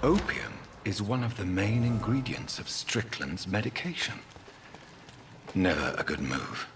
Opium is one of the main ingredients of Strickland's medication. Never a good move.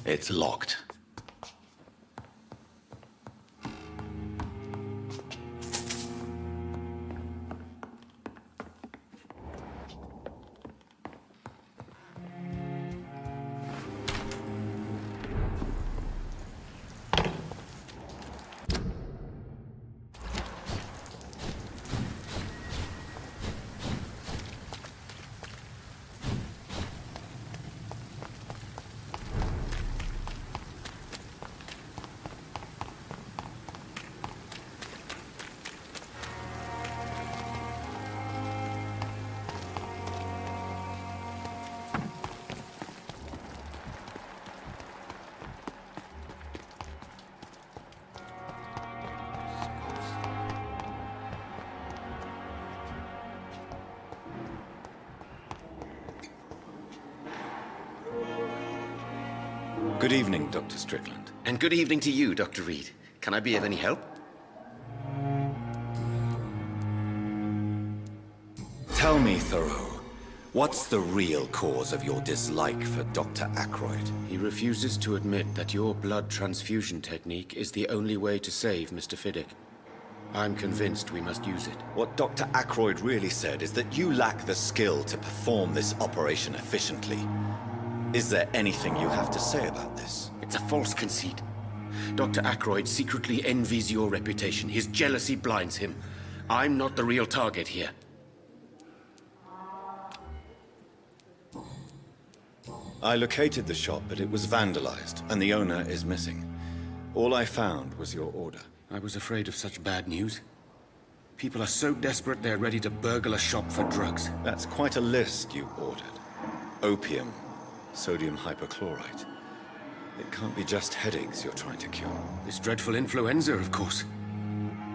It's locked. Good evening, Dr. Strickland. And good evening to you, Dr. Reed. Can I be of any help? Tell me, Thoreau, what's the real cause of your dislike for Dr. Ackroyd? He refuses to admit that your blood transfusion technique is the only way to save Mr. Fiddick. I'm convinced we must use it. What Dr. Ackroyd really said is that you lack the skill to perform this operation efficiently. Is there anything you have to say about this? It's a false conceit. Dr. Ackroyd secretly envies your reputation. His jealousy blinds him. I'm not the real target here. I located the shop, but it was vandalized, and the owner is missing. All I found was your order. I was afraid of such bad news. People are so desperate they're ready to burgle a shop for drugs. That's quite a list you ordered. Opium, sodium hypochlorite. It can't be just headaches you're trying to cure. This dreadful influenza, of course.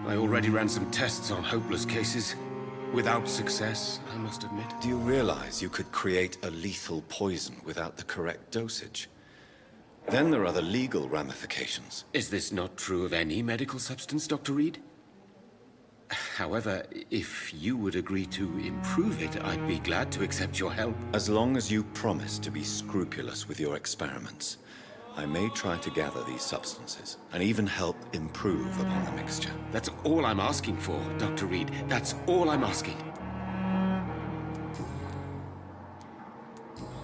I already ran some tests on hopeless cases. Without success, I must admit. Do you realize you could create a lethal poison without the correct dosage? Then there are the legal ramifications. Is this not true of any medical substance, Dr. Reed? However, if you would agree to improve it, I'd be glad to accept your help. As long as you promise to be scrupulous with your experiments, I may try to gather these substances, and even help improve upon the mixture. That's all I'm asking for, Dr. Reed. That's all I'm asking.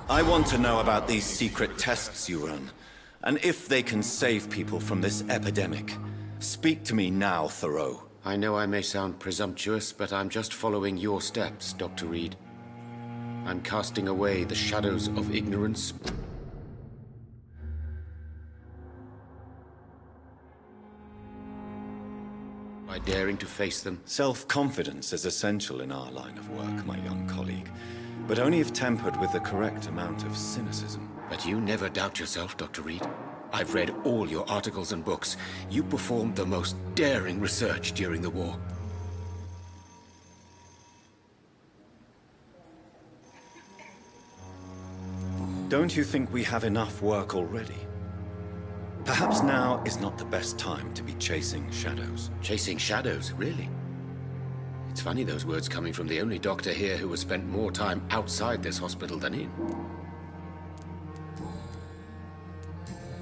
I want to know about these secret tests you run, and if they can save people from this epidemic. Speak to me now, Thoreau. I know I may sound presumptuous, but I'm just following your steps, Dr. Reed. I'm casting away the shadows of ignorance. By daring to face them. Self-confidence is essential in our line of work, my young colleague, but only if tempered with the correct amount of cynicism. But you never doubt yourself, Dr. Reed. I've read all your articles and books. You performed the most daring research during the war. Don't you think we have enough work already? Perhaps now is not the best time to be chasing shadows. Chasing shadows, really? It's funny those words coming from the only doctor here who has spent more time outside this hospital than in.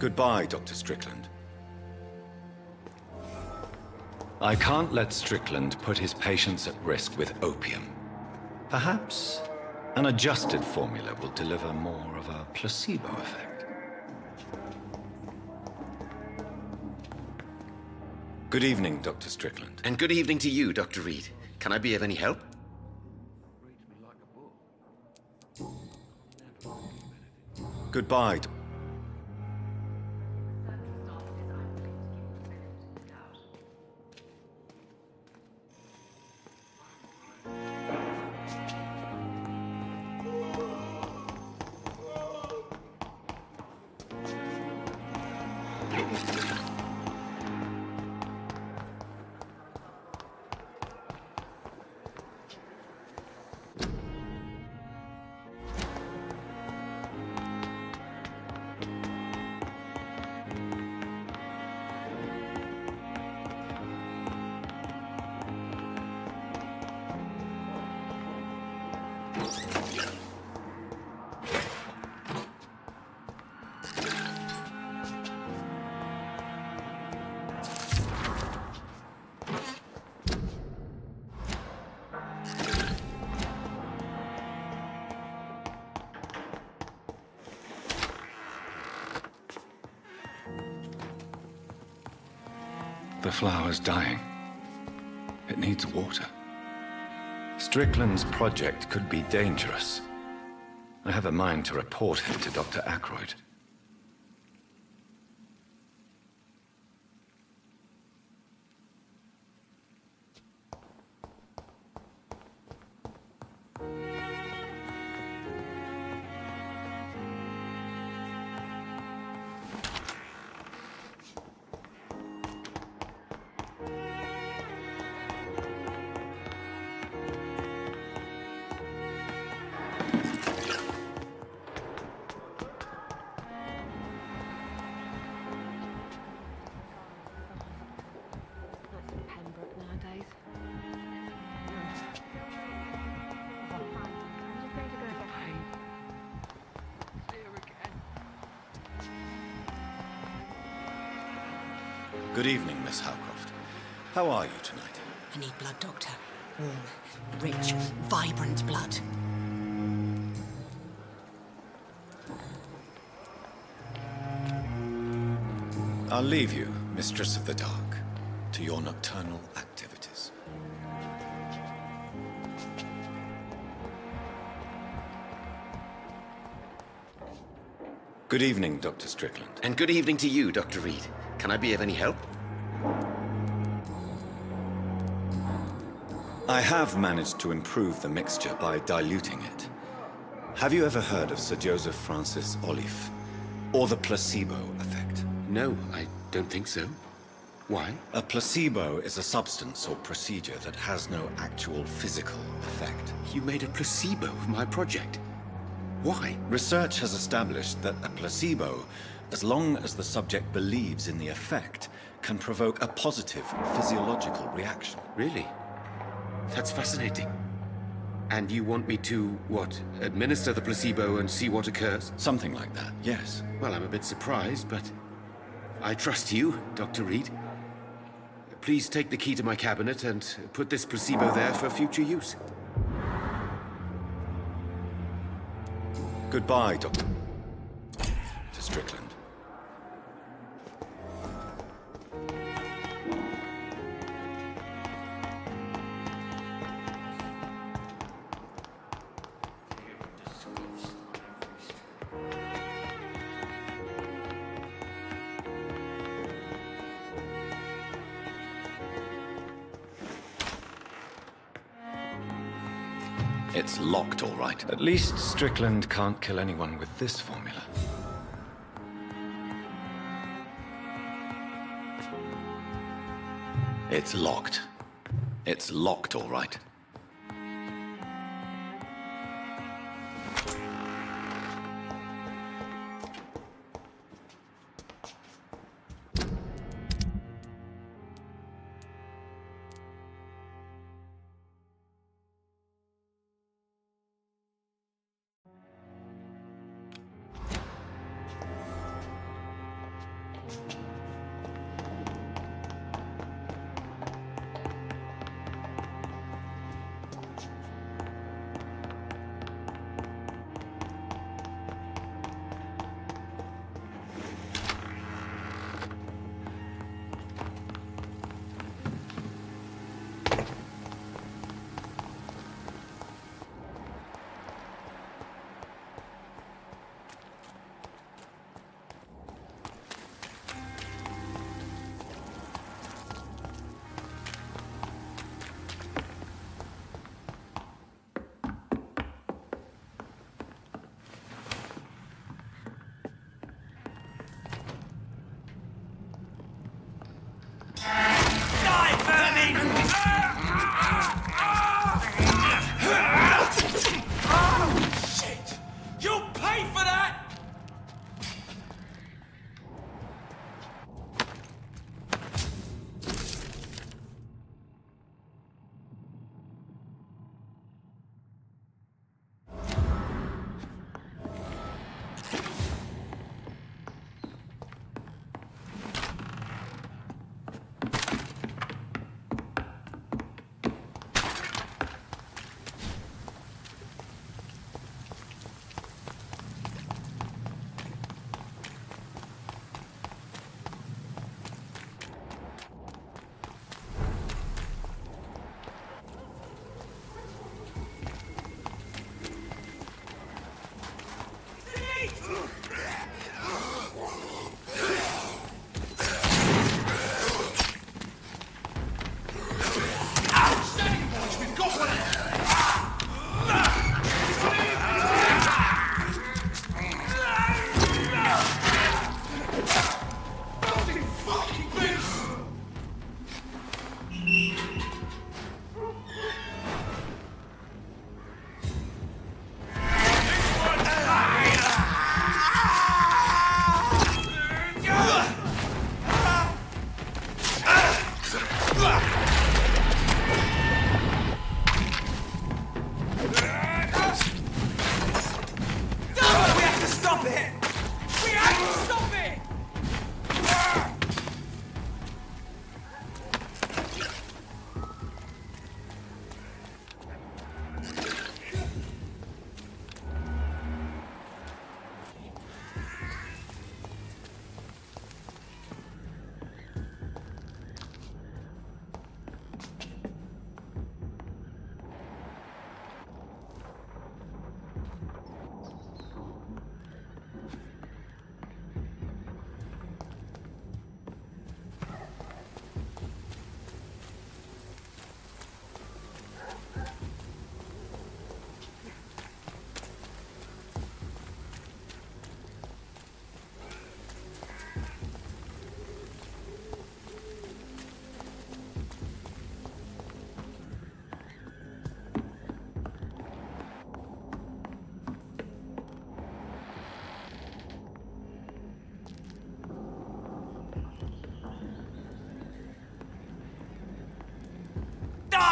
Goodbye, Dr. Strickland. I can't let Strickland put his patients at risk with opium. Perhaps an adjusted formula will deliver more of a placebo effect. Good evening, Dr. Strickland. And good evening to you, Dr. Reed. Can I be of any help? Goodbye. The flower's dying. It needs water. Strickland's project could be dangerous. I have a mind to report him to Dr. Aykroyd. Good evening, Miss Howcroft. How are you tonight? I need blood, Doctor. Warm, rich, vibrant blood. I'll leave you, Mistress of the Dark, to your nocturnal activities. Good evening, Dr. Strickland. And good evening to you, Dr. Reed. Can I be of any help? I have managed to improve the mixture by diluting it. Have you ever heard of Sir Joseph Francis Olive, or the placebo effect? No, I don't think so. Why? A placebo is a substance or procedure that has no actual physical effect. You made a placebo of my project. Why? Research has established that a placebo, as long as the subject believes in the effect, can provoke a positive physiological reaction. Really? That's fascinating. And you want me to, what, administer the placebo and see what occurs? Something like that, yes. Well, I'm a bit surprised, but I trust you, Dr. Reed. Please take the key to my cabinet and put this placebo there for future use. Goodbye, Dr. Strickland. It's locked, all right. At least Strickland can't kill anyone with this formula. It's locked. It's locked, all right.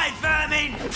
Die, vermin!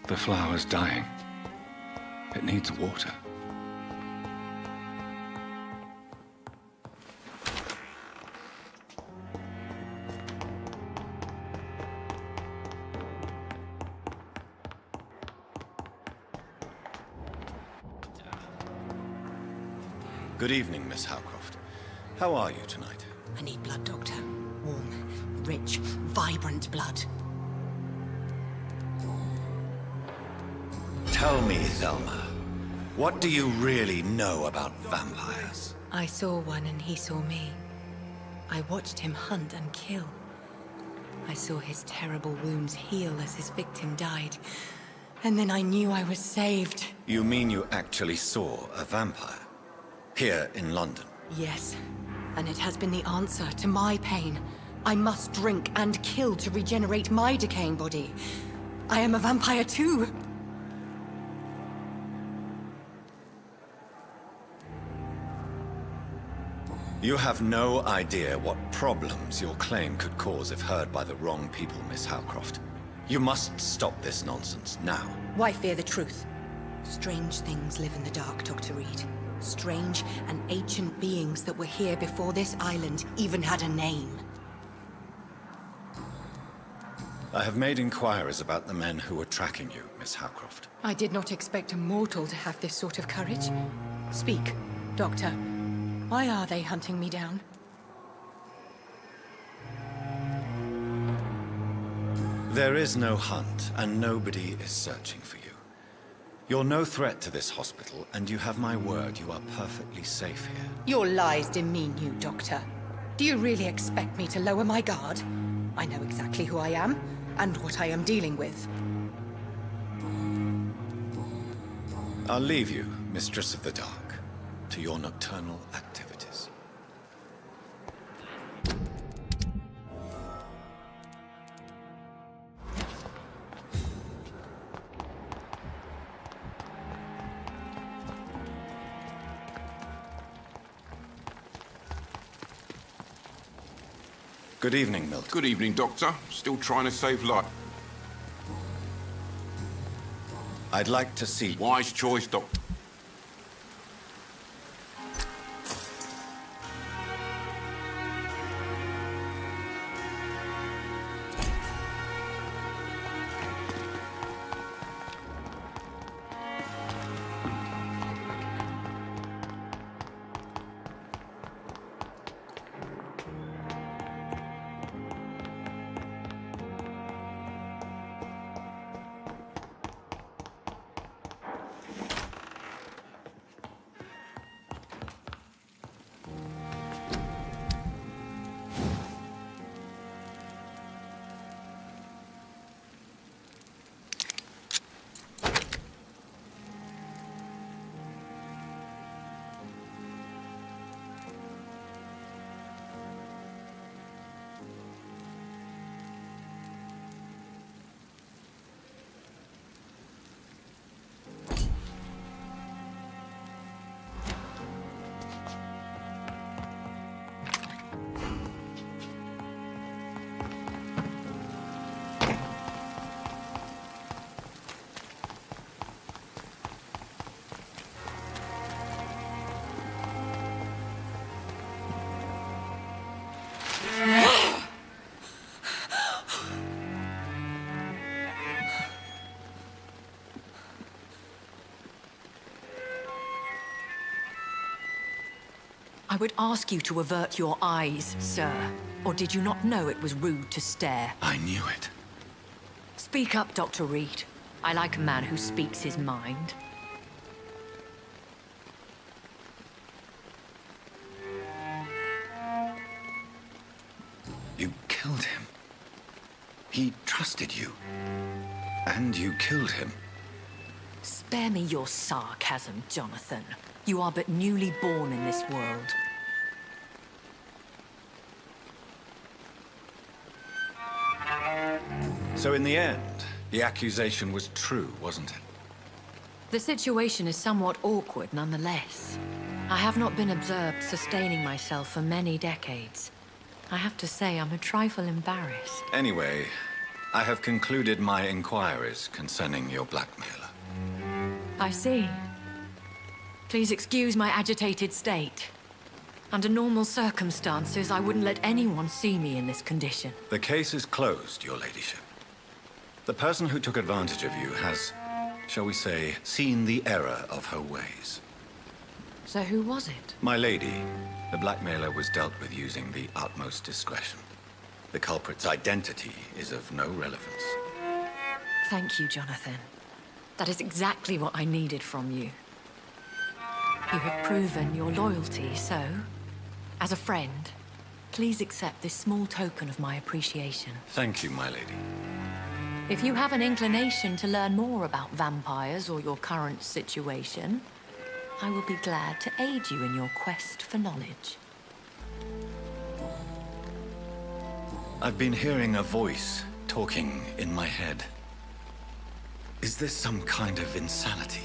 The flower's dying. It needs water. Good evening, Miss Howcroft. How are you tonight? I need blood, Doctor. Warm, rich, vibrant blood. Tell me, Thelma, what do you really know about vampires? I saw one and he saw me. I watched him hunt and kill. I saw his terrible wounds heal as his victim died. And then I knew I was saved. You mean you actually saw a vampire? Here in London? Yes. And it has been the answer to my pain. I must drink and kill to regenerate my decaying body. I am a vampire too. You have no idea what problems your claim could cause if heard by the wrong people, Miss Howcroft. You must stop this nonsense, now. Why fear the truth? Strange things live in the dark, Dr. Reed. Strange and ancient beings that were here before this island even had a name. I have made inquiries about the men who were tracking you, Miss Howcroft. I did not expect a mortal to have this sort of courage. Speak, Doctor. Why are they hunting me down? There is no hunt, and nobody is searching for you. You're no threat to this hospital, and you have my word you are perfectly safe here. Your lies demean you, Doctor. Do you really expect me to lower my guard? I know exactly who I am, and what I am dealing with. I'll leave you, Mistress of the Dark, to your nocturnal activities. Good evening, Milton. Good evening, Doctor. Still trying to save life. I'd like to see... Wise choice, Doctor. I would ask you to avert your eyes, sir. Or did you not know it was rude to stare? I knew it. Speak up, Dr. Reed. I like a man who speaks his mind. You killed him. He trusted you. And you killed him. Spare me your sarcasm, Jonathan. You are but newly born in this world. So in the end, the accusation was true, wasn't it? The situation is somewhat awkward nonetheless. I have not been observed sustaining myself for many decades. I have to say I'm a trifle embarrassed. Anyway, I have concluded my inquiries concerning your blackmailer. I see. Please excuse my agitated state. Under normal circumstances, I wouldn't let anyone see me in this condition. The case is closed, your ladyship. The person who took advantage of you has, shall we say, seen the error of her ways. So who was it? My lady, the blackmailer was dealt with using the utmost discretion. The culprit's identity is of no relevance. Thank you, Jonathan. That is exactly what I needed from you. You have proven your loyalty, so, as a friend, please accept this small token of my appreciation. Thank you, my lady. If you have an inclination to learn more about vampires or your current situation, I will be glad to aid you in your quest for knowledge. I've been hearing a voice talking in my head. Is this some kind of insanity?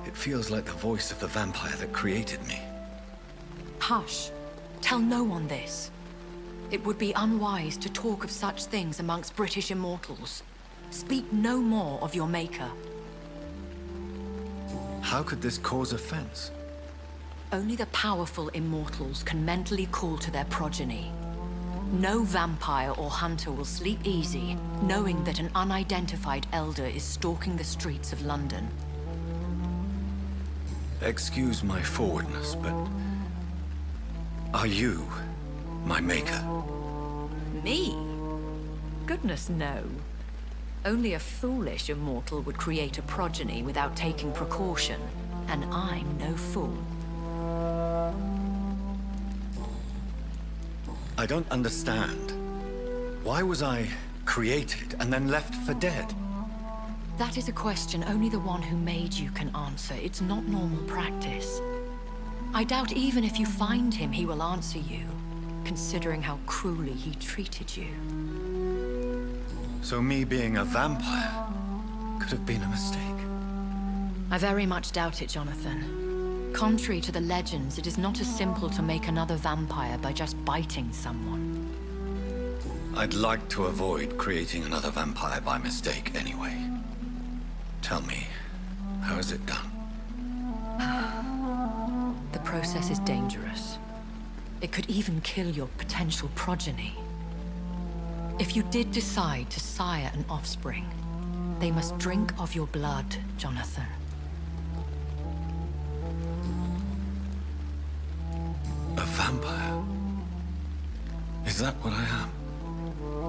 It feels like the voice of the vampire that created me. Hush. Tell no one this. It would be unwise to talk of such things amongst British immortals. Speak no more of your maker. How could this cause offense? Only the powerful immortals can mentally call to their progeny. No vampire or hunter will sleep easy, knowing that an unidentified elder is stalking the streets of London. Excuse my forwardness, but... are you my maker? Me? Goodness, no. Only a foolish immortal would create a progeny without taking precaution, and I'm no fool. I don't understand. Why was I created and then left for dead? That is a question only the one who made you can answer. It's not normal practice. I doubt even if you find him, he will answer you, considering how cruelly he treated you. So me being a vampire could have been a mistake. I very much doubt it, Jonathan. Contrary to the legends, it is not as simple to make another vampire by just biting someone. I'd like to avoid creating another vampire by mistake anyway. Tell me, how is it done? The process is dangerous. It could even kill your potential progeny. If you did decide to sire an offspring, they must drink of your blood, Jonathan. A vampire? Is that what I am?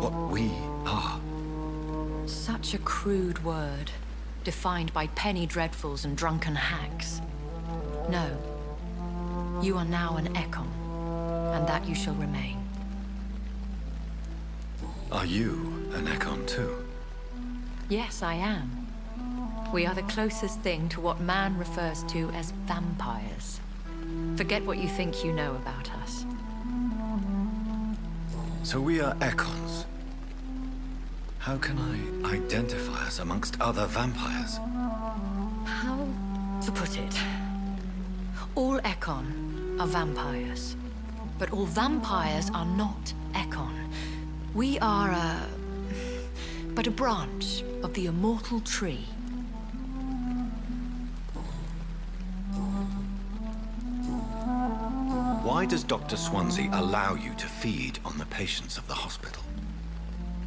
What we are? Such a crude word, defined by penny dreadfuls and drunken hacks. No. You are now an Ekon, and that you shall remain. Are you an Ekon too? Yes, I am. We are the closest thing to what man refers to as vampires. Forget what you think you know about us. So we are Ekons. How can I identify us amongst other vampires? How to put it? All Ekon are vampires. But all vampires are not Ekon. We are but a branch of the immortal tree. Why does Dr. Swansea allow you to feed on the patients of the hospital?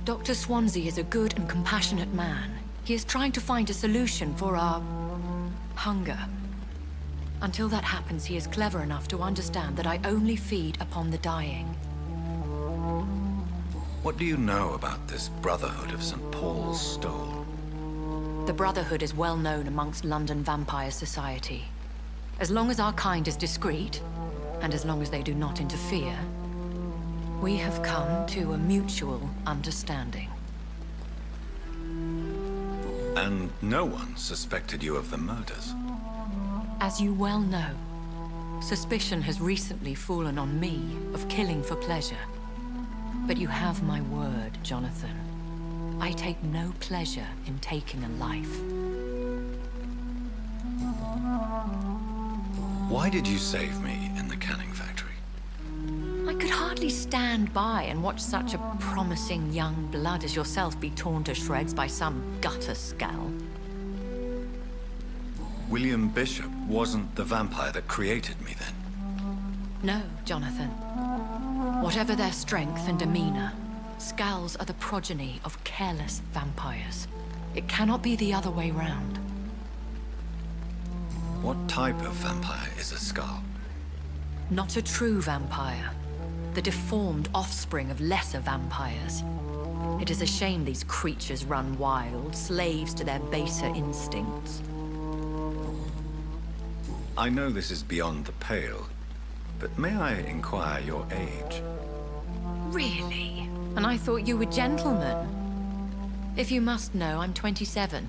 Dr. Swansea is a good and compassionate man. He is trying to find a solution for our hunger. Until that happens, he is clever enough to understand that I only feed upon the dying. What do you know about this Brotherhood of St. Paul's Stole? The Brotherhood is well known amongst London vampire society. As long as our kind is discreet, and as long as they do not interfere, we have come to a mutual understanding. And no one suspected you of the murders? As you well know, suspicion has recently fallen on me of killing for pleasure. But you have my word, Jonathan. I take no pleasure in taking a life. Why did you save me in the canning factory? I could hardly stand by and watch such a promising young blood as yourself be torn to shreds by some gutter scowl. William Bishop wasn't the vampire that created me then? No, Jonathan. Whatever their strength and demeanor, Scowls are the progeny of careless vampires. It cannot be the other way round. What type of vampire is a Scowl? Not a true vampire. The deformed offspring of lesser vampires. It is a shame these creatures run wild, slaves to their baser instincts. I know this is beyond the pale, but may I inquire your age? Really? And I thought you were gentlemen. If you must know, I'm 27.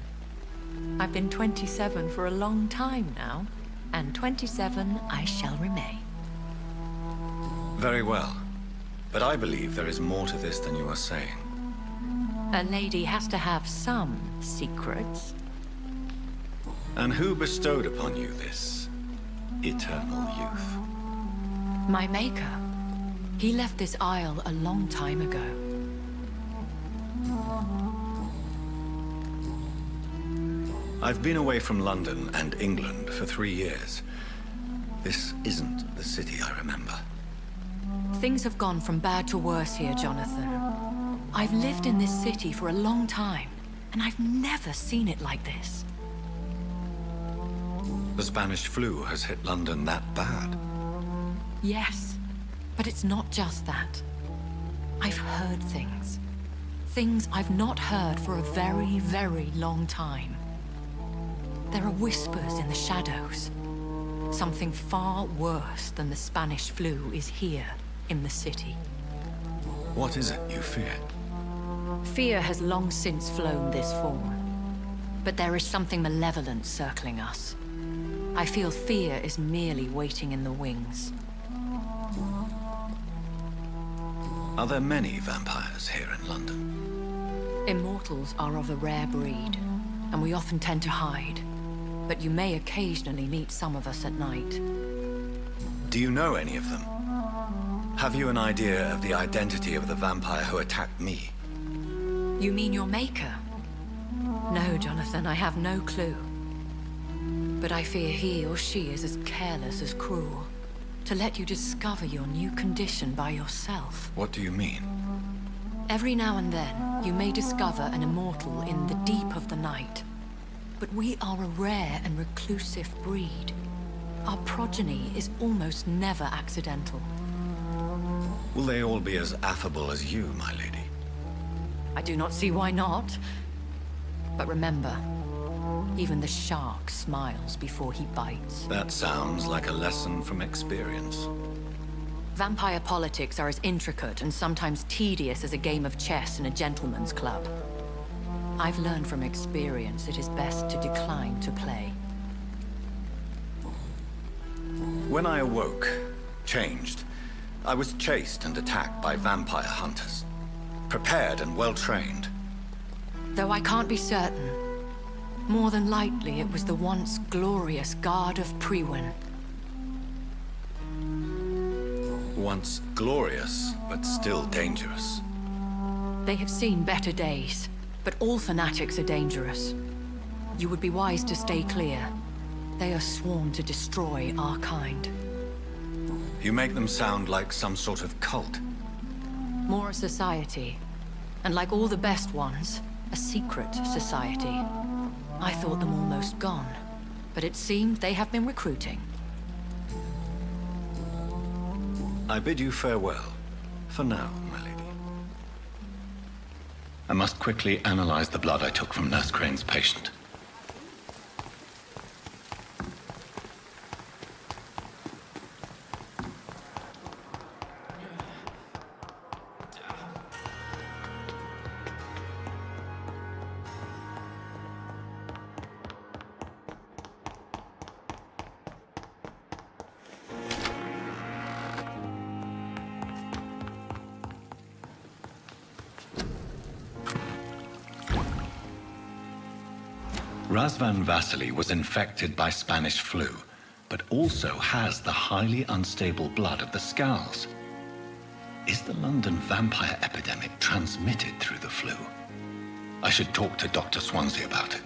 I've been 27 for a long time now, and 27 I shall remain. Very well. But I believe there is more to this than you are saying. A lady has to have some secrets. And who bestowed upon you this eternal youth? My maker. He left this isle a long time ago. I've been away from London and England for 3 years. This isn't the city I remember. Things have gone from bad to worse here, Jonathan. I've lived in this city for a long time, and I've never seen it like this. The Spanish flu has hit London that bad. Yes, but it's not just that. I've heard things. Things I've not heard for a very, very long time. There are whispers in the shadows. Something far worse than the Spanish flu is here in the city. What is it you fear? Fear has long since flown this form. But there is something malevolent circling us. I feel fear is merely waiting in the wings. Are there many vampires here in London? Immortals are of a rare breed, and we often tend to hide. But you may occasionally meet some of us at night. Do you know any of them? Have you an idea of the identity of the vampire who attacked me? You mean your maker? No, Jonathan, I have no clue. But I fear he or she is as careless as cruel. To let you discover your new condition by yourself. What do you mean? Every now and then, you may discover an immortal in the deep of the night. But we are a rare and reclusive breed. Our progeny is almost never accidental. Will they all be as affable as you, my lady? I do not see why not. But remember, even the shark smiles before he bites. That sounds like a lesson from experience. Vampire politics are as intricate and sometimes tedious as a game of chess in a gentleman's club. I've learned from experience it is best to decline to play. When I awoke, changed, I was chased and attacked by vampire hunters. Prepared and well-trained. Though I can't be certain, more than likely it was the once glorious Guard of Priwen. Once glorious, but still dangerous. They have seen better days, but all fanatics are dangerous. You would be wise to stay clear. They are sworn to destroy our kind. You make them sound like some sort of cult. More a society. And like all the best ones, a secret society. I thought them almost gone, but it seemed they have been recruiting. I bid you farewell. For now, my lady. I must quickly analyze the blood I took from Nurse Crane's patient. Razvan Vasily was infected by Spanish flu, but also has the highly unstable blood of the Scowls. Is the London vampire epidemic transmitted through the flu? I should talk to Dr. Swansea about it.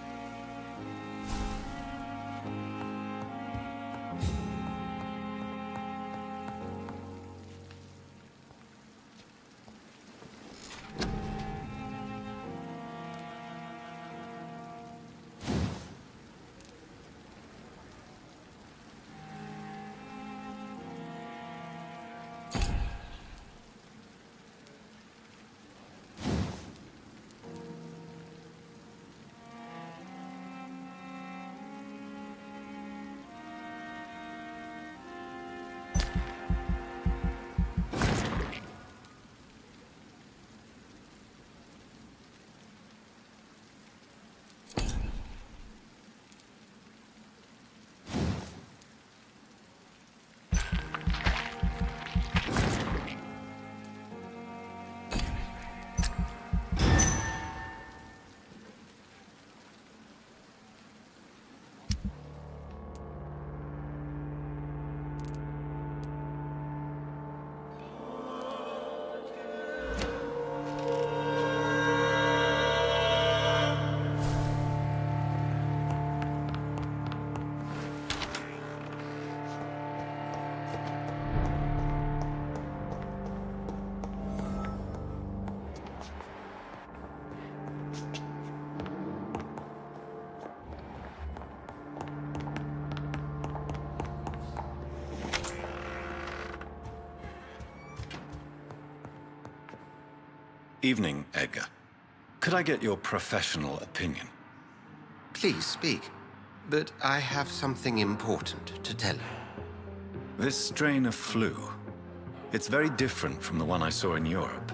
Evening, Edgar. Could I get your professional opinion? Please speak. But I have something important to tell you. This strain of flu, it's very different from the one I saw in Europe.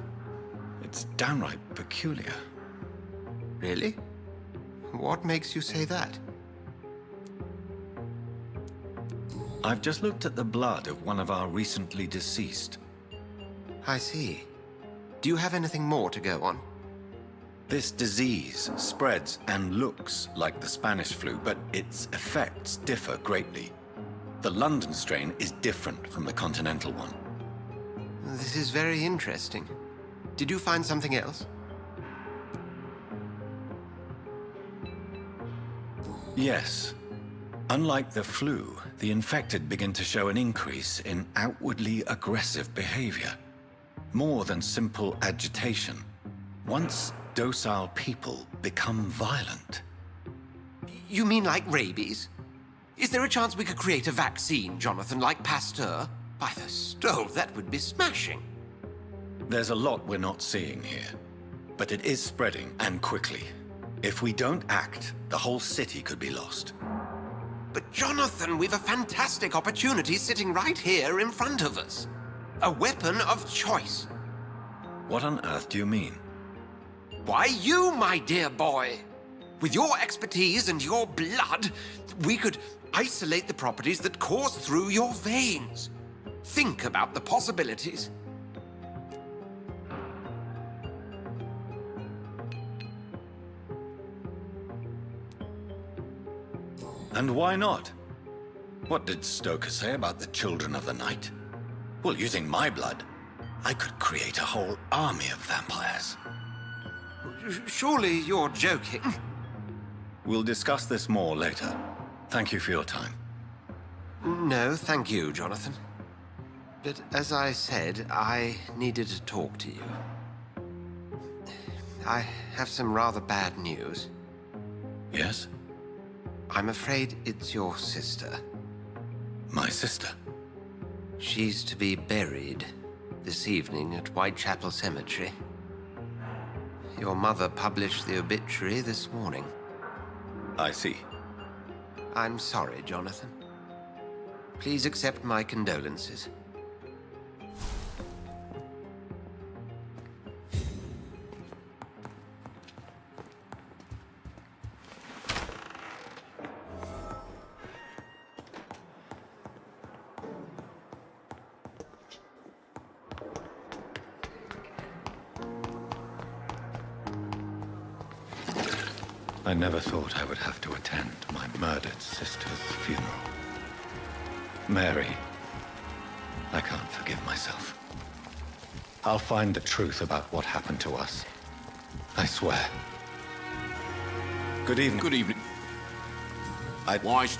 It's downright peculiar. Really? What makes you say that? I've just looked at the blood of one of our recently deceased. I see. Do you have anything more to go on? This disease spreads and looks like the Spanish flu, but its effects differ greatly. The London strain is different from the continental one. This is very interesting. Did you find something else? Yes. Unlike the flu, the infected begin to show an increase in outwardly aggressive behavior. More than simple agitation. Once docile people become violent. You mean like rabies? Is there a chance we could create a vaccine, Jonathan, like Pasteur? By the stove, that would be smashing. There's a lot we're not seeing here. But it is spreading, and quickly. If we don't act, the whole city could be lost. But Jonathan, we've a fantastic opportunity sitting right here in front of us. A weapon of choice. What on earth do you mean? Why, you, my dear boy. With your expertise and your blood, we could isolate the properties that course through your veins. Think about the possibilities. And why not? What did Stoker say about the Children of the Night? Well, using my blood, I could create a whole army of vampires. Surely you're joking. We'll discuss this more later. Thank you for your time. No, thank you, Jonathan. But as I said, I needed to talk to you. I have some rather bad news. Yes? I'm afraid it's your sister. My sister? She's to be buried this evening at Whitechapel Cemetery. Your mother published the obituary this morning. I see. I'm sorry, Jonathan. Please accept my condolences. I never thought I would have to attend my murdered sister's funeral. Mary, I can't forgive myself. I'll find the truth about what happened to us. I swear. Good evening. Good evening. Wise.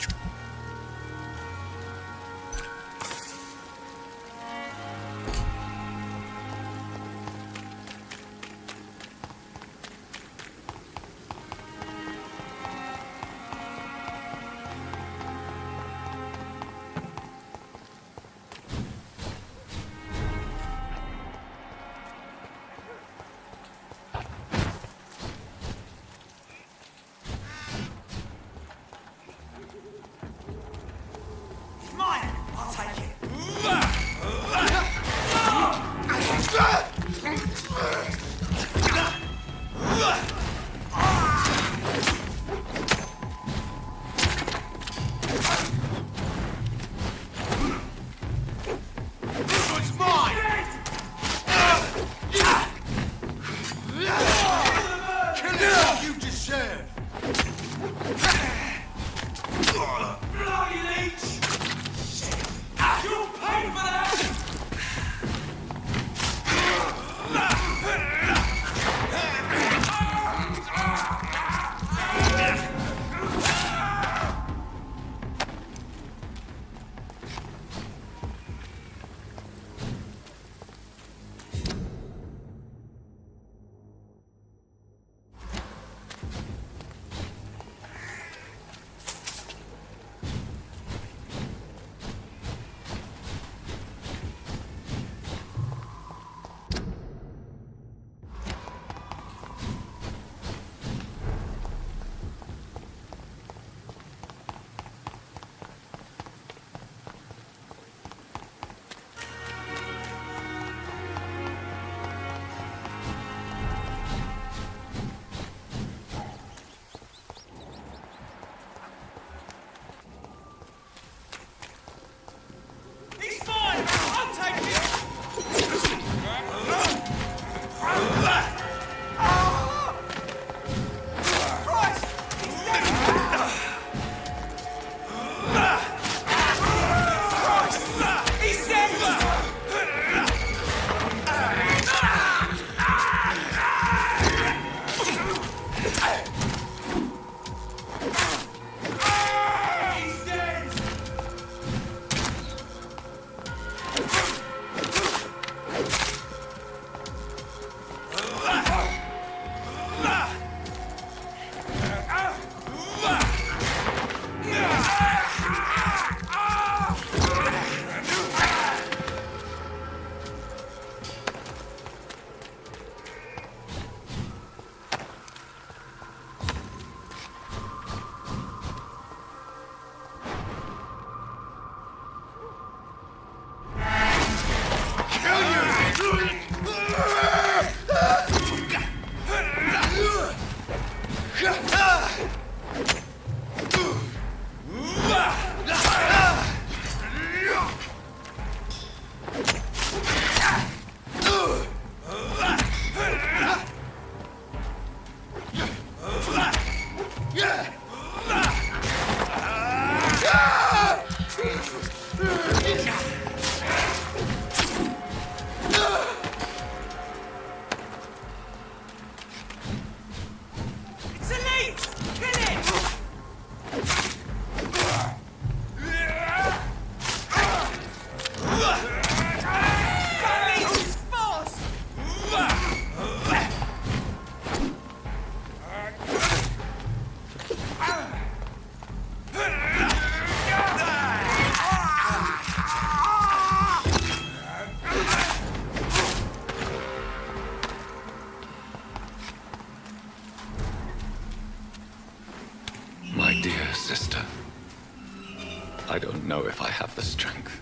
the strength.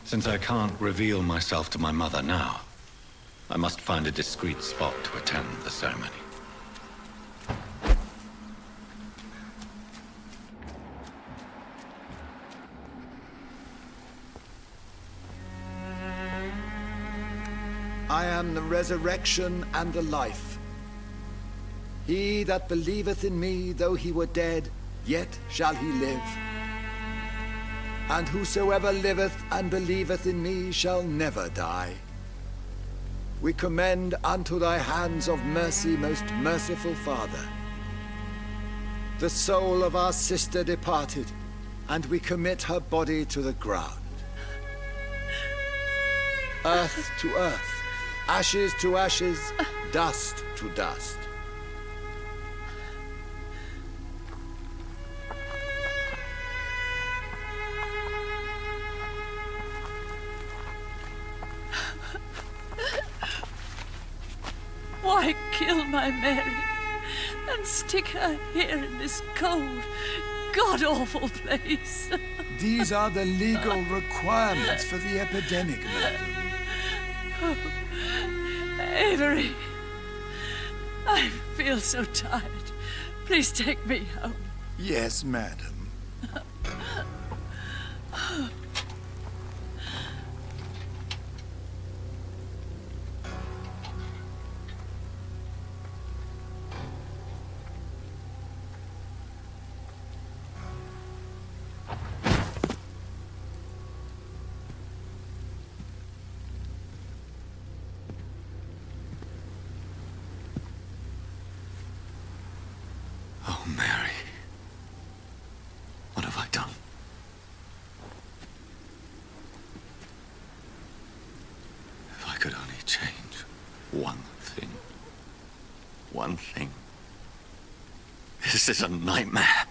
Since I can't reveal myself to my mother now, I must find a discreet spot to attend the ceremony. I am the resurrection and the life. He that believeth in me, though he were dead, yet shall he live. And whosoever liveth and believeth in me shall never die. We commend unto thy hands of mercy, most merciful Father, the soul of our sister departed, and we commit her body to the ground. Earth to earth, ashes to ashes, dust to dust. Why kill my Mary and stick her here in this cold, god-awful place? These are the legal requirements for the epidemic, madam. Oh, Avery, I feel so tired. Please take me home. Yes, madam. Oh, Mary. What have I done? If I could only change one thing. One thing. This is a nightmare.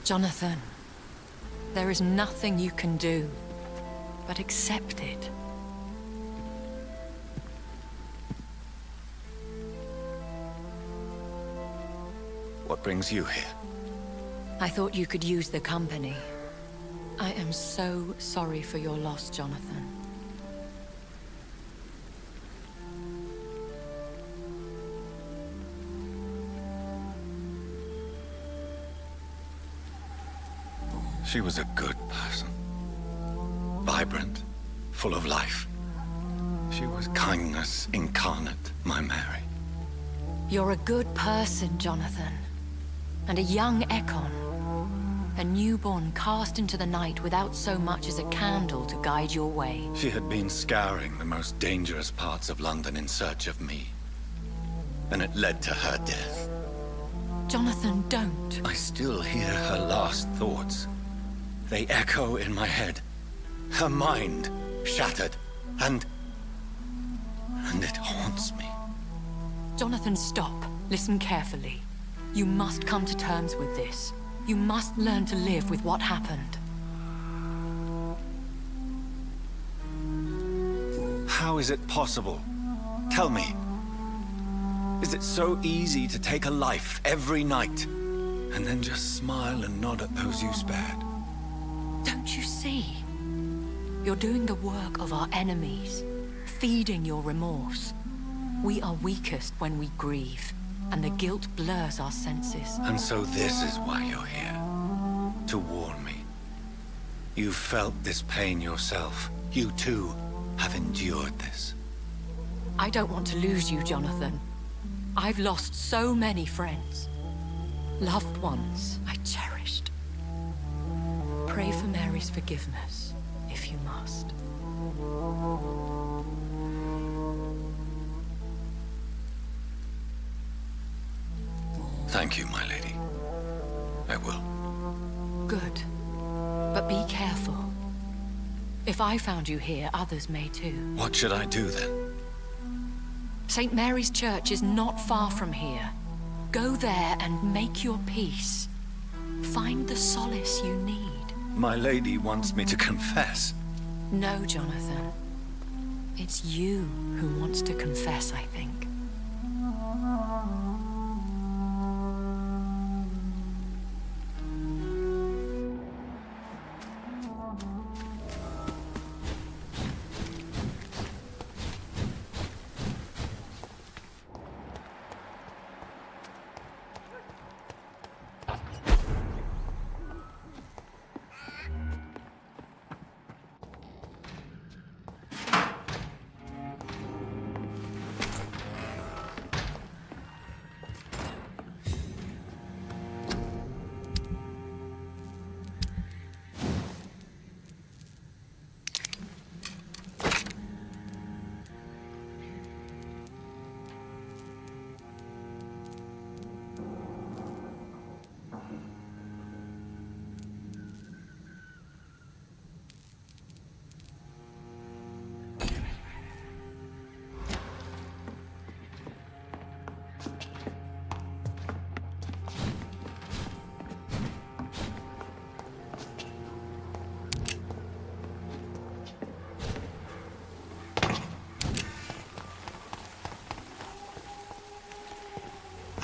Jonathan, there is nothing you can do but accept it. What brings you here? I thought you could use the company. I am so sorry for your loss, Jonathan. She was a good person. Vibrant, full of life. She was kindness incarnate, my Mary. You're a good person, Jonathan. And a young Ekon. A newborn cast into the night without so much as a candle to guide your way. She had been scouring the most dangerous parts of London in search of me. And it led to her death. Jonathan, don't. I still hear her last thoughts They echo in my head. Her mind shattered, and it haunts me. Jonathan, stop. Listen carefully. You must come to terms with this. You must learn to live with what happened. How is it possible? Tell me. Is it so easy to take a life every night, and then just smile and nod at those you spared? Don't you see? You're doing the work of our enemies, feeding your remorse. We are weakest when we grieve, and the guilt blurs our senses. And so this is why you're here. To warn me. You felt this pain yourself. You too have endured this. I don't want to lose you, Jonathan. I've lost so many friends. Loved ones I cherished. Pray for Mary's forgiveness, if you must. Thank you, my lady. I will. Good. But be careful. If I found you here, others may too. What should I do then? St. Mary's Church is not far from here. Go there and make your peace. Find the solace you need. My lady wants me to confess. No, Jonathan. It's you who wants to confess, I think.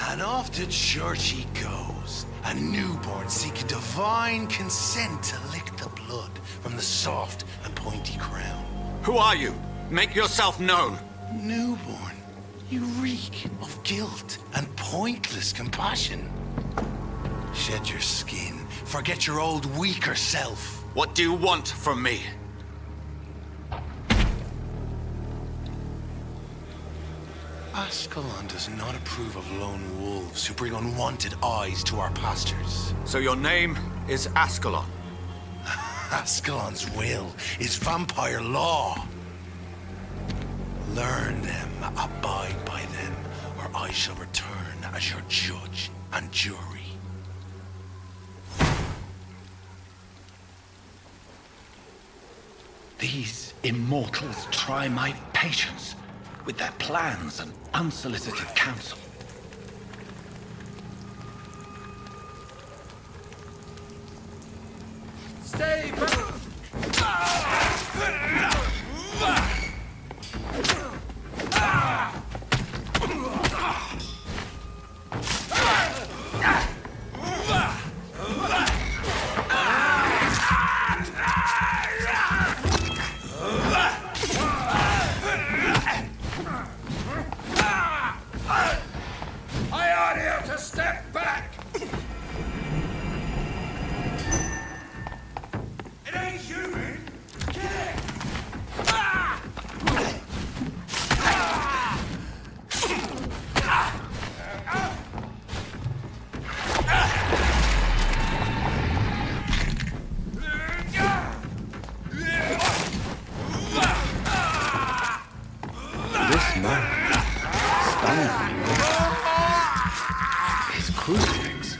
And off to church he goes, a newborn seeking divine consent to lick the blood from the soft and pointy crown. Who are you? Make yourself known. Newborn, you reek of guilt and pointless compassion. Shed your skin, forget your old weaker self. What do you want from me? Ascalon does not approve of lone wolves who bring unwanted eyes to our pastures. So your name is Ascalon? Ascalon's will is vampire law. Learn them, abide by them, or I shall return as your judge and jury. These immortals try my patience with their plans and unsolicited counsel. Stay back! His crucifix.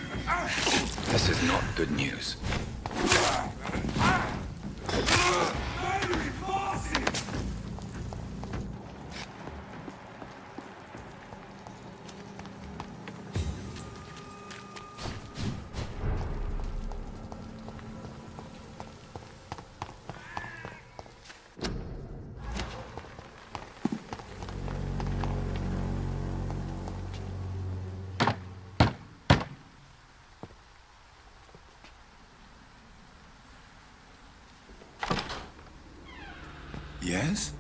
This is not good news. Yes?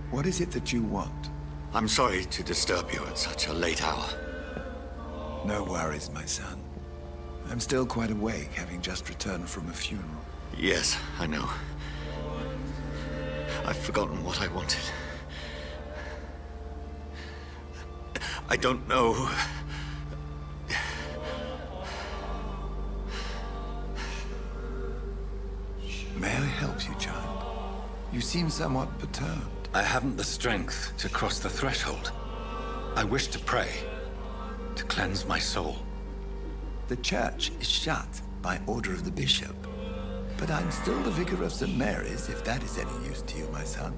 What is it that you want? I'm sorry to disturb you at such a late hour. No worries, my son. I'm still quite awake, having just returned from a funeral. Yes, I know. I've forgotten what I wanted. I don't know. May I help you, child? You seem somewhat perturbed. I haven't the strength to cross the threshold. I wish to pray, to cleanse my soul. The church is shut by order of the bishop. But I'm still the vicar of St. Mary's, if that is any use to you, my son.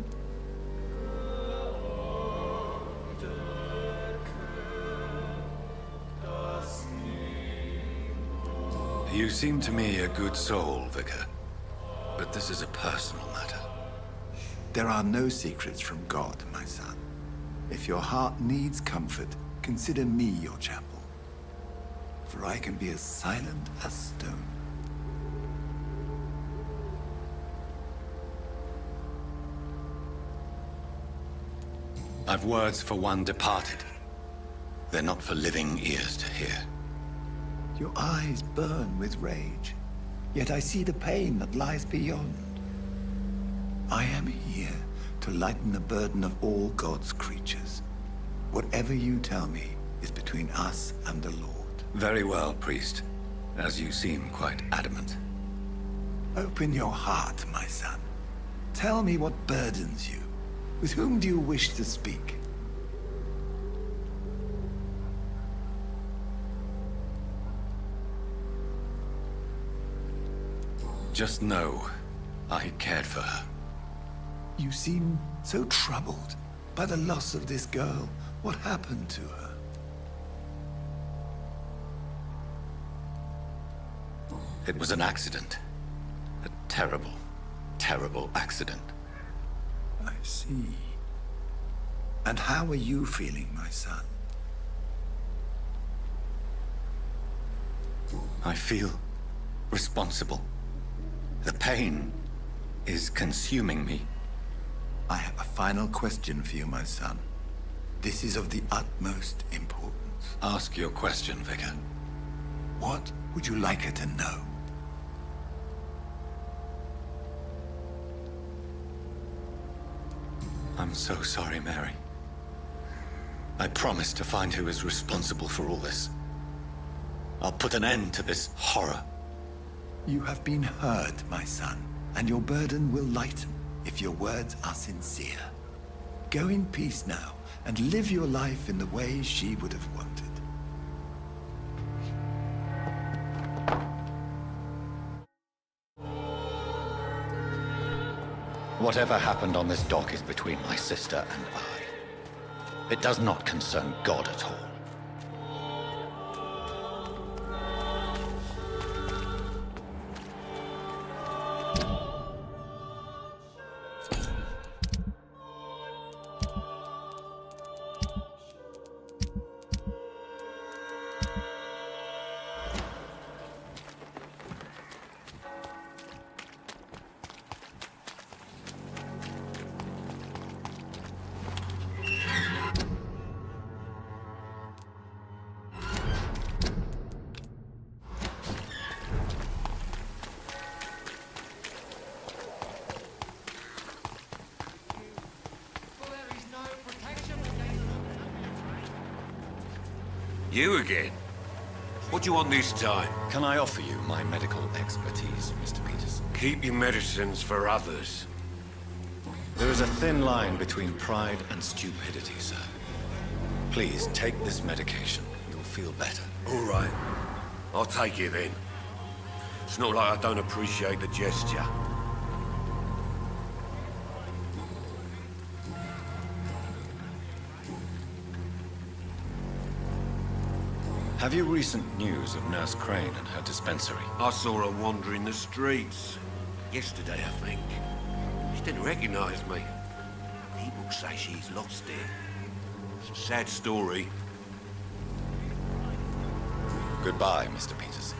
You seem to me a good soul, Vicar. But this is a personal matter. There are no secrets from God, my son. If your heart needs comfort, consider me your chapel. For I can be as silent as stone. I've words for one departed. They're not for living ears to hear. Your eyes burn with rage, yet I see the pain that lies beyond. I am here to lighten the burden of all God's creatures. Whatever you tell me is between us and the Lord. Very well, priest. As you seem quite adamant. Open your heart, my son. Tell me what burdens you. With whom do you wish to speak? Just know, I cared for her. You seem so troubled by the loss of this girl. What happened to her? It was an accident. A terrible, terrible accident. I see. And how are you feeling, my son? I feel responsible. The pain is consuming me. I have a final question for you, my son. This is of the utmost importance. Ask your question, Vicar. What would you like her to know? I'm so sorry, Mary. I promise to find who is responsible for all this. I'll put an end to this horror. You have been heard, my son, and your burden will lighten if your words are sincere. Go in peace now, and live your life in the way she would have wanted. Whatever happened on this dock is between my sister and I. It does not concern God at all. You again? What do you want this time? Can I offer you my medical expertise, Mr. Peters? Keep your medicines for others. There is a thin line between pride and stupidity, sir. Please take this medication. You'll feel better. All right. I'll take it then. It's not like I don't appreciate the gesture. Have you recent news of Nurse Crane and her dispensary? I saw her wandering the streets. Yesterday, I think. She didn't recognize me. People say she's lost it. It's a sad story. Goodbye, Mr. Peters.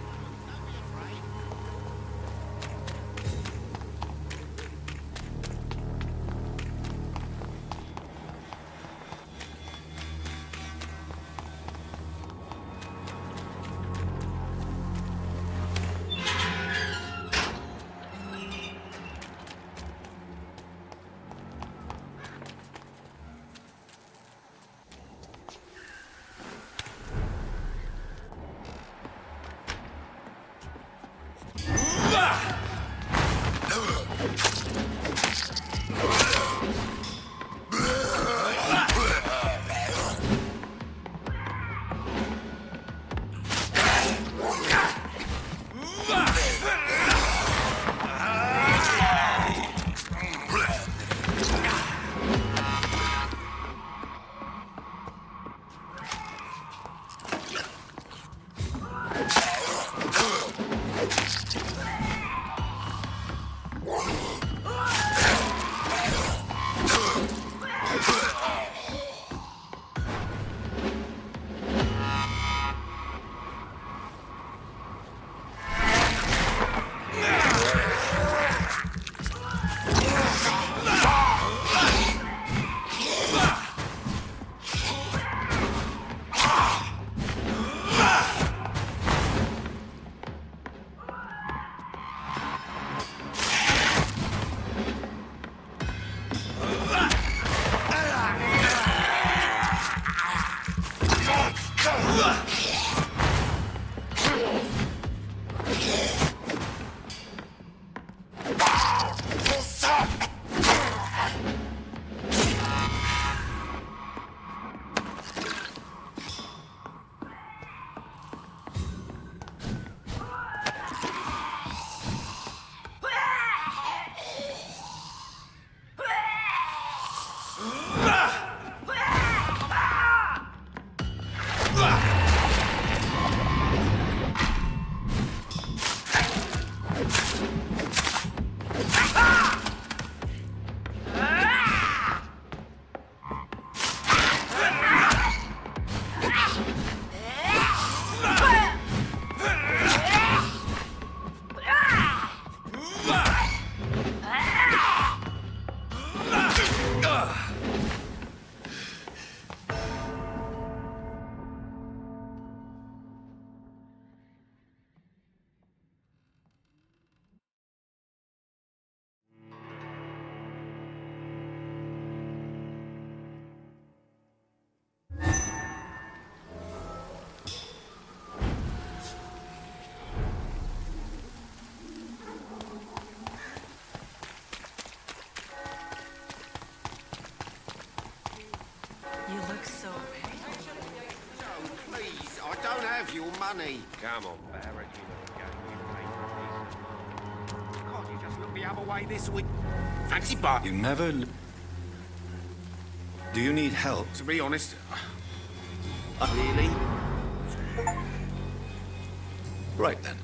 Your money. Come on, Barrett, you look God, you just look the other way this week. Fancy bar. You never... Do you need help? To be honest, really? Right then.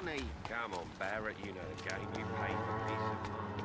money. Come on, Barrett, you know the game. You pay for peace of mind.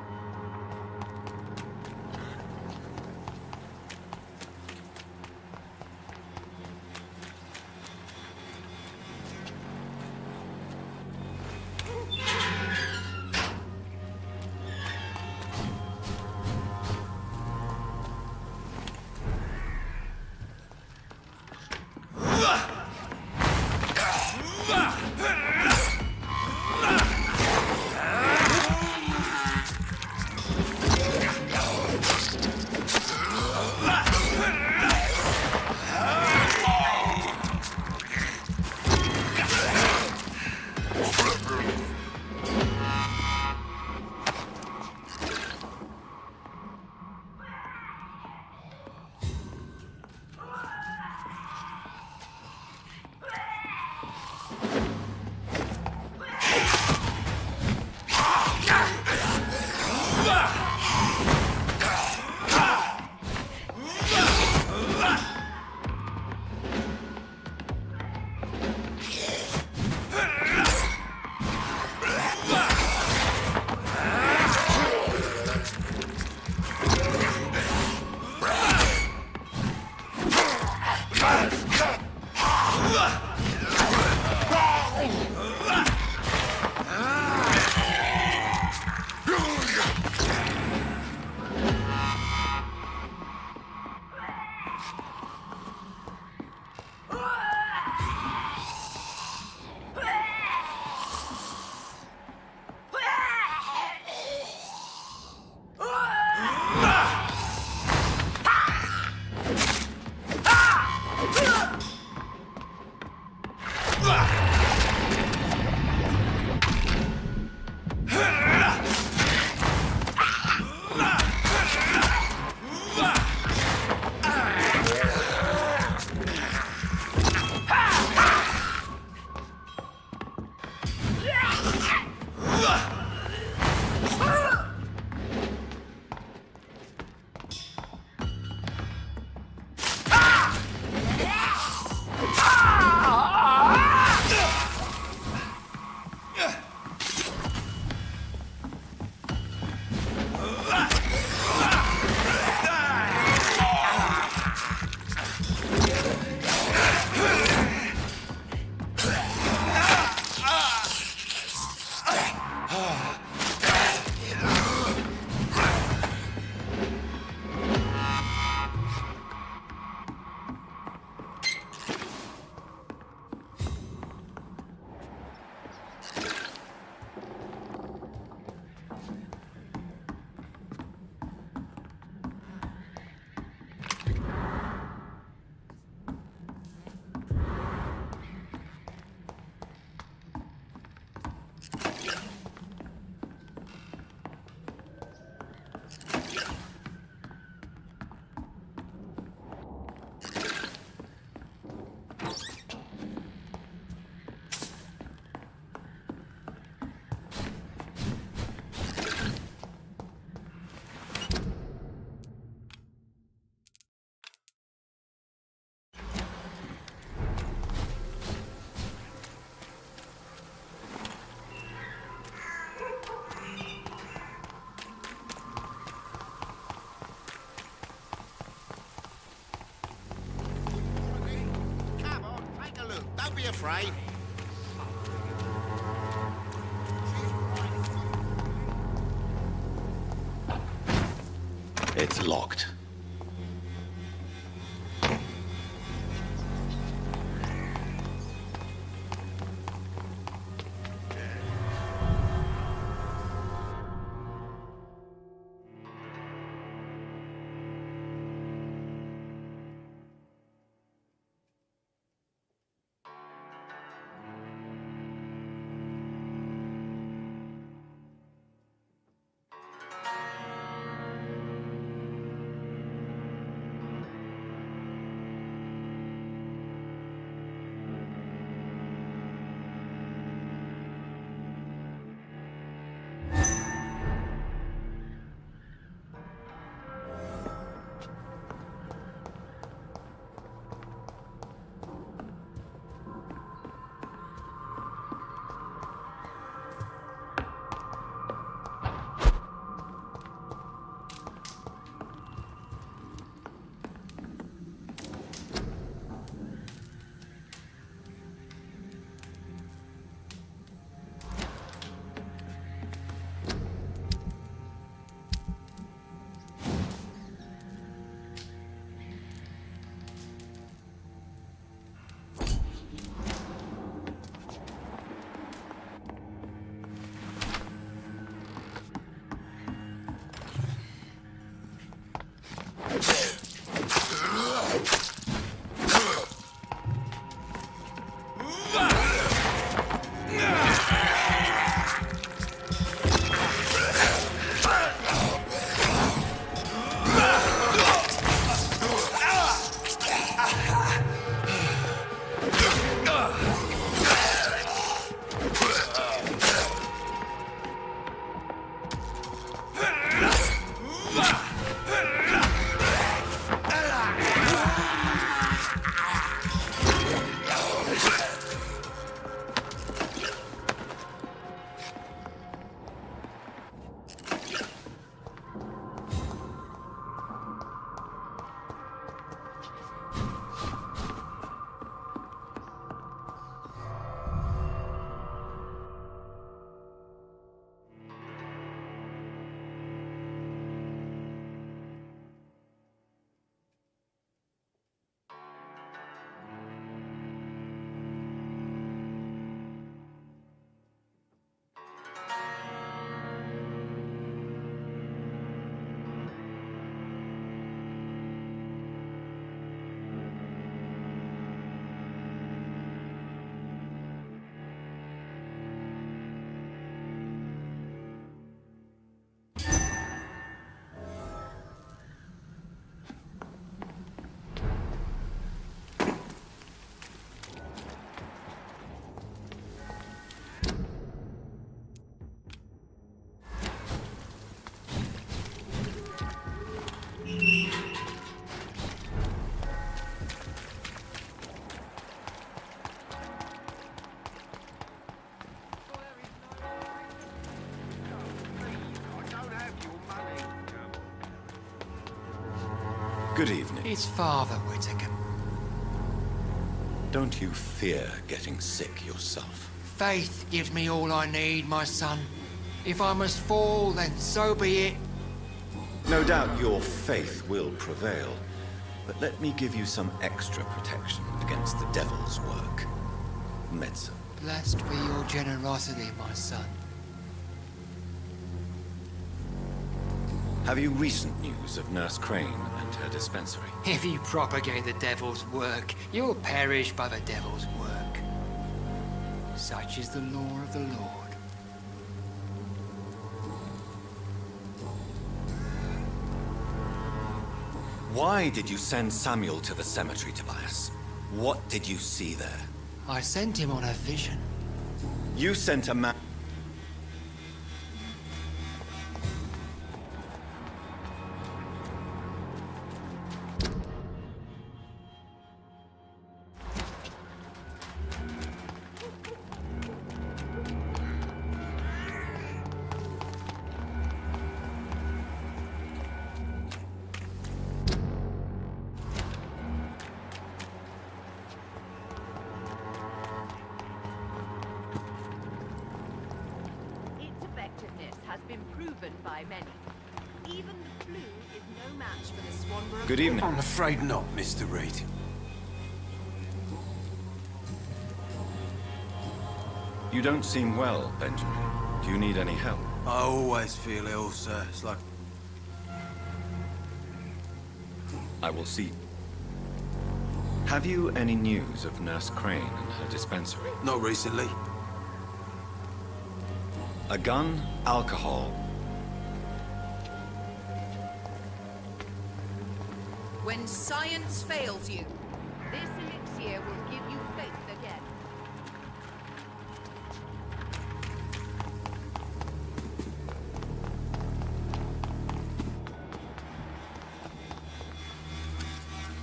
Don't be afraid. It's locked. Good evening. It's Father Whittaker. Don't you fear getting sick yourself? Faith gives me all I need, my son. If I must fall, then so be it. No doubt your faith will prevail, but let me give you some extra protection against the devil's work. Medicine. Blessed be your generosity, my son. Have you recent news of Nurse Crane and her dispensary? If you propagate the devil's work, you'll perish by the devil's work. Such is the law of the Lord. Why did you send Samuel to the cemetery, Tobias? What did you see there? I sent him on a vision. You sent a man... Good evening. I'm afraid not, Mr. Reed. You don't seem well, Benjamin. Do you need any help? I always feel ill, sir. It's like... I will see. Have you any news of Nurse Crane and her dispensary? Not recently. A gun, alcohol. When science fails you, this elixir will give you faith again.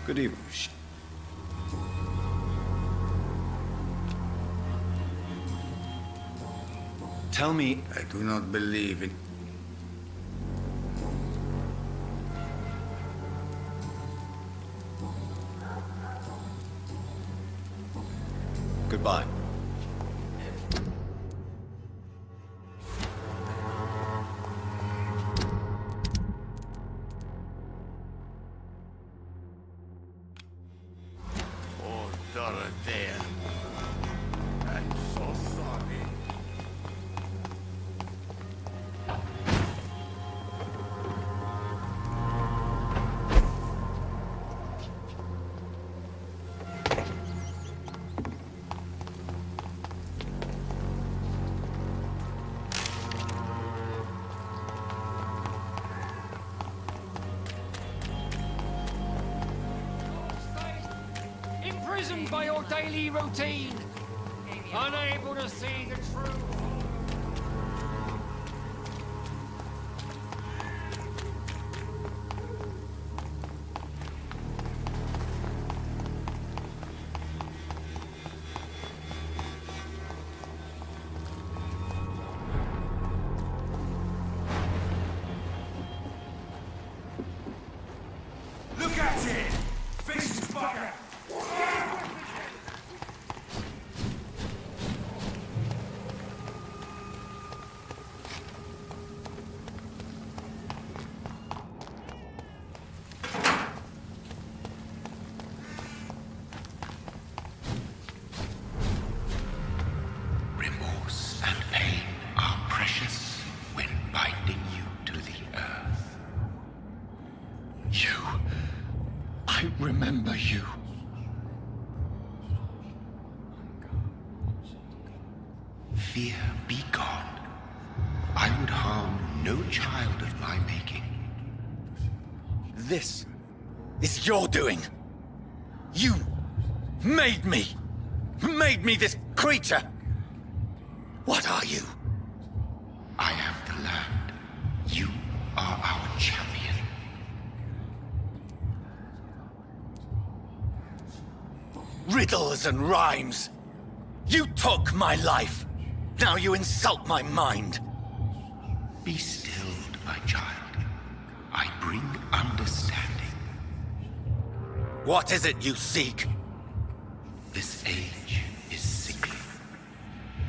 Good evening. Tell me... I do not believe in... Goodbye. Oh, Dorothea. I'm so sorry. Imprisoned by your daily routine, unable to see the truth. Look at it! Fix this fucker! Remorse and pain are precious when binding you to the earth. You. I remember you. Fear be gone. I would harm no child of my making. This is your doing. You made me. Made me this creature. What are you? I am the land. You are our champion. Riddles and rhymes. You took my life. Now you insult my mind. Be stilled, my child. I bring understanding. What is it you seek? This age is sickly.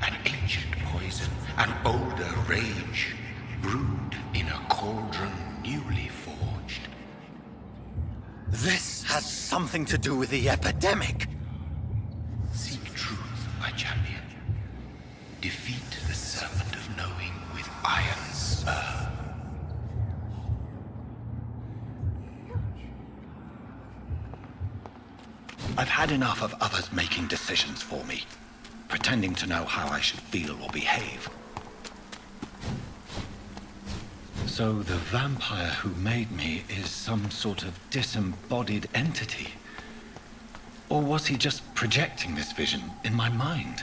An ancient poison, an older rage, brewed in a cauldron newly forged. This has something to do with the epidemic. Seek truth, my champion. Defeat the serpent of knowing with iron spur. I've had enough of others making decisions for me, pretending to know how I should feel or behave. So the vampire who made me is some sort of disembodied entity? Or was he just projecting this vision in my mind?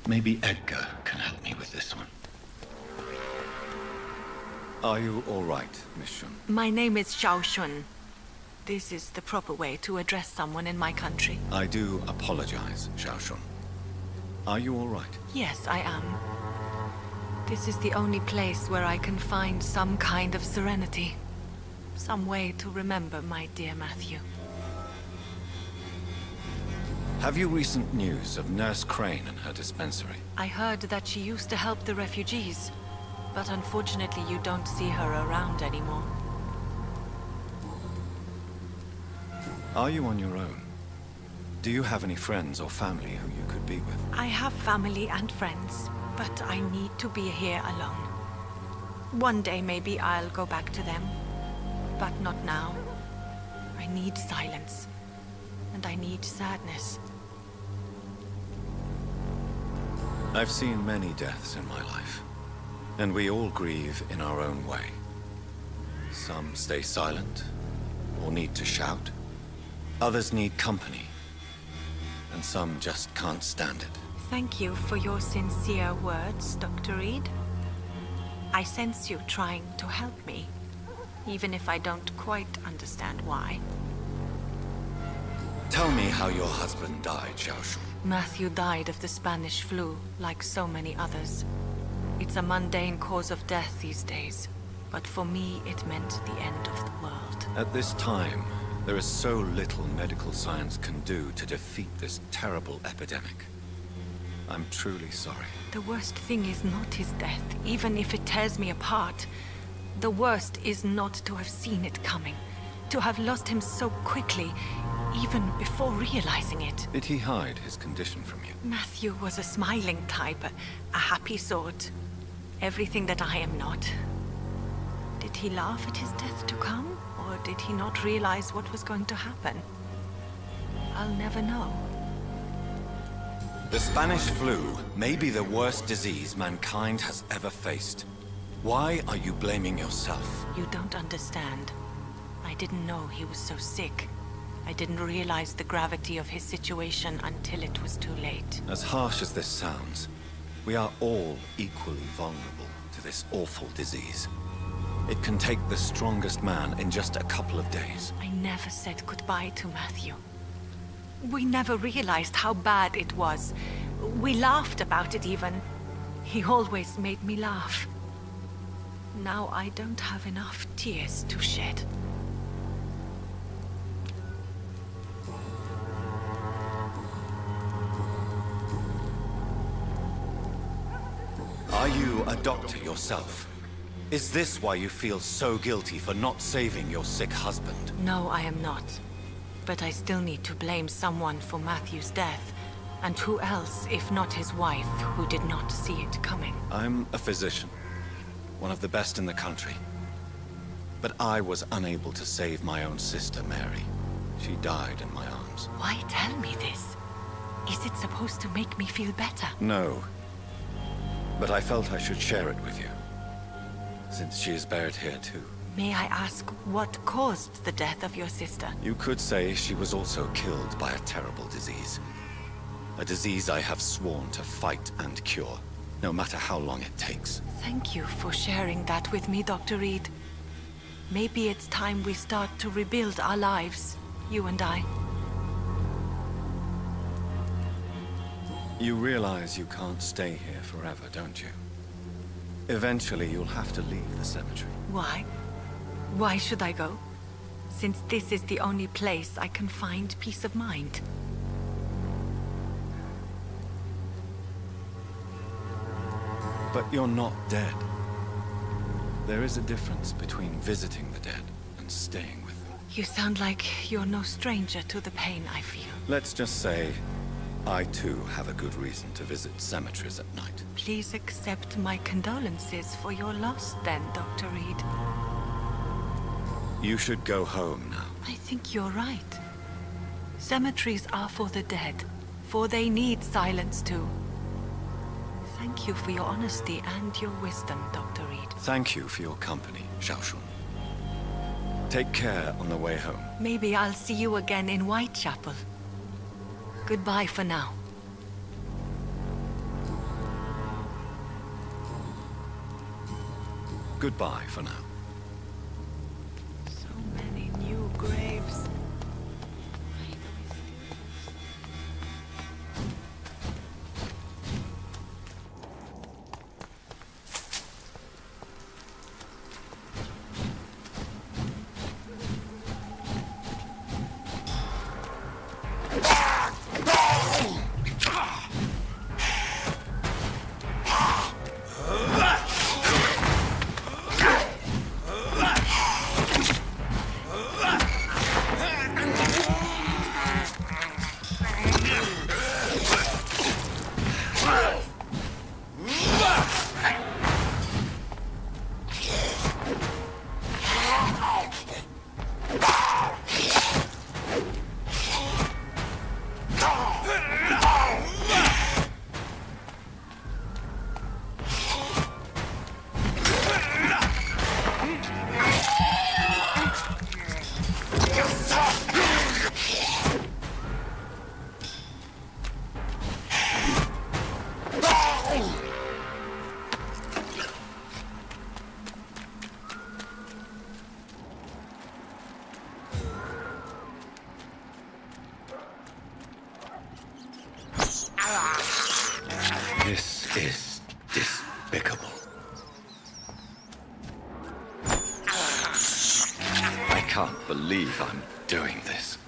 Maybe Edgar can help me with this one. Are you all right, Miss Shun? My name is Xiao Shun. This is the proper way to address someone in my country. I do apologize, Xiao Shun. Are you all right? Yes, I am. This is the only place where I can find some kind of serenity. Some way to remember my dear Matthew. Have you recent news of Nurse Crane and her dispensary? I heard that she used to help the refugees, but unfortunately you don't see her around anymore. Are you on your own? Do you have any friends or family who you could be with? I have family and friends, but I need to be here alone. One day maybe I'll go back to them, but not now. I need silence, and I need sadness. I've seen many deaths in my life, and we all grieve in our own way. Some stay silent, or need to shout. Others need company, and some just can't stand it. Thank you for your sincere words, Dr. Reed. I sense you trying to help me, even if I don't quite understand why. Tell me how your husband died, Xiao Shun. Matthew died of the Spanish flu, like so many others. It's a mundane cause of death these days, but for me it meant the end of the world. At this time, there is so little medical science can do to defeat this terrible epidemic. I'm truly sorry. The worst thing is not his death, even if it tears me apart. The worst is not to have seen it coming, to have lost him so quickly, even before realizing it. Did he hide his condition from you? Matthew was a smiling type, a happy sort. Everything that I am not. Did he laugh at his death to come? Or did he not realize what was going to happen? I'll never know. The Spanish flu may be the worst disease mankind has ever faced. Why are you blaming yourself? You don't understand. I didn't know he was so sick. I didn't realize the gravity of his situation until it was too late. As harsh as this sounds, we are all equally vulnerable to this awful disease. It can take the strongest man in just a couple of days. I never said goodbye to Matthew. We never realized how bad it was. We laughed about it even. He always made me laugh. Now I don't have enough tears to shed. Are you a doctor yourself? Is this why you feel so guilty for not saving your sick husband? No, I am not. But I still need to blame someone for Matthew's death. And who else, if not his wife, who did not see it coming? I'm a physician, one of the best in the country. But I was unable to save my own sister, Mary. She died in my arms. Why tell me this? Is it supposed to make me feel better? No. But I felt I should share it with you, since she is buried here too. May I ask what caused the death of your sister? You could say she was also killed by a terrible disease. A disease I have sworn to fight and cure, no matter how long it takes. Thank you for sharing that with me, Dr. Reed. Maybe it's time we start to rebuild our lives, you and I. You realize you can't stay here forever, don't you? Eventually, you'll have to leave the cemetery. Why? Why should I go? since this is the only place I can find peace of mind. But you're not dead. There is a difference between visiting the dead and staying with them. You sound like you're no stranger to the pain I feel. Let's just say, I too have a good reason to visit cemeteries at night. Please accept my condolences for your loss then, Dr. Reed. You should go home now. I think you're right. Cemeteries are for the dead, for they need silence too. Thank you for your honesty and your wisdom, Dr. Reed. Thank you for your company, Xiaoshun. Take care on the way home. Maybe I'll see you again in Whitechapel. Goodbye for now. Goodbye for now. So many new graves. This is despicable. I can't believe I'm doing this.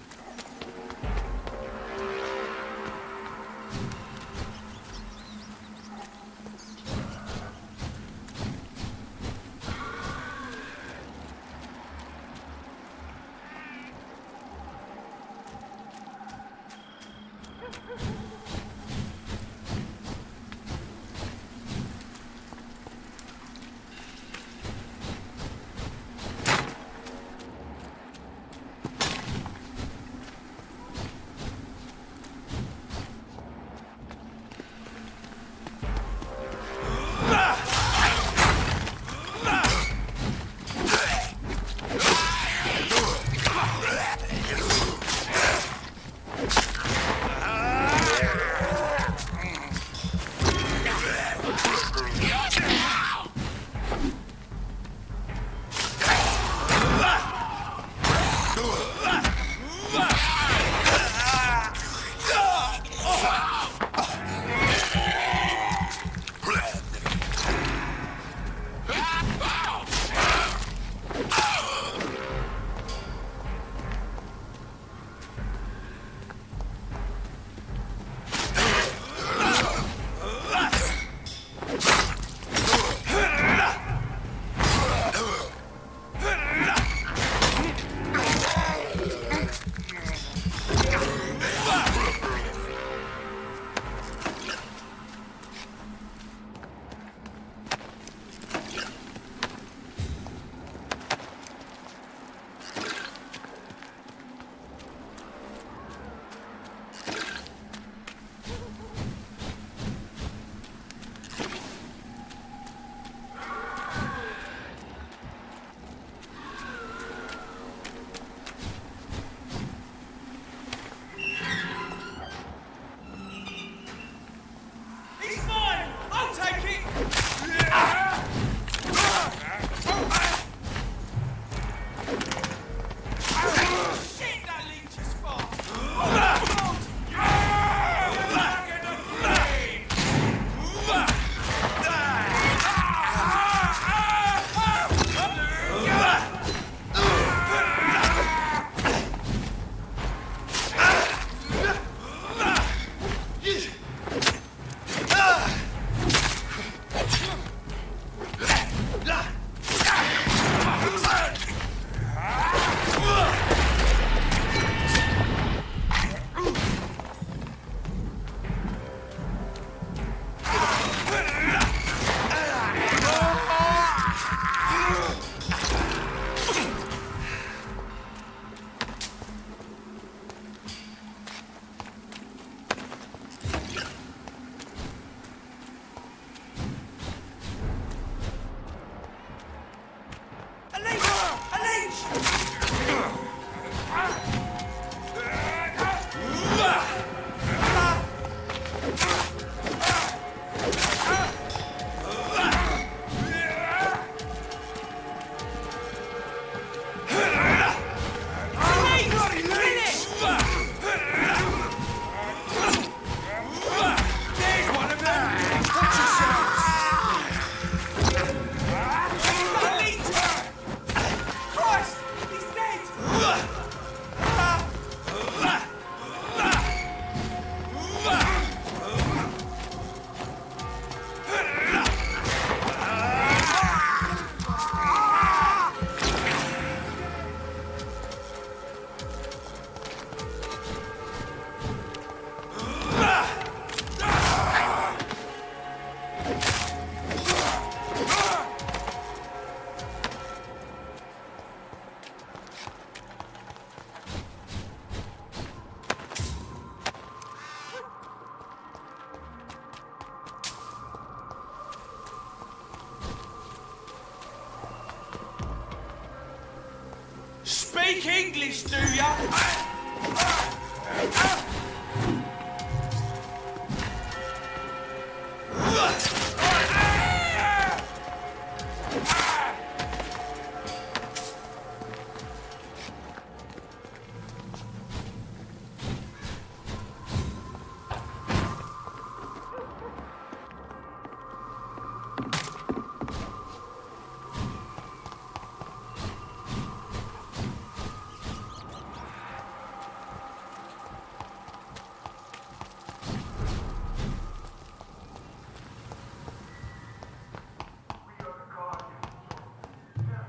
speak English, do ya?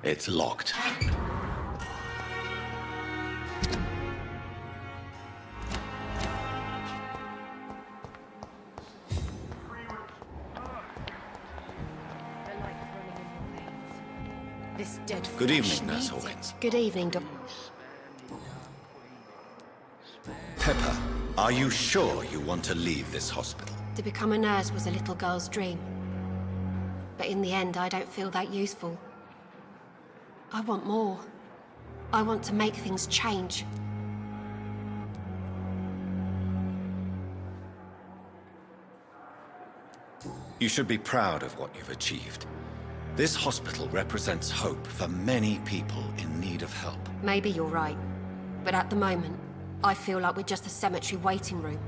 It's locked. This dead Good flesh evening, Nurse needs Hawkins. it. Good evening, Doc. Pepper, are you sure you want to leave this hospital? To become a nurse was a little girl's dream. But in the end, I don't feel that useful. I want more. I want to make things change. You should be proud of what you've achieved. This hospital represents hope for many people in need of help. Maybe you're right. But at the moment, I feel like we're just a cemetery waiting room.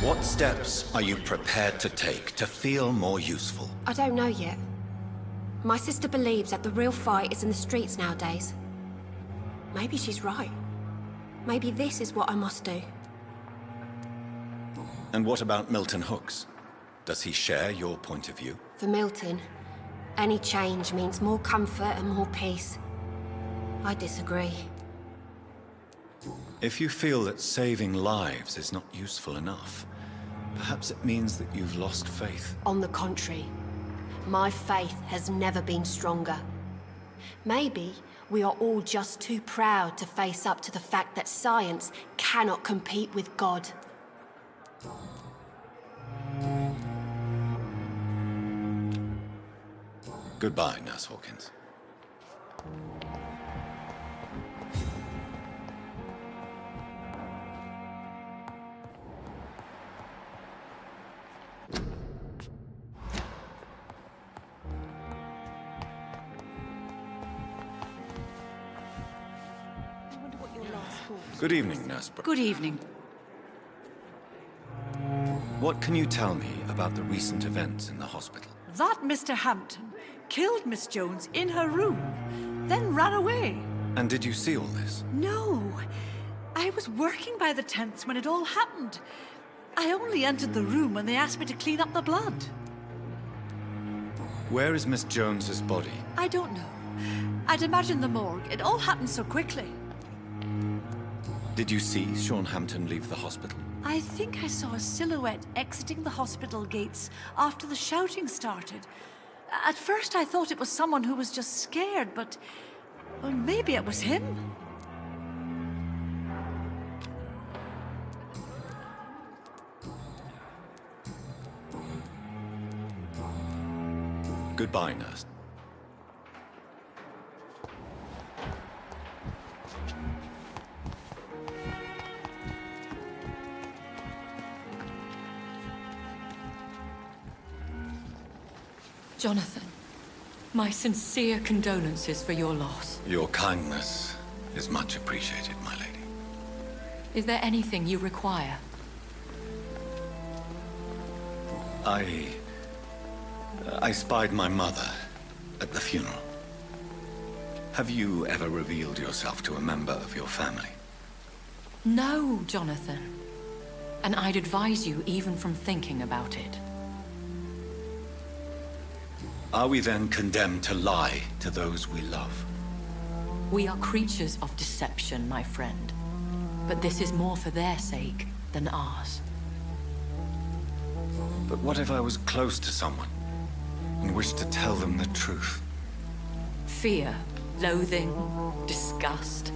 What steps are you prepared to take to feel more useful? I don't know yet. My sister believes that the real fight is in the streets nowadays. Maybe she's right. Maybe this is what I must do. And what about Milton Hooks? Does he share your point of view? For Milton, any change means more comfort and more peace. I disagree. If you feel that saving lives is not useful enough, perhaps it means that you've lost faith. On the contrary, my faith has never been stronger. Maybe we are all just too proud to face up to the fact that science cannot compete with God. Goodbye, Nurse Hawkins. Good evening, Nurse Brooks. Good evening. What can you tell me about the recent events in the hospital? That Mr. Hampton killed Miss Jones in her room, then ran away. And did you see all this? No. I was working by the tents when it all happened. I only entered the room when they asked me to clean up the blood. Where is Miss Jones's body? I don't know. I'd imagine the morgue. It all happened so quickly. Did you see Sean Hampton leave the hospital? I think I saw a silhouette exiting the hospital gates after the shouting started. At first I thought it was someone who was just scared, but... well, maybe it was him. Goodbye, Nurse. Jonathan, my sincere condolences for your loss. Your kindness is much appreciated, my lady. Is there anything you require? I spied my mother at the funeral. Have you ever revealed yourself to a member of your family? No, Jonathan. And I'd advise you even from thinking about it. Are we then condemned to lie to those we love? We are creatures of deception, my friend. But this is more for their sake than ours. But what if I was close to someone and wished to tell them the truth? Fear, loathing, disgust.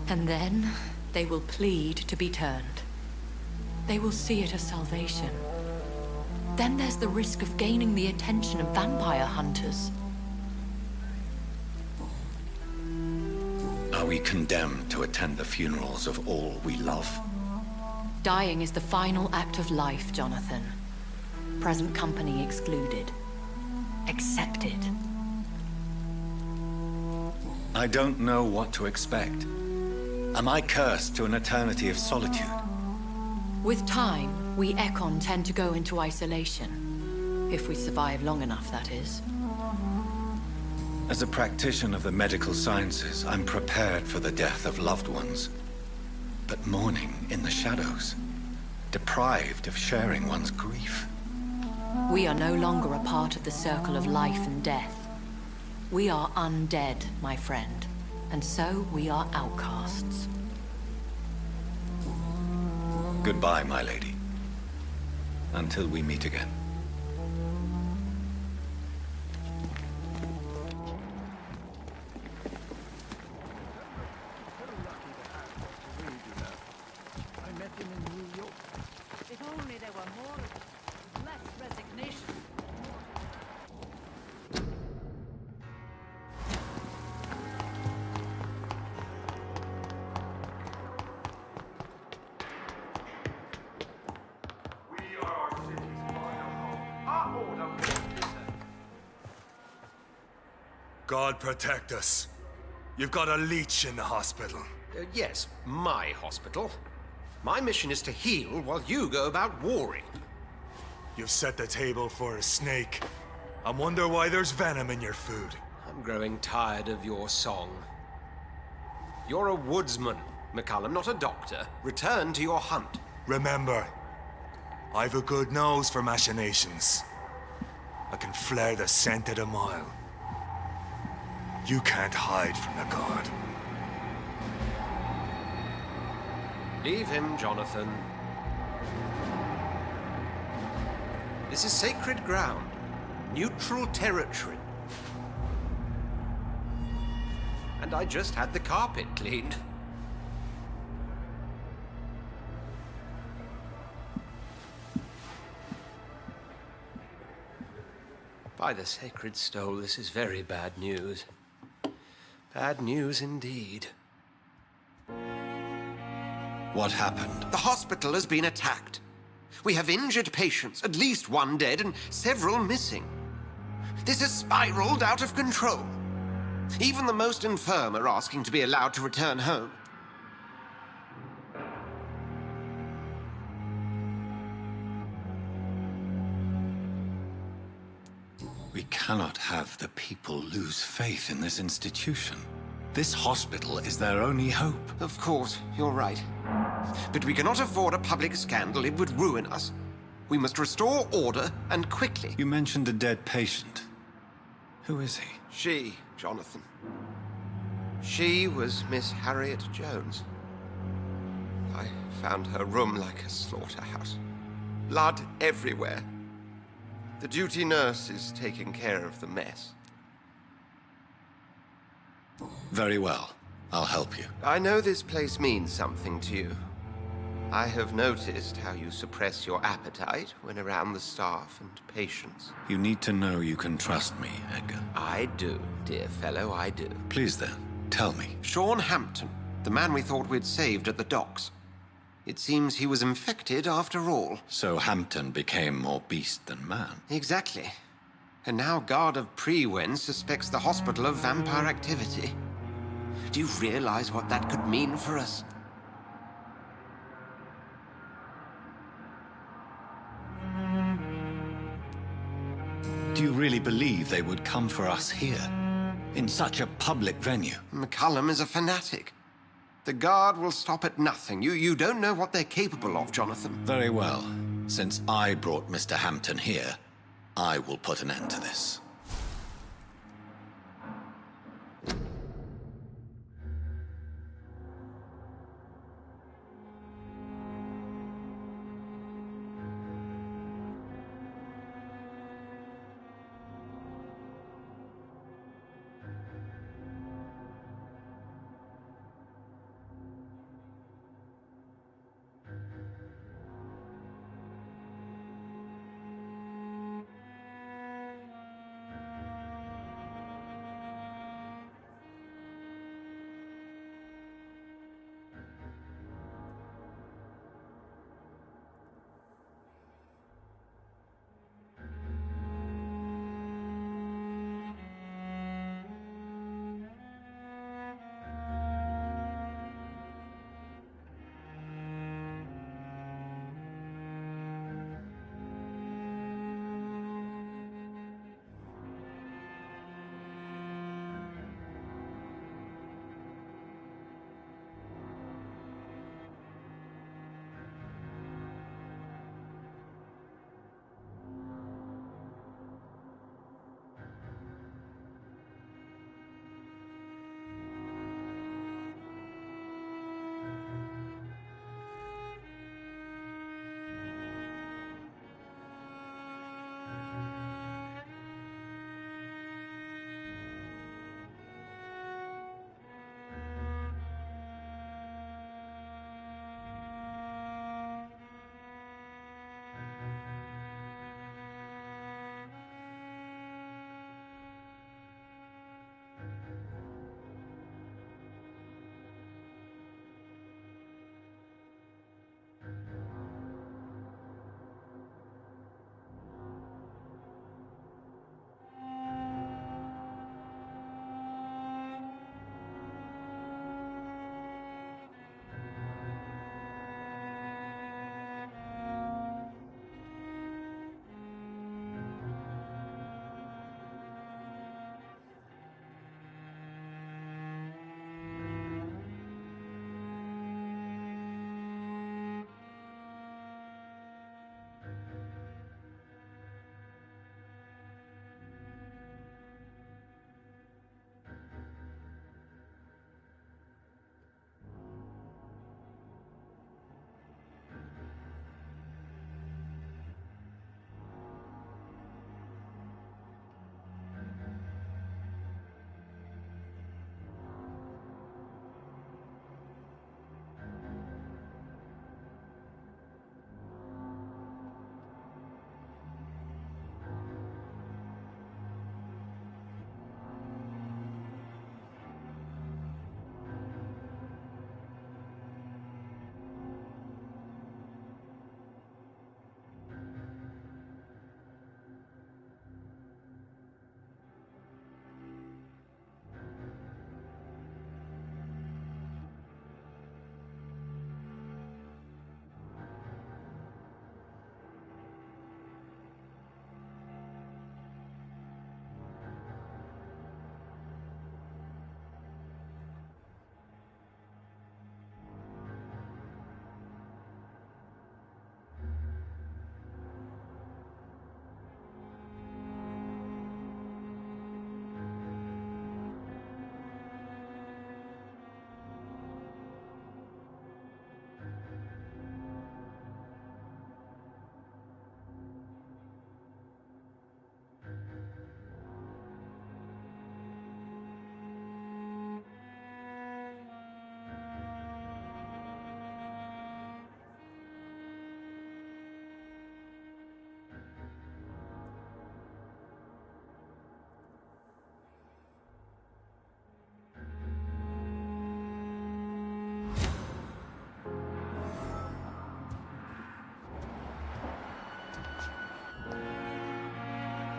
And then they will plead to be turned. They will see it as salvation. Then there's the risk of gaining the attention of vampire hunters. Are we condemned to attend the funerals of all we love? Dying is the final act of life, Jonathan. Present company excluded. Accepted. I don't know what to expect. Am I cursed to an eternity of solitude? With time, we Ekon tend to go into isolation. If we survive long enough, that is. As a practitioner of the medical sciences, I'm prepared for the death of loved ones. But mourning in the shadows, deprived of sharing one's grief. We are no longer a part of the circle of life and death. We are undead, my friend, and so we are outcasts. Goodbye, my lady. Until we meet again. If only there were more, less resignation. God protect us. You've got a leech in the hospital. Yes, my hospital. My mission is to heal while you go about warring. You've set the table for a snake. I wonder why there's venom in your food. I'm growing tired of your song. You're a woodsman, McCallum, not a doctor. Return to your hunt. Remember, I've a good nose for machinations. I can flare the scent at a mile. You can't hide from the god. Leave him, Jonathan. This is sacred ground. Neutral territory. And I just had the carpet cleaned. By the sacred stole, this is very bad news. Bad news indeed. What happened? The hospital has been attacked. We have injured patients, at least one dead and several missing. This has spiraled out of control. Even the most infirm are asking to be allowed to return home. We cannot have the people lose faith in this institution. This hospital is their only hope. Of course, you're right. But we cannot afford a public scandal. It would ruin us. We must restore order, and quickly. You mentioned a dead patient. Who is he? She, Jonathan. She was Miss Harriet Jones. I found her room like a slaughterhouse. Blood everywhere. The duty nurse is taking care of the mess. Very well. I'll help you. I know this place means something to you. I have noticed how you suppress your appetite when around the staff and patients. You need to know you can trust me, Edgar. I do, dear fellow, I do. Please then, tell me. Sean Hampton, the man we thought we'd saved at the docks. It seems he was infected after all. So Hampton became more beast than man. Exactly. And now Guard of Prewen suspects the hospital of vampire activity. Do you realize what that could mean for us? Do you really believe they would come for us here? In such a public venue? McCallum is a fanatic. The Guard will stop at nothing. You don't know what they're capable of, Jonathan. Very well. Since I brought Mr. Hampton here, I will put an end to this.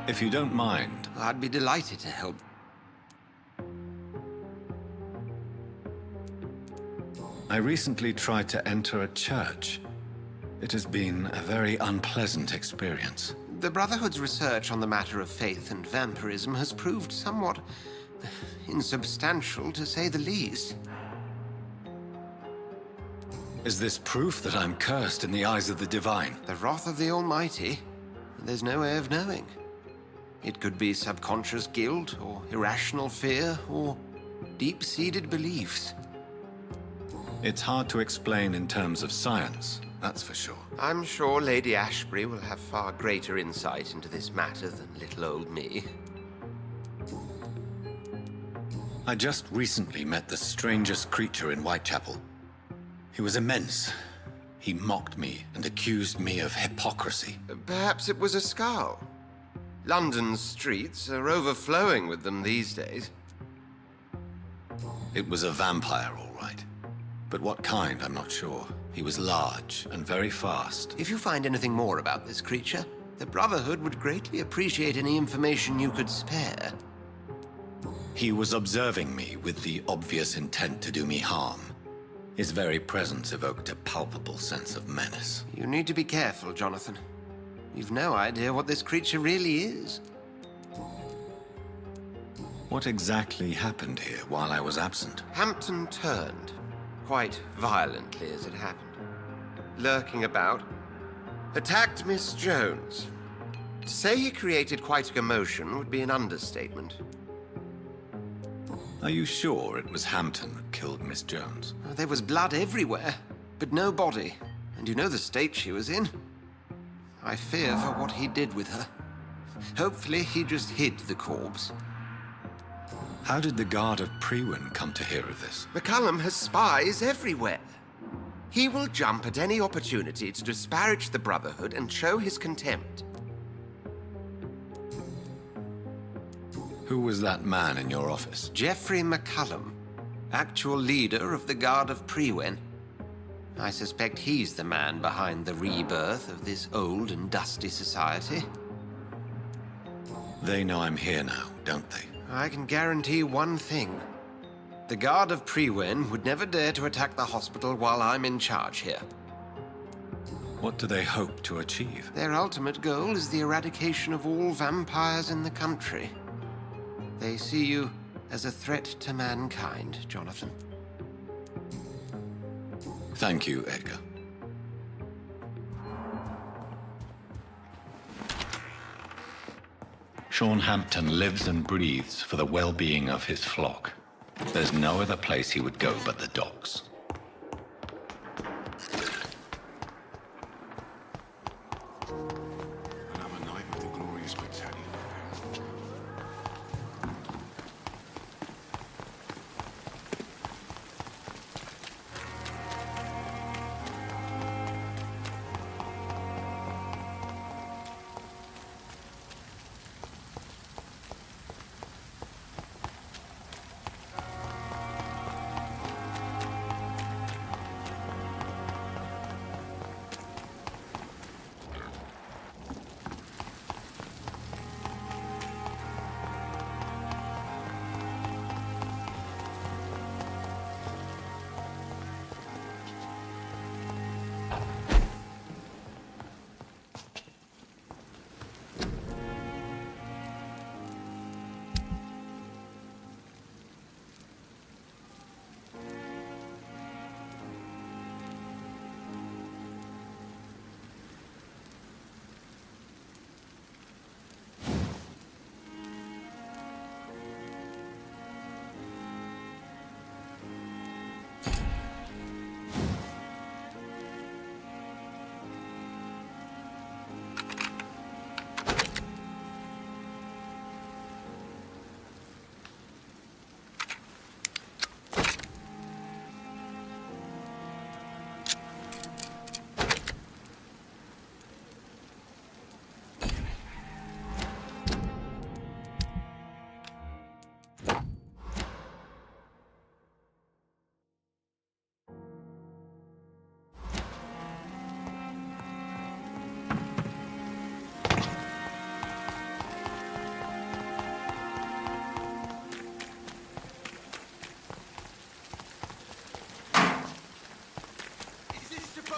If you don't mind. I'd be delighted to help. I recently tried to enter a church. It has been a very unpleasant experience. The Brotherhood's research on the matter of faith and vampirism has proved somewhat insubstantial, to say the least. Is this proof that I'm cursed in the eyes of the divine? The wrath of the Almighty? There's no way of knowing. It could be subconscious guilt, or irrational fear, or deep-seated beliefs. It's hard to explain in terms of science, that's for sure. I'm sure Lady Ashbury will have far greater insight into this matter than little old me. I just recently met the strangest creature in Whitechapel. He was immense. He mocked me and accused me of hypocrisy. Perhaps it was a skull. London's streets are overflowing with them these days. It was a vampire, all right. But what kind, I'm not sure. He was large and very fast. If you find anything more about this creature, the Brotherhood would greatly appreciate any information you could spare. He was observing me with the obvious intent to do me harm. His very presence evoked a palpable sense of menace. You need to be careful, Jonathan. You've no idea what this creature really is. What exactly happened here while I was absent? Hampton turned, quite violently as it happened. Lurking about, attacked Miss Jones. To say he created quite a commotion would be an understatement. Are you sure it was Hampton that killed Miss Jones? There was blood everywhere, but no body. And you know the state she was in. I fear for what he did with her. Hopefully he just hid the corpse. How did the guard of Prewin come to hear of this? McCullum has spies everywhere. He will jump at any opportunity to disparage the Brotherhood and show his contempt. Who was that man in your office? Geoffrey McCullum, actual leader of the Guard of Prewin. I suspect he's the man behind the rebirth of this old and dusty society. They know I'm here now, don't they? I can guarantee one thing. The Guard of Prewin would never dare to attack the hospital while I'm in charge here. What do they hope to achieve? Their ultimate goal is the eradication of all vampires in the country. They see you as a threat to mankind, Jonathan. Thank you, Edgar. Sean Hampton lives and breathes for the well-being of his flock. There's no other place he would go but the docks.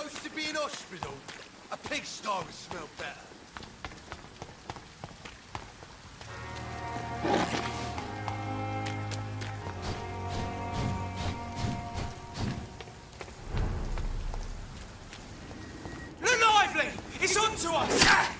supposed to be in hospital? A pigsty would smell better. Lively! It's on to us!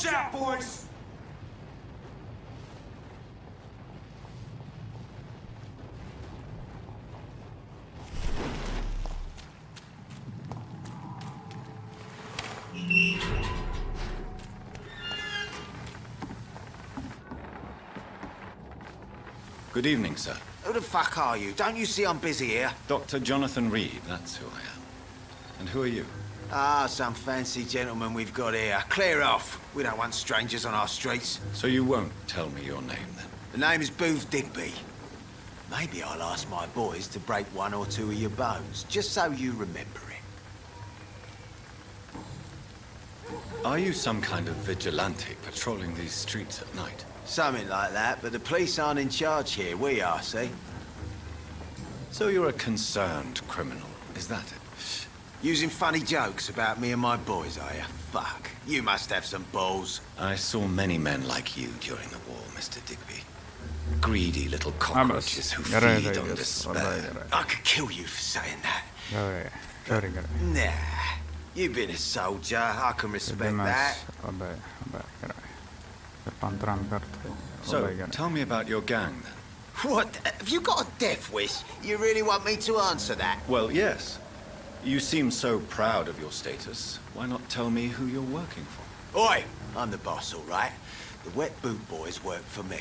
Watch out, boys! Good evening, sir. Who the fuck are you? Don't you see I'm busy here? Dr. Jonathan Reed, that's who I am. And who are you? Ah, some fancy gentleman we've got here. Clear off. We don't want strangers on our streets. So you won't tell me your name, then? The name is Booth Digby. Maybe I'll ask my boys to break one or two of your bones, just so you remember it. Are you some kind of vigilante patrolling these streets at night? Something like that, but the police aren't in charge here. We are, see? So you're a concerned criminal, is that it? Using funny jokes about me and my boys, are you? Fuck. You must have some balls. I saw many men like you during the war, Mr. Digby. Greedy little cockroaches who feed on despair. I could kill you for saying that. Nah. You've been a soldier. I can respect that. So, tell me about your gang, then. What? Have you got a death wish? You really want me to answer that? Well, yes. You seem so proud of your status. Why not tell me who you're working for? Oi! I'm the boss, all right? The Wet Boot Boys work for me.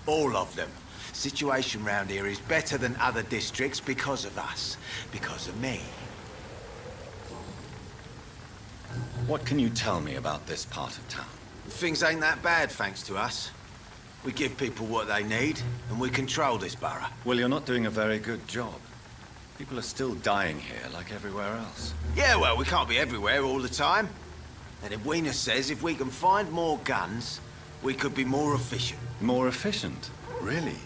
All of them. Situation round here is better than other districts because of us. Because of me. What can you tell me about this part of town? Things ain't that bad, thanks to us. We give people what they need, and we control this borough. Well, you're not doing a very good job. People are still dying here, like everywhere else. Yeah, well, we can't be everywhere all the time. And Edwina says if we can find more guns, we could be more efficient. More efficient? Really?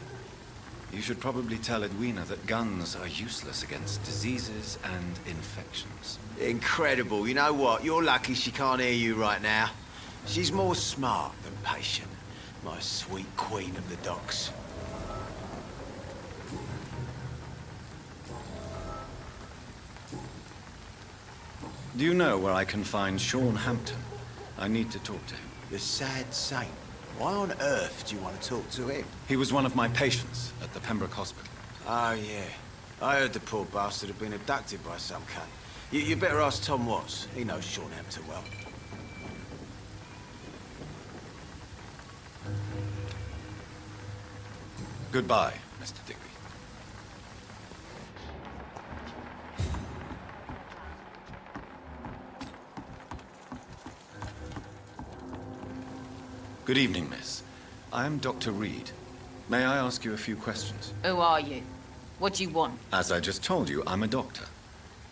You should probably tell Edwina that guns are useless against diseases and infections. Incredible. You know what? You're lucky she can't hear you right now. She's more smart than patient. My sweet queen of the docks. Do you know where I can find Sean Hampton? I need to talk to him. The sad saint. Why on earth do you want to talk to him? He was one of my patients at the Pembroke Hospital. Oh, yeah. I heard the poor bastard had been abducted by some cunt. You better ask Tom Watts. He knows Sean Hampton well. Goodbye, Mr. Digby. Good evening, miss. I am Dr. Reed. May I ask you a few questions? Who are you? What do you want? As I just told you, I'm a doctor.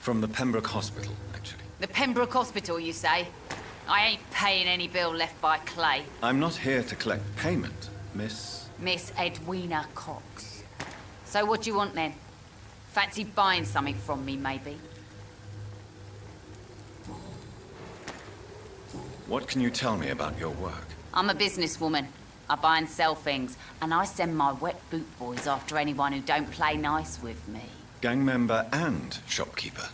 From the Pembroke Hospital, actually. The Pembroke Hospital, you say? I ain't paying any bill left by Clay. I'm not here to collect payment, Miss... Miss Edwina Cox. So what do you want, then? Fancy buying something from me, maybe? What can you tell me about your work? I'm a businesswoman. I buy and sell things, and I send my Wet Boot Boys after anyone who don't play nice with me. Gang member and shopkeeper.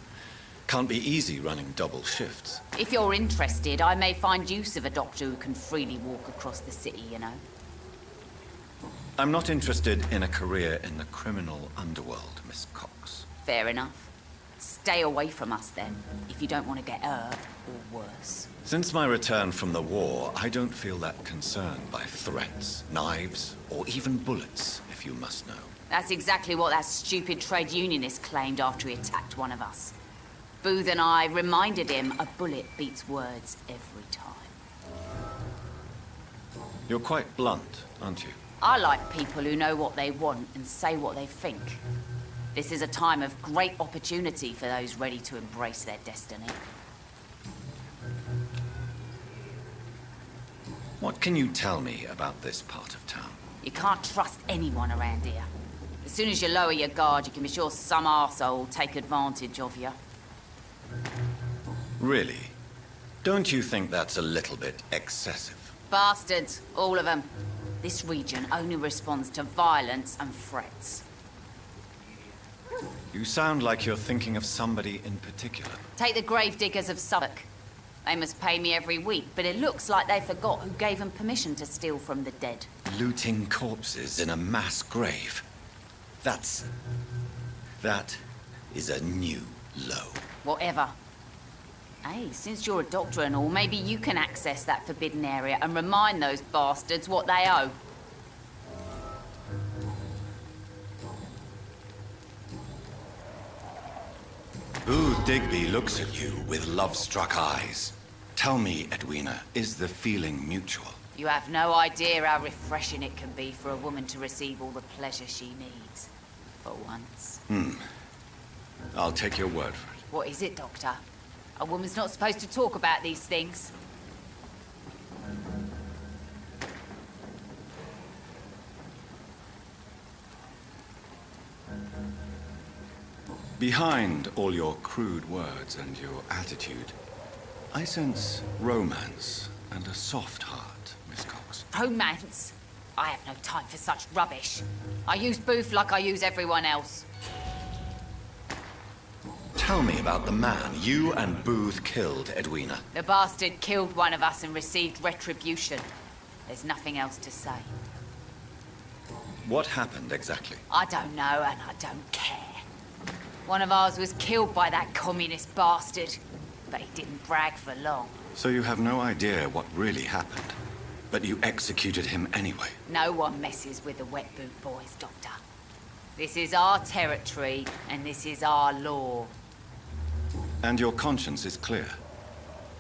Can't be easy running double shifts. If you're interested, I may find use of a doctor who can freely walk across the city, you know. I'm not interested in a career in the criminal underworld, Miss Cox. Fair enough. Stay away from us, then, if you don't want to get hurt, or worse. Since my return from the war, I don't feel that concerned by threats, knives, or even bullets, if you must know. That's exactly what that stupid trade unionist claimed after he attacked one of us. Booth and I reminded him a bullet beats words every time. You're quite blunt, aren't you? I like people who know what they want and say what they think. This is a time of great opportunity for those ready to embrace their destiny. What can you tell me about this part of town? You can't trust anyone around here. As soon as you lower your guard, you can be sure some arsehole will take advantage of you. Really? Don't you think that's a little bit excessive? Bastards, all of them. This region only responds to violence and threats. You sound like you're thinking of somebody in particular. Take the gravediggers of Suffolk. They must pay me every week, but it looks like they forgot who gave them permission to steal from the dead. Looting corpses in a mass grave. That is a new low. Whatever. Hey, since you're a doctor and all, maybe you can access that forbidden area and remind those bastards what they owe. Booth Digby looks at you with love-struck eyes. Tell me, Edwina, is the feeling mutual? You have no idea how refreshing it can be for a woman to receive all the pleasure she needs. For once. I'll take your word for it. What is it, Doctor? A woman's not supposed to talk about these things. Behind all your crude words and your attitude, I sense romance and a soft heart, Miss Cox. Romance? I have no time for such rubbish. I use Booth like I use everyone else. Tell me about the man you and Booth killed, Edwina. The bastard killed one of us and received retribution. There's nothing else to say. What happened exactly? I don't know, and I don't care. One of ours was killed by that communist bastard, but he didn't brag for long. So you have no idea what really happened, but you executed him anyway. No one messes with the wet boot boys, Doctor. This is our territory, and this is our law. And your conscience is clear.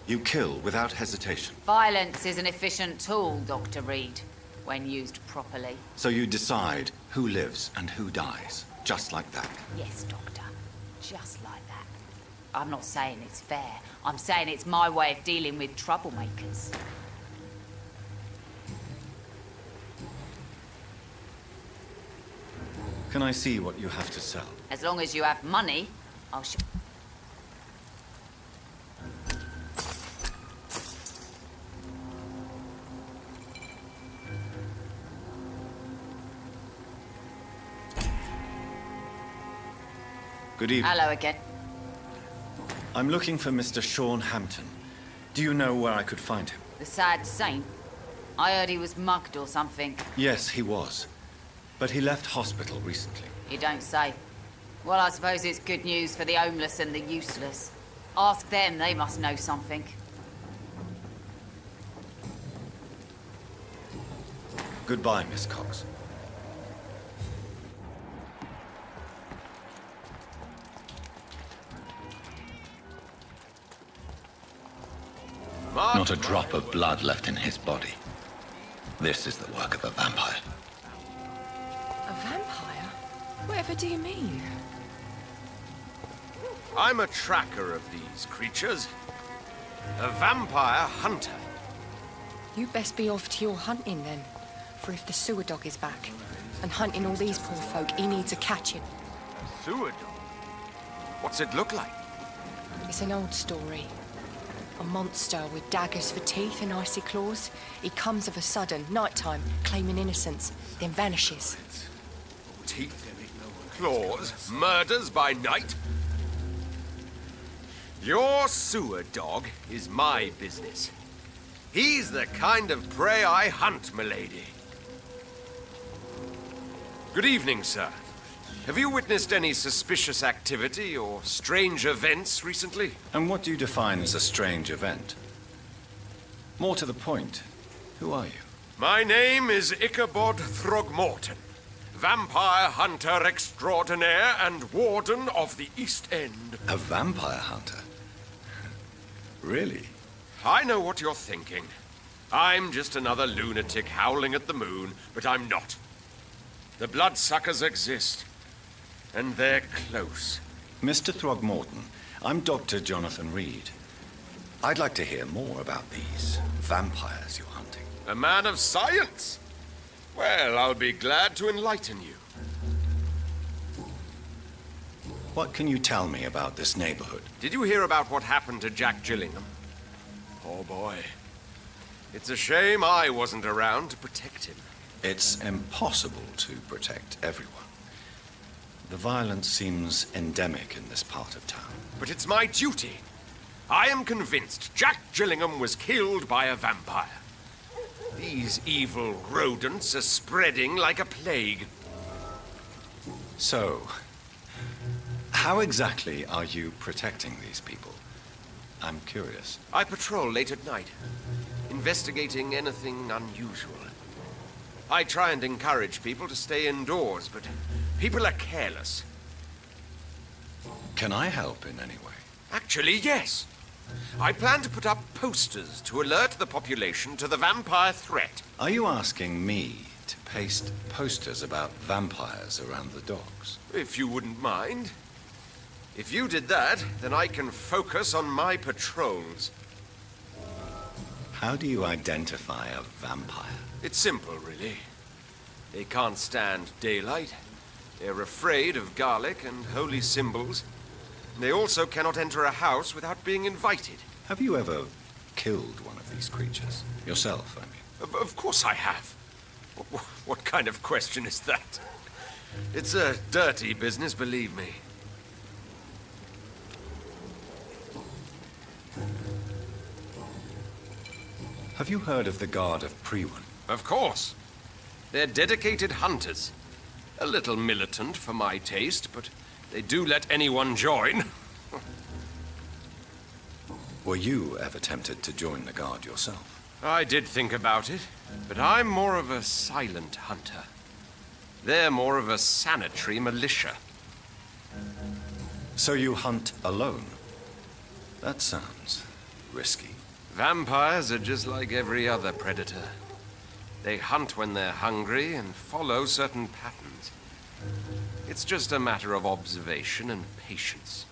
You kill without hesitation. Violence is an efficient tool, Dr. Reed, when used properly. So you decide who lives and who dies, just like that? Yes, Doctor. Just like that. I'm not saying it's fair. I'm saying it's my way of dealing with troublemakers. Can I see what you have to sell? As long as you have money, I'll show. Good evening. Hello again. I'm looking for Mr. Sean Hampton. Do you know where I could find him? The sad saint? I heard he was mugged or something. Yes, he was. But he left hospital recently. You don't say. Well, I suppose it's good news for the homeless and the useless. Ask them, they must know something. Goodbye, Miss Cox. Not a drop of blood left in his body. This is the work of a vampire. A vampire? Whatever do you mean? I'm a tracker of these creatures. A vampire hunter. You best be off to your hunting then. For if the sewer dog is back and hunting all these poor folk, he needs a catching. A sewer dog? What's it look like? It's an old story. A monster with daggers for teeth and icy claws. He comes of a sudden, nighttime, claiming innocence, then vanishes. Teeth, claws, murders by night? Your sewer dog is my business. He's the kind of prey I hunt, milady. Good evening, sir. Have you witnessed any suspicious activity or strange events recently? And what do you define as a strange event? More to the point, who are you? My name is Ichabod Throgmorton, vampire hunter extraordinaire and warden of the East End. A vampire hunter? Really? I know what you're thinking. I'm just another lunatic howling at the moon, but I'm not. The bloodsuckers exist. And they're close. Mr. Throgmorton, I'm Dr. Jonathan Reed. I'd like to hear more about these vampires you're hunting. A man of science? Well, I'll be glad to enlighten you. What can you tell me about this neighborhood? Did you hear about what happened to Jack Gillingham? Oh boy. It's a shame I wasn't around to protect him. It's impossible to protect everyone. The violence seems endemic in this part of town. But it's my duty. I am convinced Jack Gillingham was killed by a vampire. These evil rodents are spreading like a plague. So, how exactly are you protecting these people? I'm curious. I patrol late at night, investigating anything unusual. I try and encourage people to stay indoors, but people are careless. Can I help in any way? Actually, yes. I plan to put up posters to alert the population to the vampire threat. Are you asking me to paste posters about vampires around the docks? If you wouldn't mind. If you did that, then I can focus on my patrols. How do you identify a vampire? It's simple, really. They can't stand daylight. They're afraid of garlic and holy symbols. They also cannot enter a house without being invited. Have you ever killed one of these creatures? Yourself, I mean. Of course I have. What kind of question is that? It's a dirty business, believe me. Have you heard of the Guard of Prewin? Of course. They're dedicated hunters. A little militant for my taste, but they do let anyone join. Were you ever tempted to join the Guard yourself? I did think about it, but I'm more of a silent hunter. They're more of a sanitary militia. So you hunt alone? That sounds risky. Vampires are just like every other predator. They hunt when they're hungry and follow certain patterns. It's just a matter of observation and patience.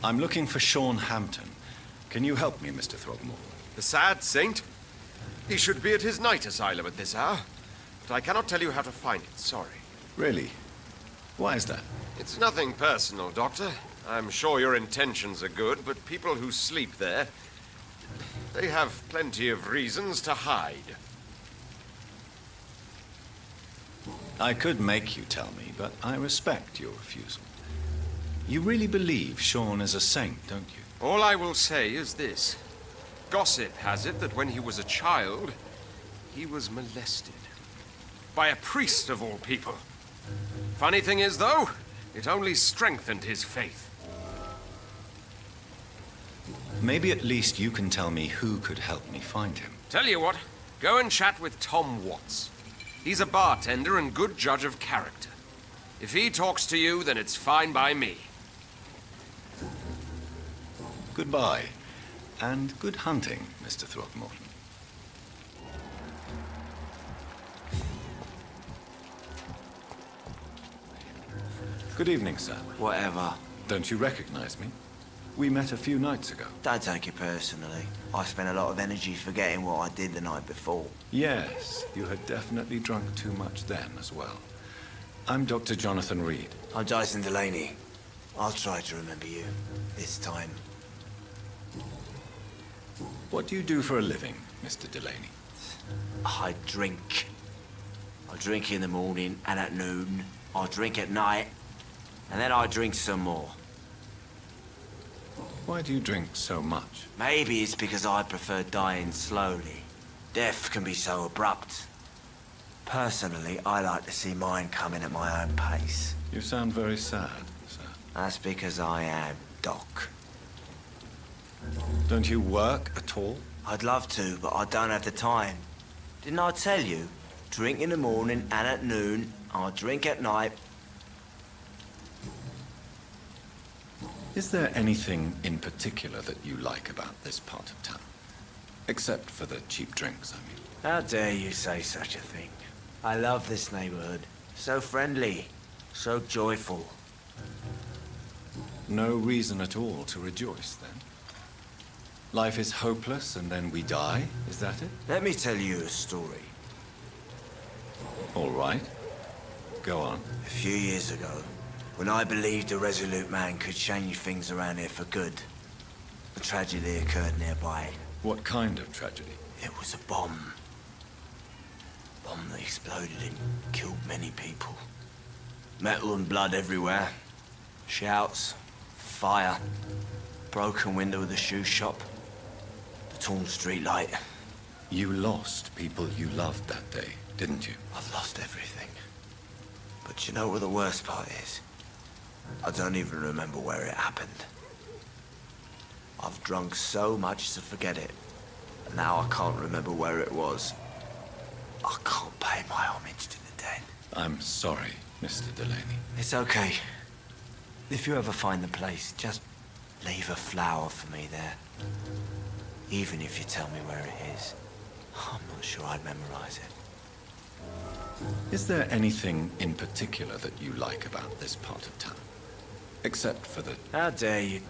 I'm looking for Sean Hampton. Can you help me, Mr. Throgmorton? The sad saint? He should be at his night asylum at this hour. But I cannot tell you how to find it, sorry. Really? Why is that? It's nothing personal, Doctor. I'm sure your intentions are good, but people who sleep there, they have plenty of reasons to hide. I could make you tell me, but I respect your refusal. You really believe Sean is a saint, don't you? All I will say is this. Gossip has it that when he was a child, he was molested. By a priest of all people. Funny thing is, though, it only strengthened his faith. Maybe at least you can tell me who could help me find him. Tell you what, go and chat with Tom Watts. He's a bartender and good judge of character. If he talks to you, then it's fine by me. Goodbye, and good hunting, Mr. Throgmorton. Good evening, sir. Whatever. Don't you recognize me? We met a few nights ago. Don't take it personally. I spent a lot of energy forgetting what I did the night before. Yes, you had definitely drunk too much then as well. I'm Dr. Jonathan Reed. I'm Dyson Delaney. I'll try to remember you. This time. What do you do for a living, Mr. Delaney? I drink. I drink in the morning and at noon. I drink at night. And then I drink some more. Why do you drink so much? Maybe it's because I prefer dying slowly. Death can be so abrupt. Personally, I like to see mine coming at my own pace. You sound very sad, sir. That's because I am Doc. Don't you work at all? I'd love to, but I don't have the time. Didn't I tell you? Drink in the morning and at noon. I drink at night. Is there anything in particular that you like about this part of town? Except for the cheap drinks, I mean. How dare you say such a thing? I love this neighborhood. So friendly. So joyful. No reason at all to rejoice, then? Life is hopeless and then we die, is that it? Let me tell you a story. All right. Go on. A few years ago, when I believed a resolute man could change things around here for good, a tragedy occurred nearby. What kind of tragedy? It was a bomb. Bomb that exploded and killed many people. Metal and blood everywhere. Shouts, fire, broken window of the shoe shop, the torn street light. You lost people you loved that day, didn't you? I've lost everything. But you know what the worst part is? I don't even remember where it happened. I've drunk so much to forget it. And now I can't remember where it was. I can't pay my homage to the dead. I'm sorry, Mr. Delaney. It's okay. If you ever find the place, just leave a flower for me there. Even if you tell me where it is. I'm not sure I'd memorize it. Is there anything in particular that you like about this part of town? Except for the... How dare you?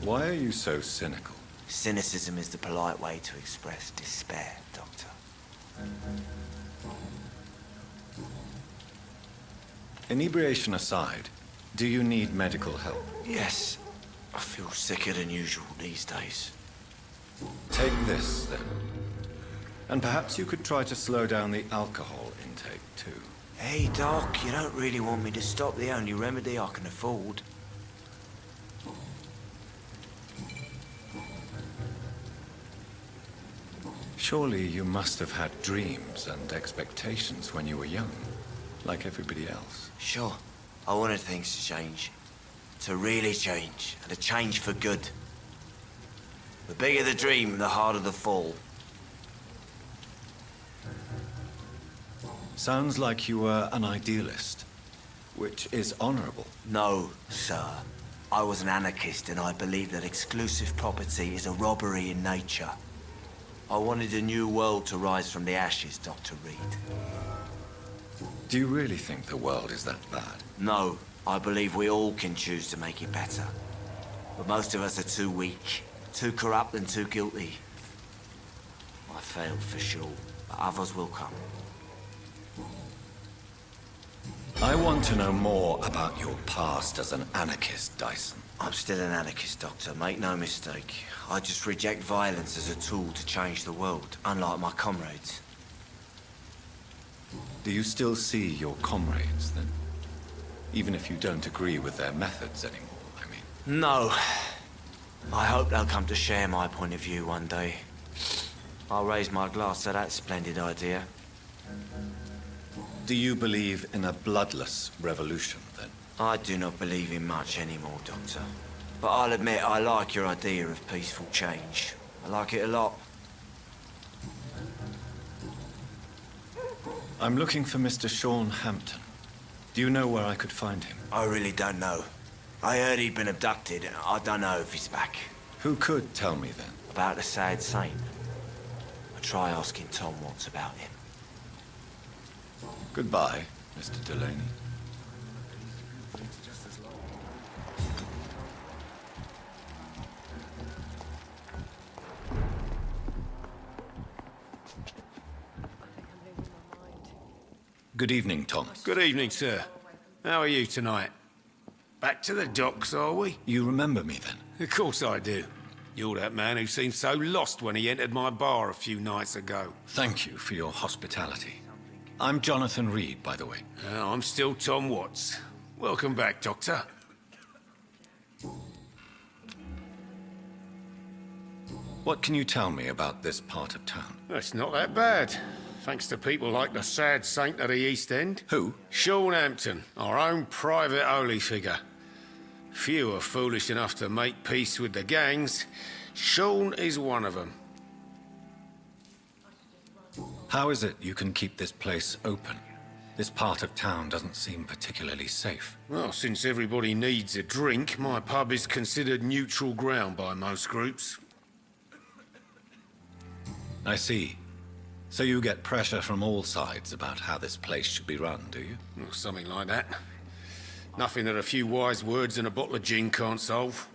Why are you so cynical? Cynicism is the polite way to express despair, Doctor. Inebriation aside, do you need medical help? Yes. I feel sicker than usual these days. Take this, then. And perhaps you could try to slow down the alcohol intake, too. Hey, Doc, you don't really want me to stop the only remedy I can afford. Surely you must have had dreams and expectations when you were young, like everybody else. Sure. I wanted things to change. To really change, and to change for good. The bigger the dream, the harder the fall. Sounds like you were an idealist, which is honorable. No, sir. I was an anarchist, and I believed that exclusive property is a robbery in nature. I wanted a new world to rise from the ashes, Dr. Reed. Do you really think the world is that bad? No, I believe we all can choose to make it better. But most of us are too weak, too corrupt and too guilty. I failed for sure, but others will come. I want to know more about your past as an anarchist, Dyson. I'm still an anarchist, Doctor, make no mistake. I just reject violence as a tool to change the world, unlike my comrades. Do you still see your comrades, then? Even if you don't agree with their methods anymore, I mean. No. I hope they'll come to share my point of view one day. I'll raise my glass to that splendid idea. Do you believe in a bloodless revolution, then? I do not believe in much anymore, Doctor. But I'll admit I like your idea of peaceful change. I like it a lot. I'm looking for Mr. Sean Hampton. Do you know where I could find him? I really don't know. I heard he'd been abducted, and I don't know if he's back. Who could tell me, then? About the sad saint. I'll try asking Tom Watts about him. Goodbye, Mr. Delaney. Good evening, Tom. Good evening, sir. How are you tonight? Back to the docks, are we? You remember me, then? Of course I do. You're that man who seemed so lost when he entered my bar a few nights ago. Thank you for your hospitality. I'm Jonathan Reed, by the way. I'm still Tom Watts. Welcome back, Doctor. What can you tell me about this part of town? It's not that bad. Thanks to people like the sad saint of the East End. Who? Sean Hampton, our own private holy figure. Few are foolish enough to make peace with the gangs. Sean is one of them. How is it you can keep this place open? This part of town doesn't seem particularly safe. Well, since everybody needs a drink, my pub is considered neutral ground by most groups. I see. So you get pressure from all sides about how this place should be run, do you? Well, something like that. Nothing that a few wise words and a bottle of gin can't solve.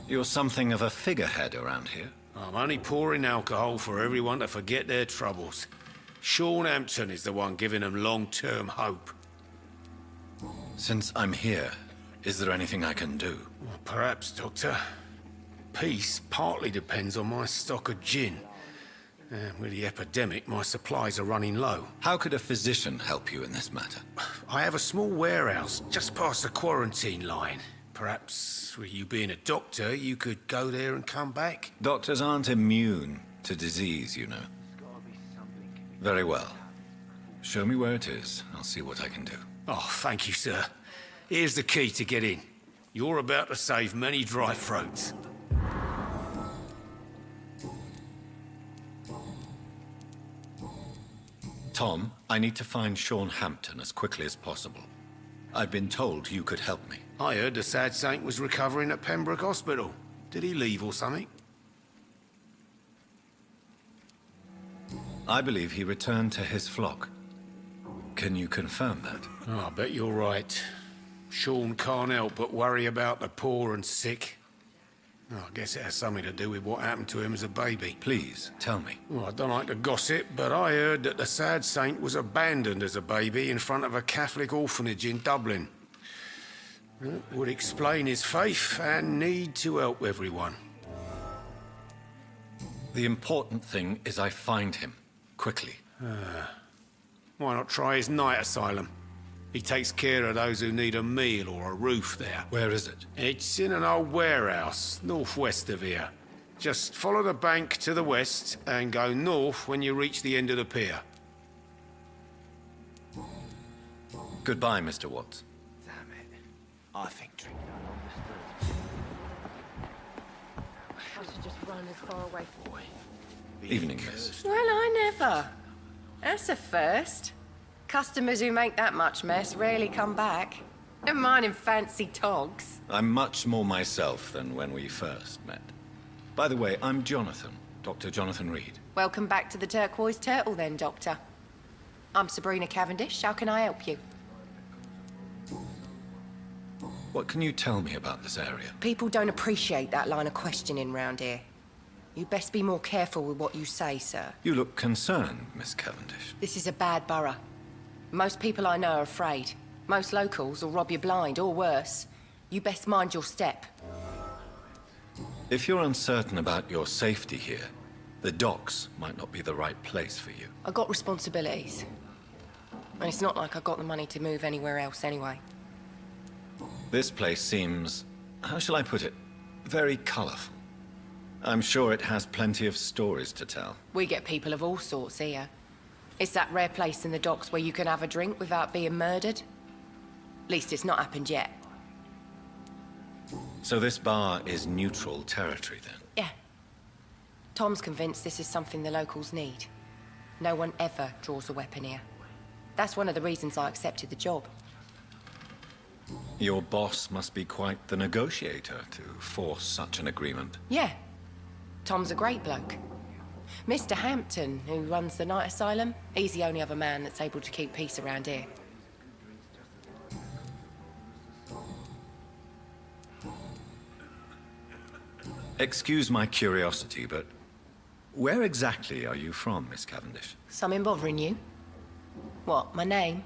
You're something of a figurehead around here. I'm only pouring alcohol for everyone to forget their troubles. Sean Hampton is the one giving them long-term hope. Since I'm here, is there anything I can do? Well, perhaps, Doctor. Peace partly depends on my stock of gin. With the epidemic, my supplies are running low. How could a physician help you in this matter? I have a small warehouse just past the quarantine line. Perhaps, with you being a doctor, you could go there and come back? Doctors aren't immune to disease, you know. Very well. Show me where it is. I'll see what I can do. Oh, thank you, sir. Here's the key to get in. You're about to save many dry throats. Tom, I need to find Sean Hampton as quickly as possible. I've been told you could help me. I heard the sad saint was recovering at Pembroke Hospital. Did he leave or something? I believe he returned to his flock. Can you confirm that? Oh, I bet you're right. Sean can't help but worry about the poor and sick. Oh, I guess it has something to do with what happened to him as a baby. Please, tell me. Well, I don't like to gossip, but I heard that the sad saint was abandoned as a baby in front of a Catholic orphanage in Dublin. That would explain his faith and need to help everyone. The important thing is I find him, quickly. Why not try his night asylum? He takes care of those who need a meal or a roof there. Where is it? It's in an old warehouse, northwest of here. Just follow the bank to the west and go north when you reach the end of the pier. Goodbye, Mr. Watts. Damn it. I think drink I should just run as far away from boy. Evening, miss. Well, I never. That's a first. Customers who make that much mess rarely come back. Never mind in fancy togs. I'm much more myself than when we first met. By the way, I'm Jonathan, Dr. Jonathan Reed. Welcome back to the Turquoise Turtle then, Doctor. I'm Sabrina Cavendish. How can I help you? What can you tell me about this area? People don't appreciate that line of questioning round here. You best be more careful with what you say, sir. You look concerned, Miss Cavendish. This is a bad borough. Most people I know are afraid. Most locals will rob you blind, or worse. You best mind your step. If you're uncertain about your safety here, the docks might not be the right place for you. I got responsibilities. And it's not like I got the money to move anywhere else anyway. This place seems, how shall I put it, very colorful. I'm sure it has plenty of stories to tell. We get people of all sorts here. It's that rare place in the docks where you can have a drink without being murdered. At least it's not happened yet. So this bar is neutral territory then? Yeah. Tom's convinced this is something the locals need. No one ever draws a weapon here. That's one of the reasons I accepted the job. Your boss must be quite the negotiator to force such an agreement. Yeah. Tom's a great bloke. Mr. Hampton, who runs the night asylum, he's the only other man that's able to keep peace around here. Excuse my curiosity, but where exactly are you from, Miss Cavendish? Something bothering you? What, my name?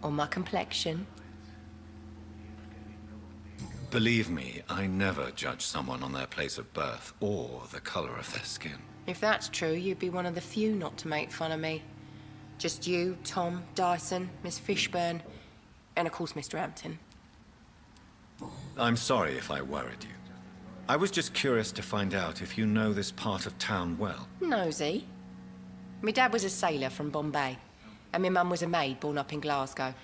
Or my complexion? Believe me, I never judge someone on their place of birth or the color of their skin. If that's true, you'd be one of the few not to make fun of me. Just you, Tom, Dyson, Miss Fishburne, and of course Mr. Hampton. I'm sorry if I worried you. I was just curious to find out if you know this part of town well. Nosy. My dad was a sailor from Bombay, and my mum was a maid born up in Glasgow.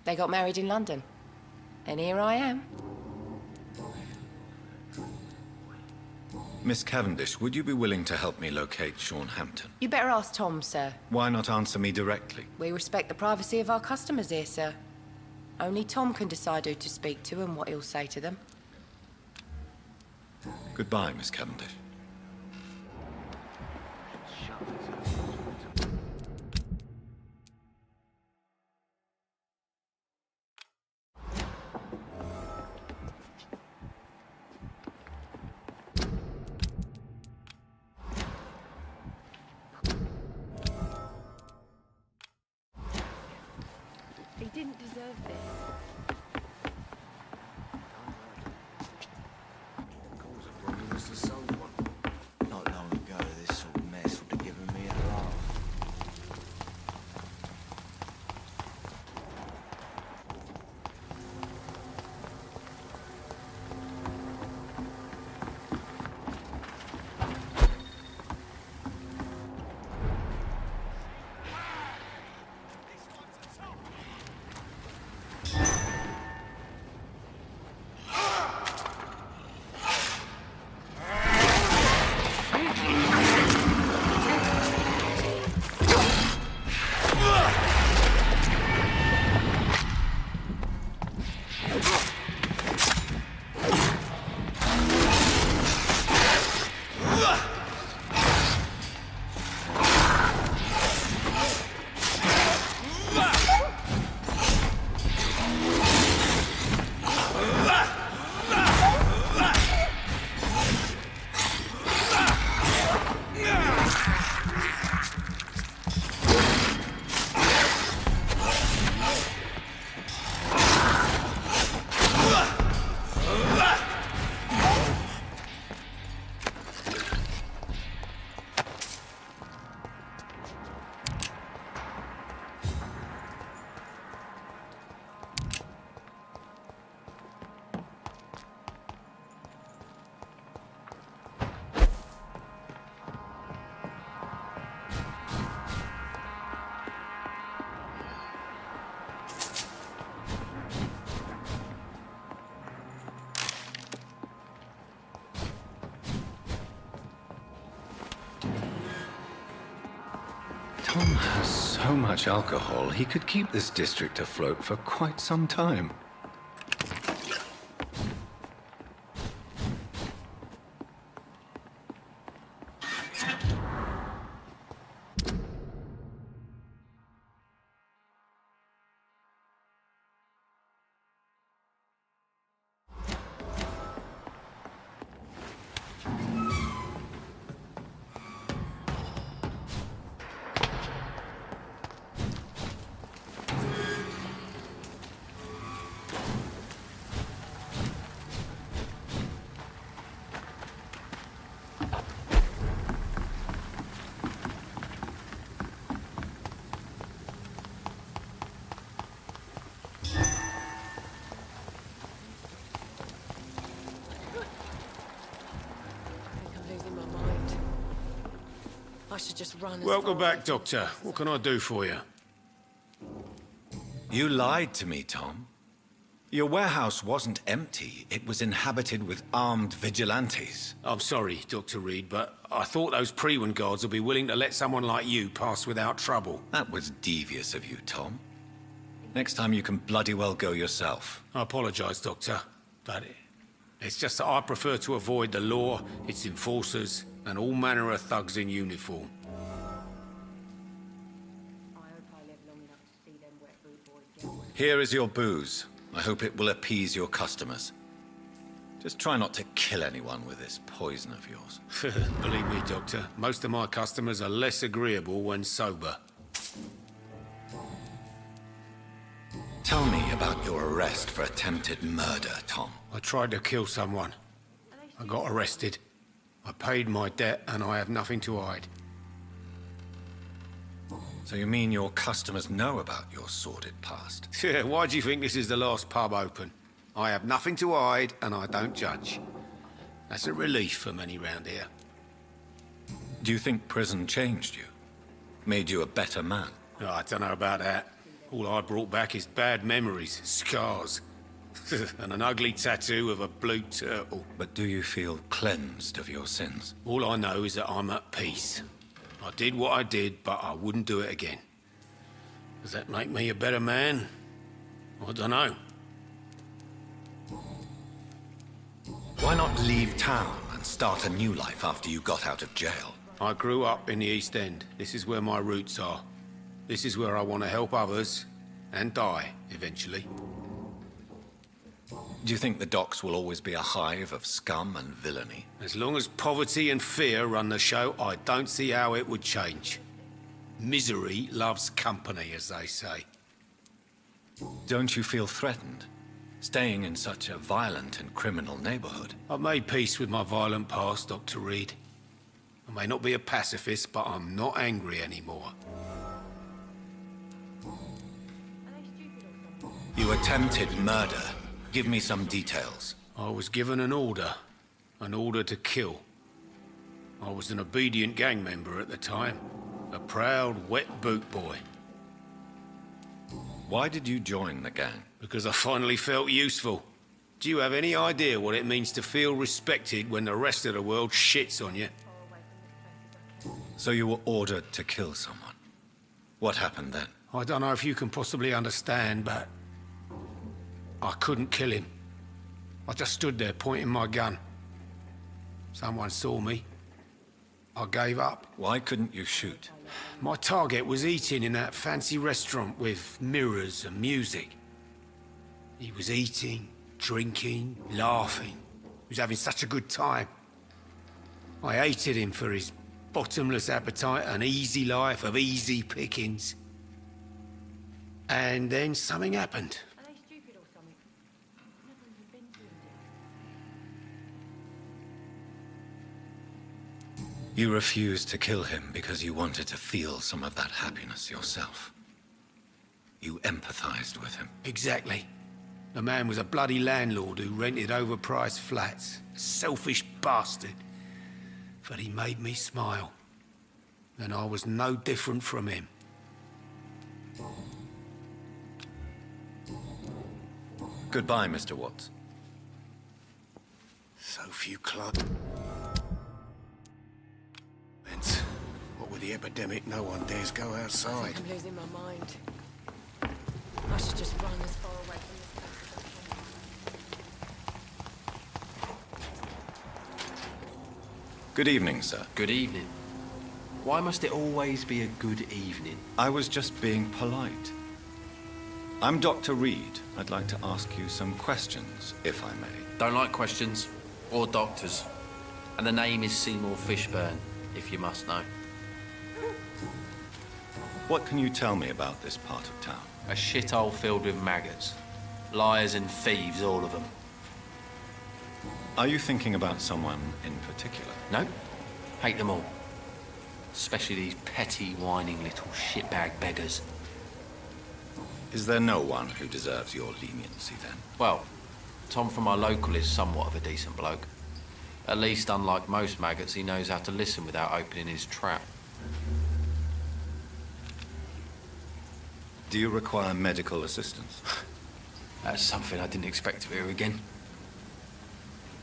They got married in London, and here I am. Miss Cavendish, would you be willing to help me locate Sean Hampton? You better ask Tom, sir. Why not answer me directly? We respect the privacy of our customers here, sir. Only Tom can decide who to speak to and what he'll say to them. Goodbye, Miss Cavendish. He didn't deserve this. Not long ago, this sort of mess Tom has so much alcohol, he could keep this district afloat for quite some time. I should just run. Welcome back, Doctor. What can I do for you? You lied to me, Tom. Your warehouse wasn't empty. It was inhabited with armed vigilantes. I'm sorry, Dr. Reed, but I thought those Pre-Wen guards would be willing to let someone like you pass without trouble. That was devious of you, Tom. Next time you can bloody well go yourself. I apologize, Doctor, but it's just that I prefer to avoid the law, its enforcers, and all manner of thugs in uniform. Here is your booze. I hope it will appease your customers. Just try not to kill anyone with this poison of yours. Believe me, Doctor, most of my customers are less agreeable when sober. Tell me about your arrest for attempted murder, Tom. I tried to kill someone. I got arrested. I paid my debt and I have nothing to hide. So you mean your customers know about your sordid past? Yeah, why do you think this is the last pub open? I have nothing to hide and I don't judge. That's a relief for many round here. Do you think prison changed you? Made you a better man? Oh, I don't know about that. All I brought back is bad memories, scars, and an ugly tattoo of a blue turtle. But do you feel cleansed of your sins? All I know is that I'm at peace. I did what I did, but I wouldn't do it again. Does that make me a better man? I don't know. Why not leave town and start a new life after you got out of jail? I grew up in the East End. This is where my roots are. This is where I want to help others and die, eventually. Do you think the docks will always be a hive of scum and villainy? As long as poverty and fear run the show, I don't see how it would change. Misery loves company, as they say. Don't you feel threatened, staying in such a violent and criminal neighborhood? I've made peace with my violent past, Dr. Reed. I may not be a pacifist, but I'm not angry anymore. You attempted murder. Give me some details. I was given an order to kill. I was an obedient gang member at the time, a proud, wet boot boy. Why did you join the gang? Because I finally felt useful. Do you have any idea what it means to feel respected when the rest of the world shits on you? So you were ordered to kill someone. What happened then? I don't know if you can possibly understand, but I couldn't kill him. I just stood there pointing my gun. Someone saw me. I gave up. Why couldn't you shoot? My target was eating in that fancy restaurant with mirrors and music. He was eating, drinking, laughing. He was having such a good time. I hated him for his bottomless appetite and easy life of easy pickings. And then something happened. You refused to kill him because you wanted to feel some of that happiness yourself. You empathized with him. Exactly. The man was a bloody landlord who rented overpriced flats. A selfish bastard. But he made me smile. And I was no different from him. Goodbye, Mr. Watts. So few clubs. What with the epidemic, no one dares go outside. I'm losing my mind. I should just run as far away from this place as I can. Good evening, sir. Good evening. Why must it always be a good evening? I was just being polite. I'm Dr. Reed. I'd like to ask you some questions, if I may. Don't like questions, or doctors. And the name is Seymour Fishburne, if you must know. What can you tell me about this part of town? A shithole filled with maggots. Liars and thieves, all of them. Are you thinking about someone in particular? No. Hate them all. Especially these petty, whining little shitbag beggars. Is there no one who deserves your leniency, then? Well, Tom from our local is somewhat of a decent bloke. At least, unlike most maggots, he knows how to listen without opening his trap. Do you require medical assistance? That's something I didn't expect to hear again.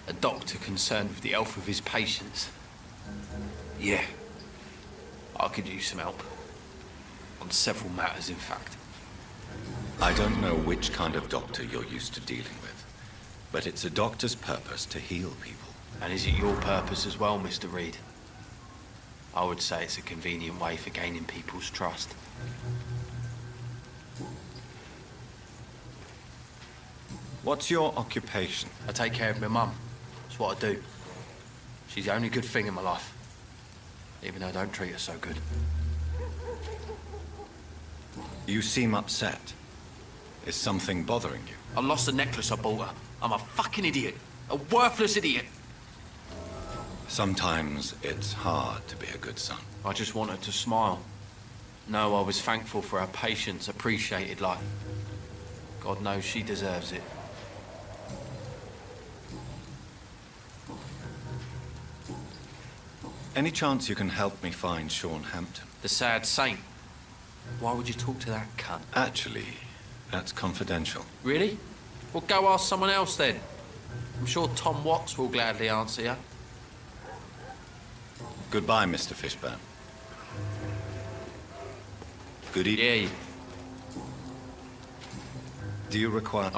A doctor concerned with the health of his patients. Yeah. I could use some help. On several matters, in fact. I don't know which kind of doctor you're used to dealing with, but it's a doctor's purpose to heal people. And is it your purpose as well, Mr. Reed? I would say it's a convenient way for gaining people's trust. What's your occupation? I take care of my mum. That's what I do. She's the only good thing in my life. Even though I don't treat her so good. You seem upset. Is something bothering you? I lost the necklace I bought her. I'm a fucking idiot. A worthless idiot. Sometimes it's hard to be a good son. I just want her to smile. No, I was thankful for her patience, appreciated like... God knows she deserves it. Any chance you can help me find Sean Hampton? The sad saint. Why would you talk to that cunt? Actually, that's confidential. Really? Well, go ask someone else then. I'm sure Tom Watts will gladly answer you. Goodbye, Mr. Fishburne. Good evening. Yeah. Do you require...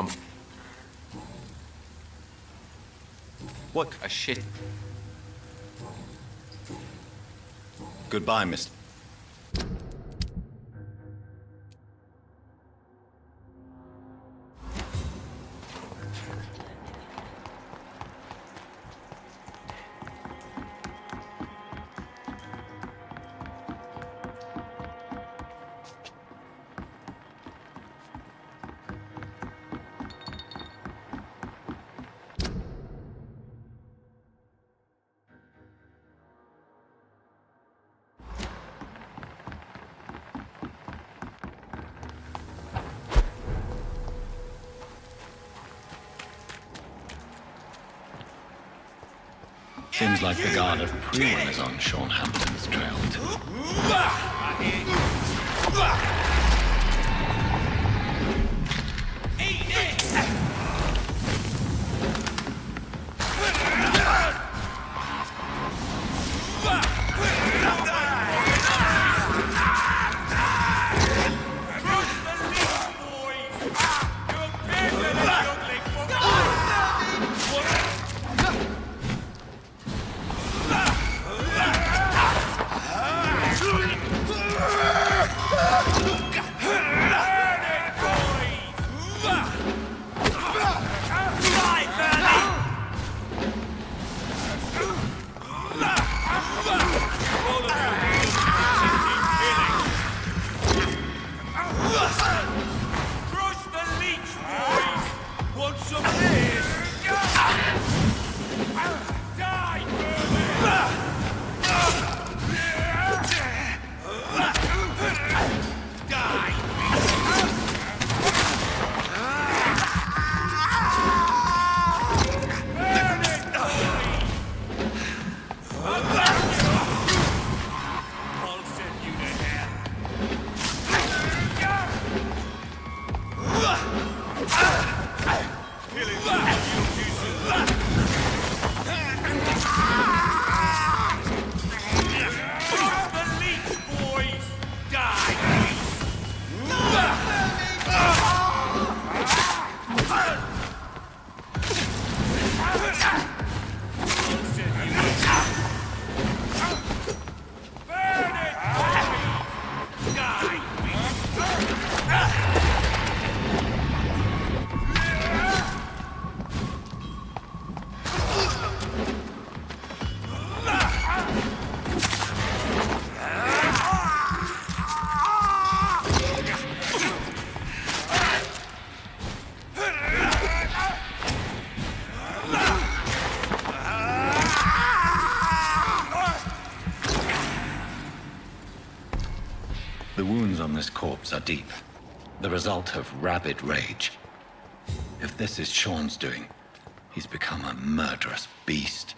What? A shit... Goodbye, Mr. Seems like the guard of Prune is on Sean Hampton's trail too. The wounds on this corpse are deep, the result of rabid rage. If this is Sean's doing, he's become a murderous beast.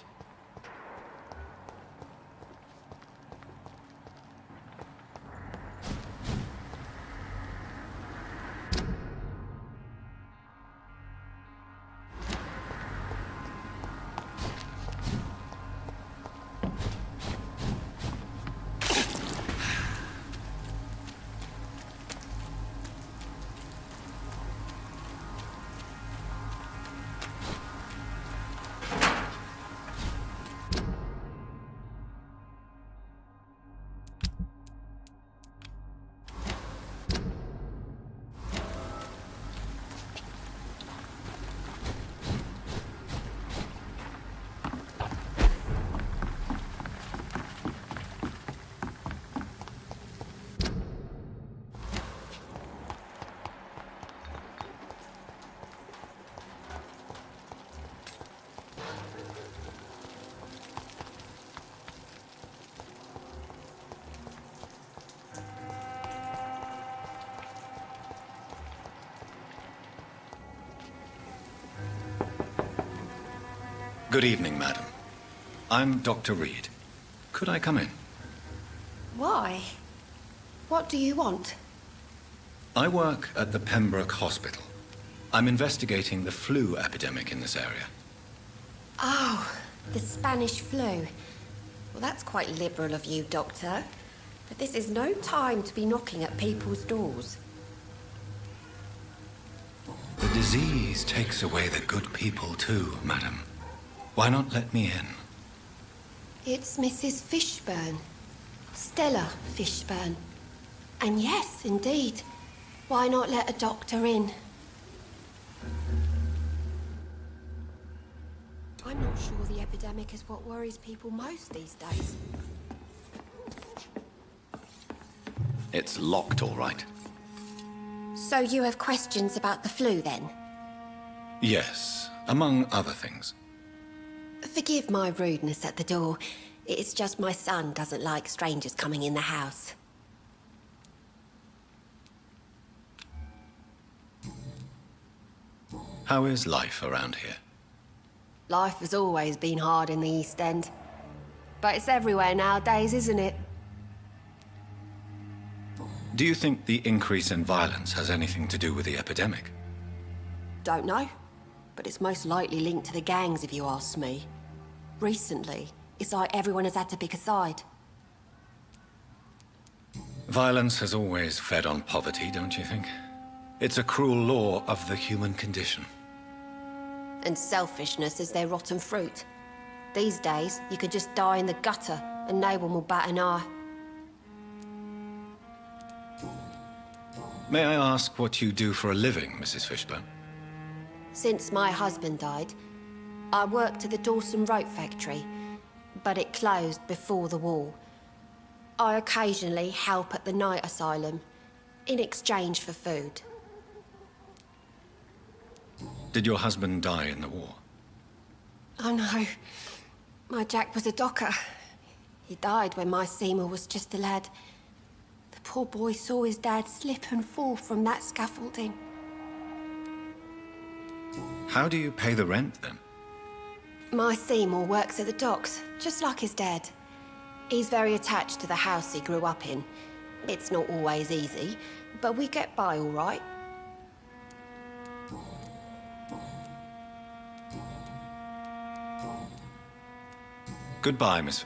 Good evening, madam. I'm Dr. Reed. Could I come in? Why? What do you want? I work at the Pembroke Hospital. I'm investigating the flu epidemic in this area. Oh, the Spanish flu. Well, that's quite liberal of you, Doctor. But this is no time to be knocking at people's doors. The disease takes away the good people too, madam. Why not let me in? It's Mrs. Fishburne. Stella Fishburne. And yes, indeed. Why not let a doctor in? I'm not sure the epidemic is what worries people most these days. It's locked, all right. So you have questions about the flu, then? Yes, among other things. Forgive my rudeness at the door. It's just my son doesn't like strangers coming in the house. How is life around here? Life has always been hard in the East End. But it's everywhere nowadays, isn't it? Do you think the increase in violence has anything to do with the epidemic? Don't know. But it's most likely linked to the gangs, if you ask me. Recently, it's like everyone has had to pick a side. Violence has always fed on poverty, don't you think? It's a cruel law of the human condition. And selfishness is their rotten fruit. These days, you could just die in the gutter and no one will bat an eye. May I ask what you do for a living, Mrs. Fishburne? Since my husband died, I worked at the Dawson Rope factory, but it closed before the war. I occasionally help at the night asylum, in exchange for food. Did your husband die in the war? Oh no, my Jack was a docker. He died when my Seymour was just a lad. The poor boy saw his dad slip and fall from that scaffolding. How do you pay the rent, then? My Seymour works at the docks, just like his dad. He's very attached to the house he grew up in. It's not always easy, but we get by all right. Goodbye, Miss...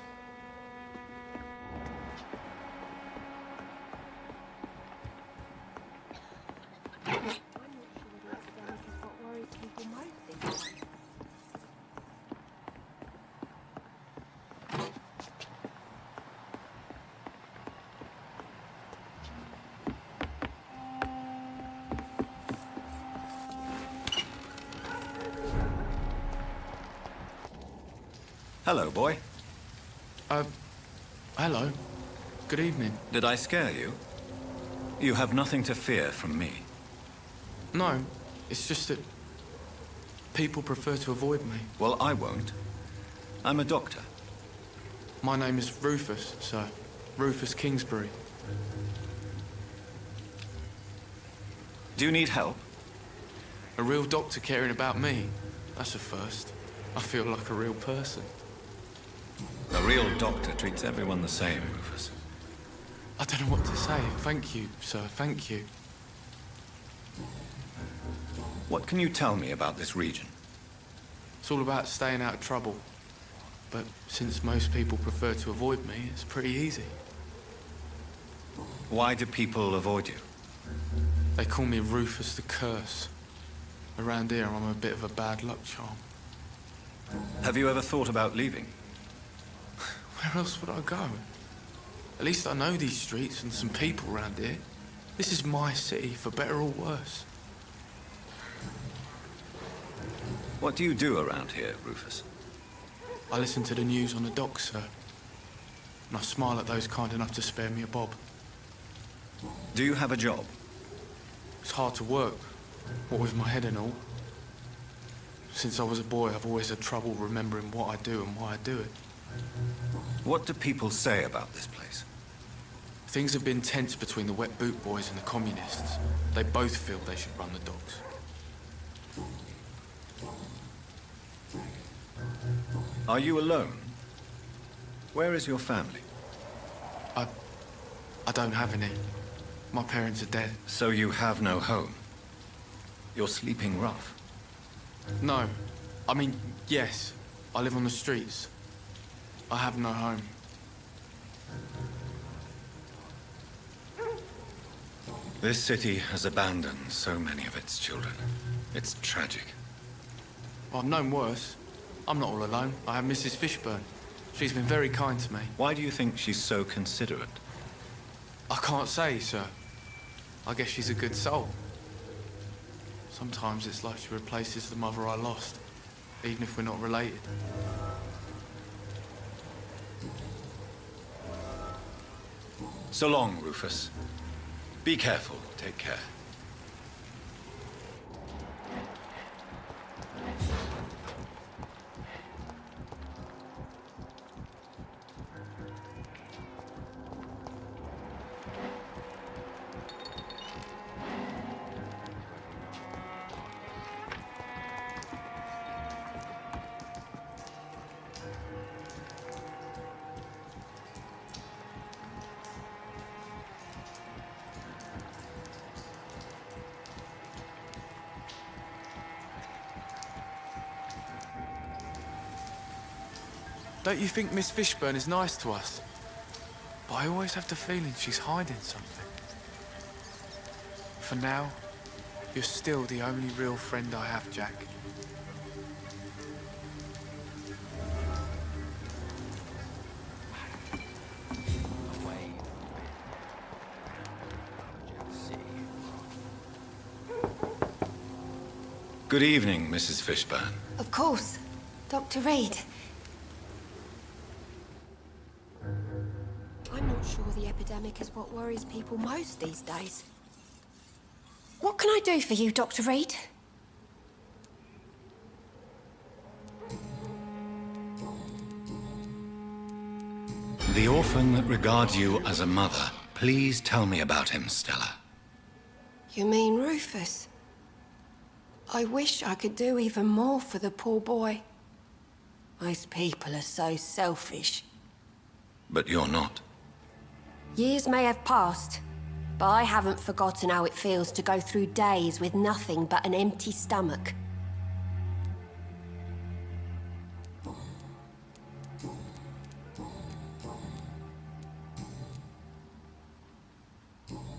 Hello, boy. Hello. Good evening. Did I scare you? You have nothing to fear from me. No, it's just that people prefer to avoid me. Well, I won't. I'm a doctor. My name is Rufus, sir. Rufus Kingsbury. Do you need help? A real doctor caring about me. That's a first. I feel like a real person. A real doctor treats everyone the same, Rufus. I don't know what to say. Thank you, sir. Thank you. What can you tell me about this region? It's all about staying out of trouble. But since most people prefer to avoid me, it's pretty easy. Why do people avoid you? They call me Rufus the Curse. Around here, I'm a bit of a bad luck charm. Have you ever thought about leaving? Where else would I go? At least I know these streets and some people around here. This is my city, for better or worse. What do you do around here, Rufus? I listen to the news on the dock, sir. And I smile at those kind enough to spare me a bob. Do you have a job? It's hard to work, what with my head and all. Since I was a boy, I've always had trouble remembering what I do and why I do it. What do people say about this place? Things have been tense between the wet boot boys and the communists. They both feel they should run the docks. Are you alone? Where is your family? I don't have any. My parents are dead. So you have no home? You're sleeping rough? No. I mean, yes. I live on the streets. I have no home. This city has abandoned so many of its children. It's tragic. I've known worse. I'm not all alone. I have Mrs. Fishburne. She's been very kind to me. Why do you think she's so considerate? I can't say, sir. I guess she's a good soul. Sometimes it's like she replaces the mother I lost, even if we're not related. So long, Rufus. Be careful. Take care. Don't you think Miss Fishburne is nice to us? But I always have the feeling she's hiding something. For now, you're still the only real friend I have, Jack. Good evening, Mrs. Fishburne. Of course. Dr. Reed. I'm not sure the epidemic is what worries people most these days. What can I do for you, Dr. Reed? The orphan that regards you as a mother. Please tell me about him, Stella. You mean Rufus? I wish I could do even more for the poor boy. Most people are so selfish. But you're not. Years may have passed, but I haven't forgotten how it feels to go through days with nothing but an empty stomach.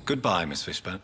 Goodbye, Miss Fishburne.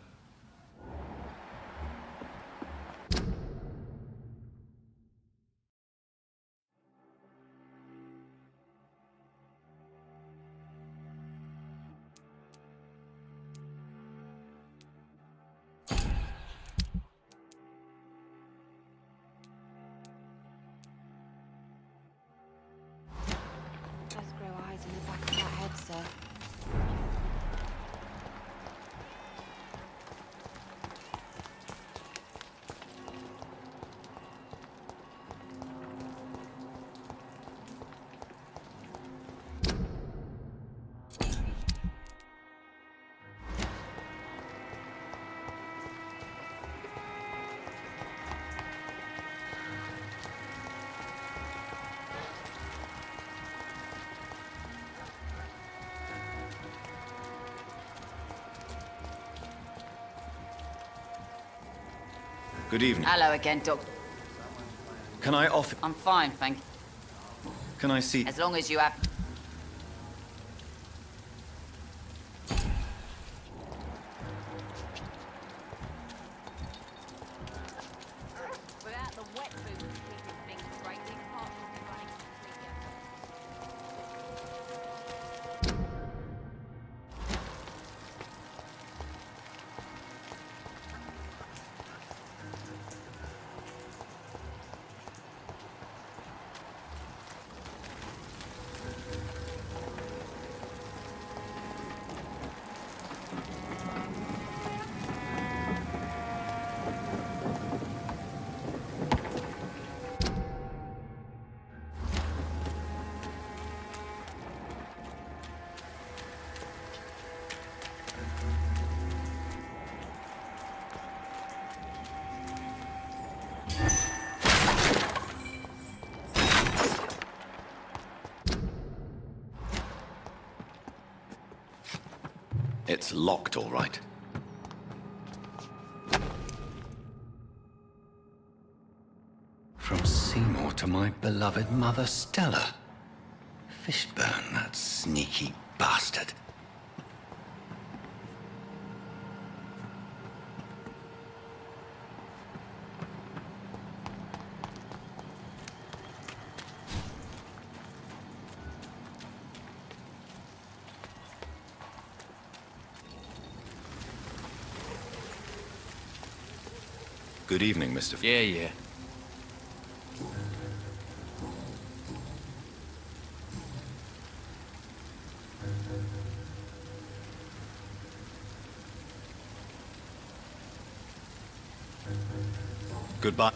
Good evening. Hello again, Doc. Can I offer... I'm fine, thank you. Can I see... As long as you have... Without the wet food keeping things straight, these parts will be running completely. It's locked, all right. From Seymour to my beloved mother, Stella. Fishburne, that sneaky bastard. Good evening, Mr. Yeah. Goodbye.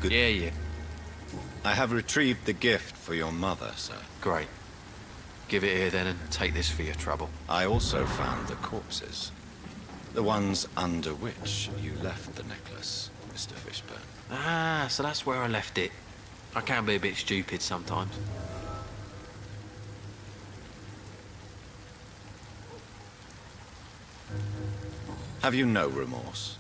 Good. Yeah. I have retrieved the gift for your mother, sir. Great. Give it here then and take this for your trouble. I also found the corpses. The ones under which you left the necklace, Mr. Fishburne. Ah, so that's where I left it. I can be a bit stupid sometimes. Have you no remorse?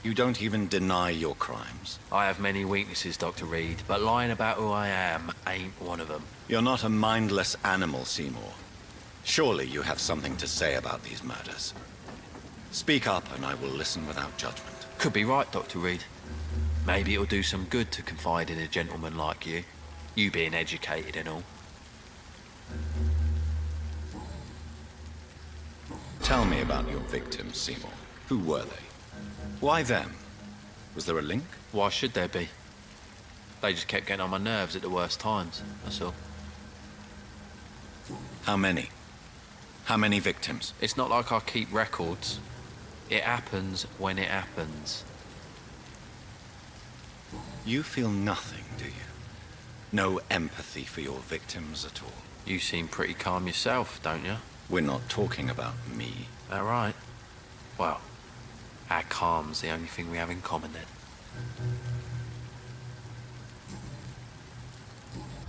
You don't even deny your crimes. I have many weaknesses, Dr. Reed, but lying about who I am ain't one of them. You're not a mindless animal, Seymour. Surely you have something to say about these murders. Speak up and I will listen without judgment. Could be right, Dr. Reed. Maybe it'll do some good to confide in a gentleman like you. You being educated and all. Tell me about your victims, Seymour. Who were they? Why them? Was there a link? Why should there be? They just kept getting on my nerves at the worst times, that's all. How many? How many victims? It's not like I keep records. It happens when it happens. You feel nothing, do you? No empathy for your victims at all? You seem pretty calm yourself, don't you? We're not talking about me. That right? Well, our calm's the only thing we have in common then.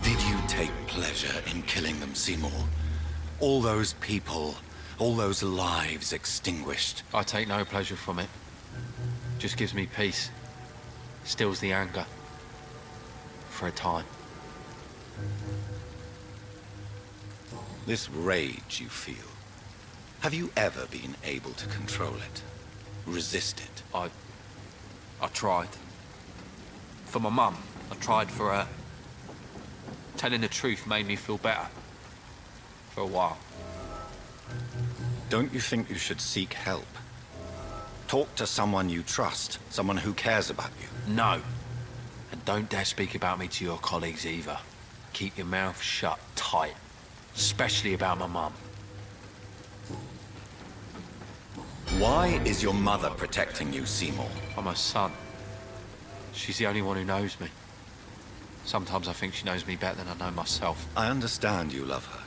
Did you take pleasure in killing them, Seymour? All those people, all those lives extinguished. I take no pleasure from it. Just gives me peace. Stills the anger. For a time. This rage you feel, have you ever been able to control it? Resist it? I tried. For my mum, I tried for her. Telling the truth made me feel better. For a while. Don't you think you should seek help? Talk to someone you trust, someone who cares about you. No. And And don't dare speak about me to your colleagues either. Keep your mouth shut tight. Especially about my mum. Why is your mother protecting you, Seymour? I'm her son. She's the only one who knows me. Sometimes I think she knows me better than I know myself. I understand you love her,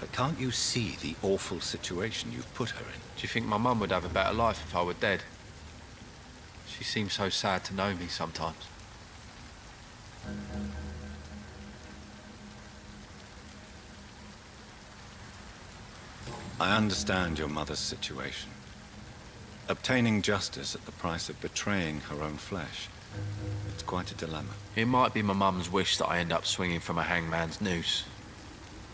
but can't you see the awful situation you've put her in? Do you think my mum would have a better life if I were dead? She seems so sad to know me sometimes. I understand your mother's situation. Obtaining justice at the price of betraying her own flesh. It's quite a dilemma. It might be my mum's wish that I end up swinging from a hangman's noose.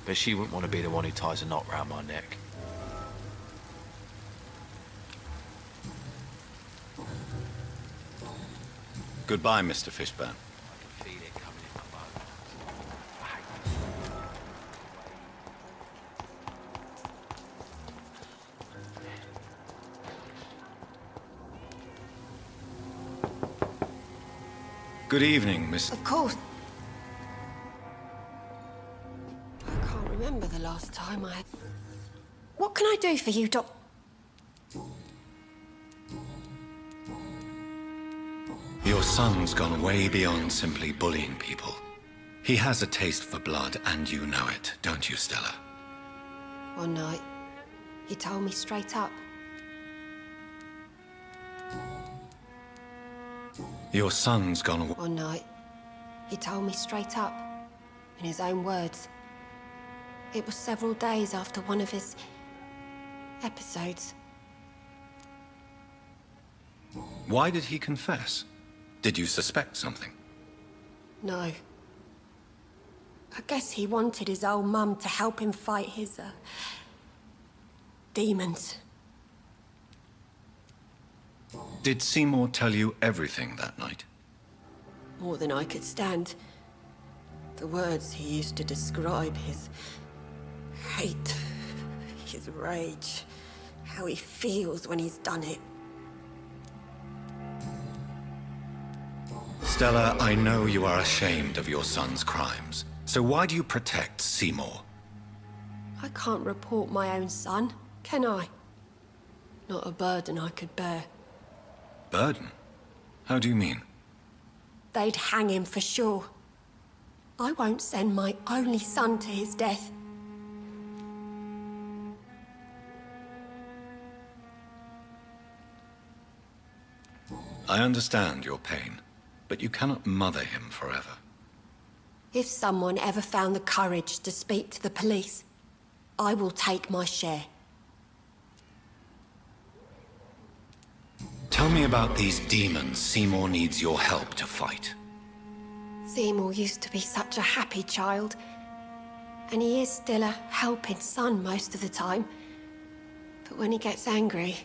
But she wouldn't want to be the one who ties a knot round my neck. Goodbye, Mr. Fishburne. Good evening, Miss... Of course. I can't remember the last time I... What can I do for you, Doc... Your son's gone way beyond simply bullying people. He has a taste for blood, and you know it, don't you, Stella? One night, he told me straight up. Your son's gone... One night, he told me straight up, in his own words. It was several days after one of his... episodes. Why did he confess? Did you suspect something? No. I guess he wanted his old mum to help him fight his, demons. Did Seymour tell you everything that night? More than I could stand. The words he used to describe his hate, his rage, how he feels when he's done it. Stella, I know you are ashamed of your son's crimes. So why do you protect Seymour? I can't report my own son, can I? Not a burden I could bear. Burden? How do you mean? They'd hang him for sure. I won't send my only son to his death. I understand your pain, but you cannot mother him forever. If someone ever found the courage to speak to the police, I will take my share. Tell me about these demons Seymour needs your help to fight. Seymour used to be such a happy child, and he is still a helping son most of the time. But when he gets angry,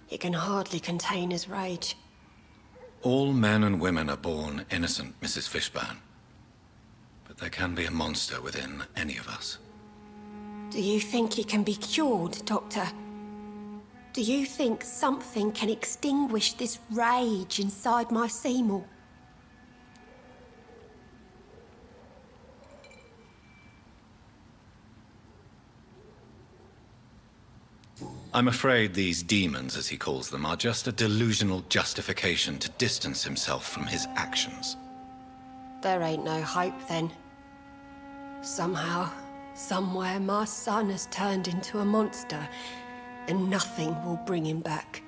he can hardly contain his rage. All men and women are born innocent, Mrs. Fishburne. But there can be a monster within any of us. Do you think he can be cured, Doctor? Do you think something can extinguish this rage inside my Seymour? I'm afraid these demons, as he calls them, are just a delusional justification to distance himself from his actions. There ain't no hope, then. Somehow, somewhere, my son has turned into a monster, and nothing will bring him back.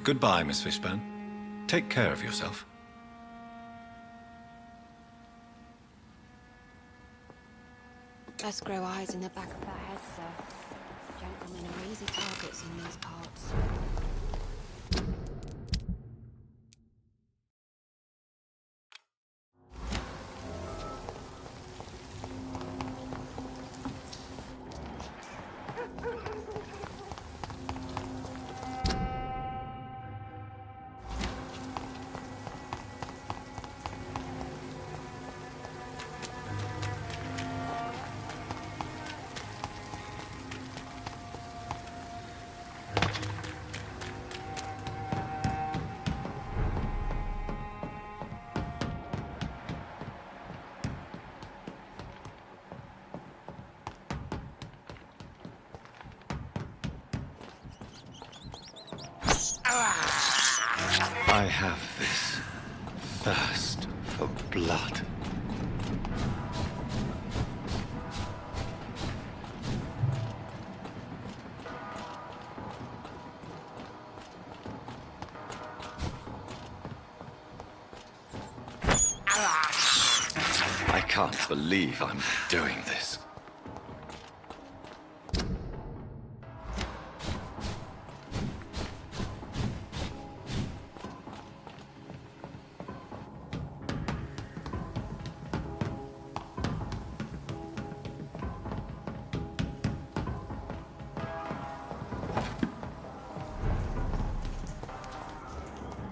Goodbye, Miss Fishburne. Take care of yourself. Let's grow eyes in the back of their heads, sir. Gentlemen are easy targets in these parts. I have this thirst for blood. I can't believe I'm doing this.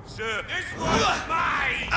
Sir, this one's mine!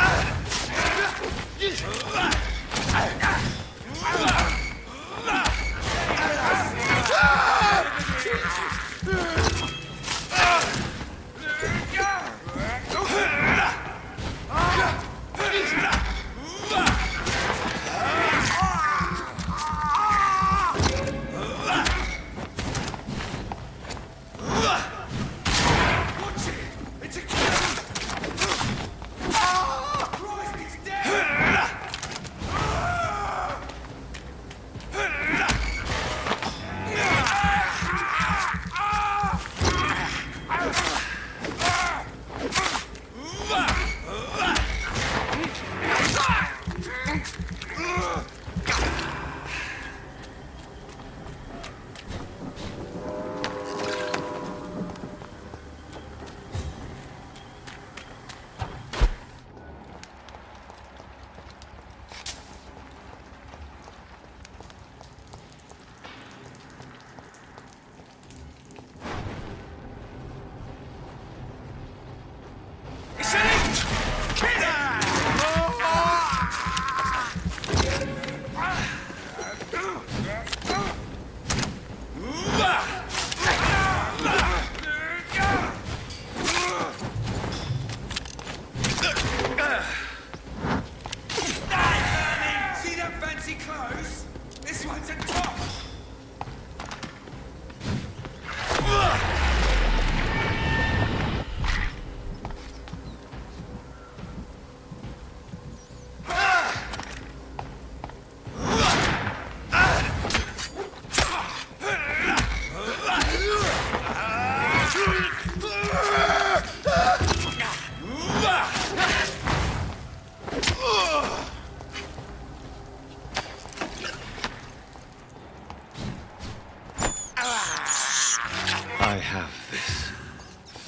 I have this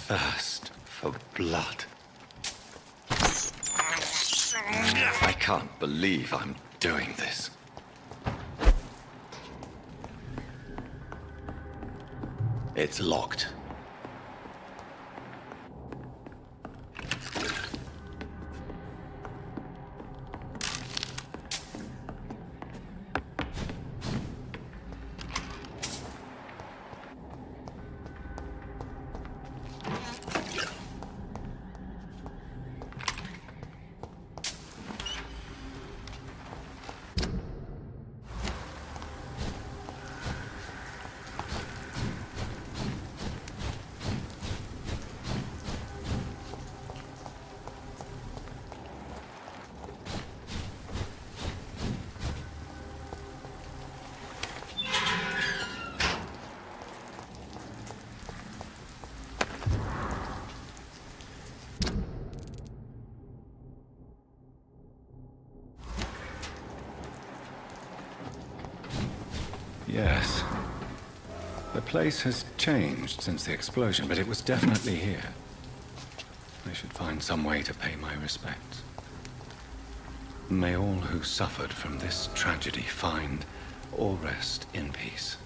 thirst for blood. I can't believe I'm doing this. It's locked. Yes. The place has changed since the explosion, but it was definitely here. I should find some way to pay my respects. May all who suffered from this tragedy find or rest in peace.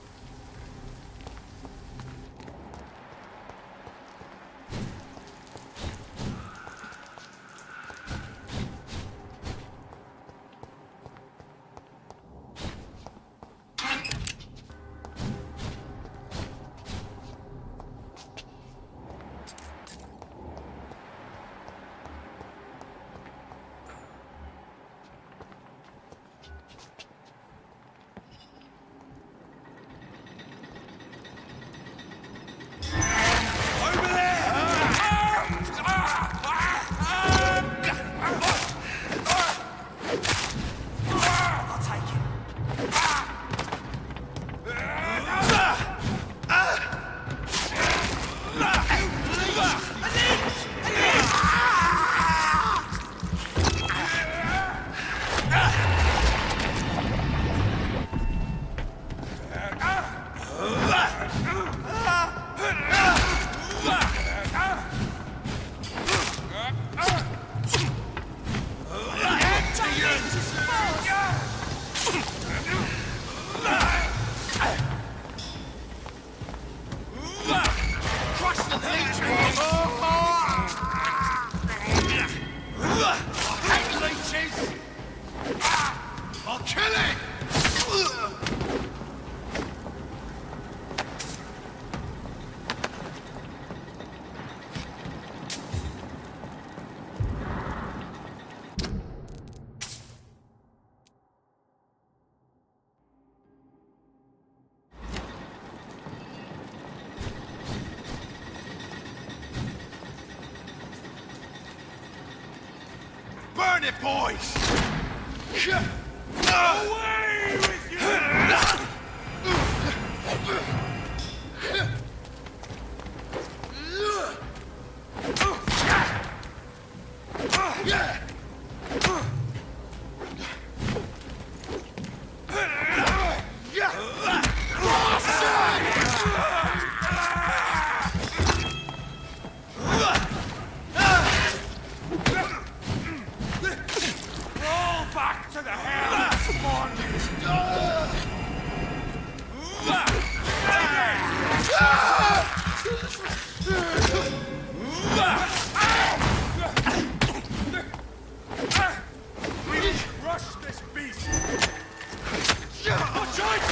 Burn it, boys! Away with you! Roll back to the hell, mon! We crush this beast! Watch out!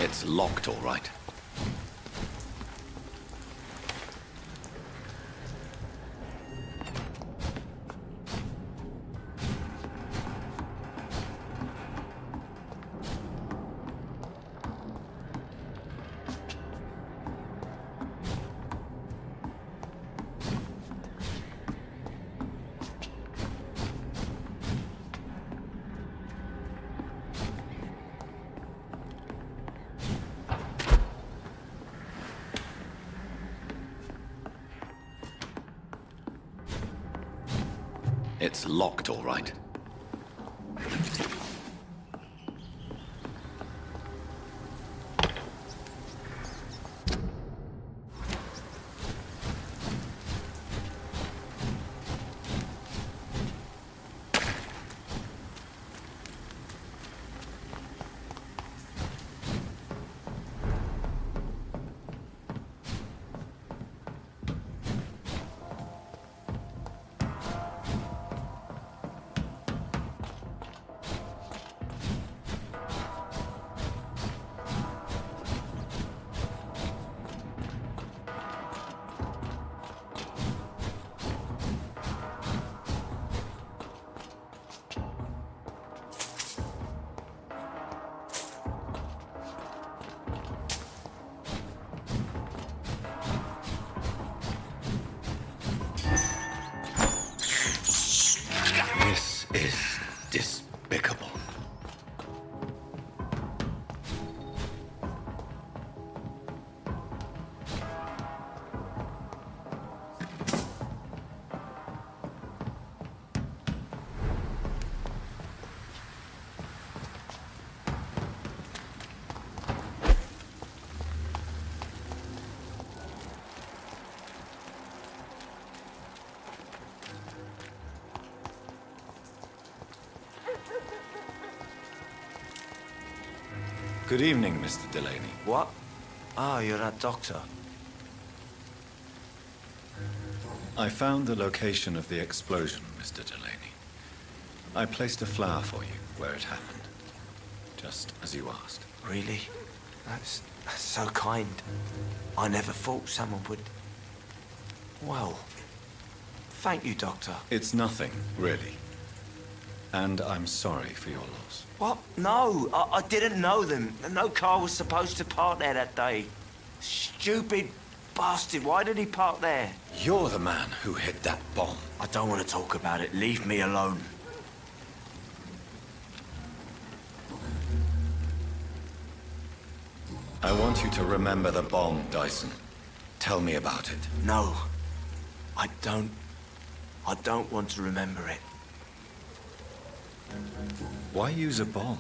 It's locked, all right. It's locked, all right. Good evening, Mr. Delaney. What? Oh, you're that doctor. I found the location of the explosion, Mr. Delaney. I placed a flower for you where it happened, just as you asked. Really? That's so kind. I never thought someone would... Well, thank you, Doctor. It's nothing, really. And I'm sorry for your loss. What? No, I didn't know them. No car was supposed to park there that day. Stupid bastard, why did he park there? You're the man who hid that bomb. I don't want to talk about it. Leave me alone. I want you to remember the bomb, Dyson. Tell me about it. No, I don't want to remember it. Why use a bomb?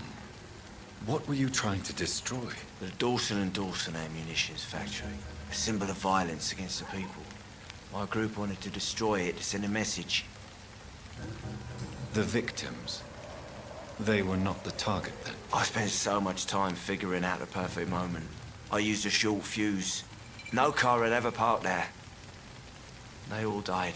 What were you trying to destroy? The Dawson & Dawson ammunitions factory. A symbol of violence against the people. My group wanted to destroy it to send a message. The victims. They were not the target then. I spent so much time figuring out the perfect moment. I used a short fuse. No car had ever parked there. They all died.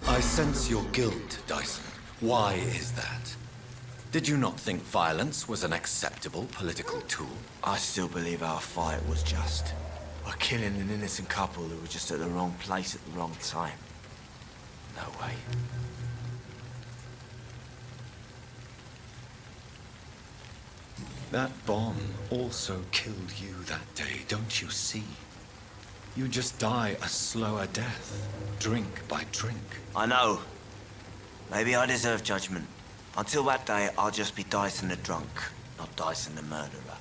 I sense your guilt, Dyson. Why is that? Did you not think violence was an acceptable political tool? I still believe our fight was just. By killing an innocent couple who were just at the wrong place at the wrong time. No way. That bomb also killed you that day, don't you see? You just die a slower death, drink by drink. I know. Maybe I deserve judgment. Until that day, I'll just be Dyson the drunk, not Dyson the murderer.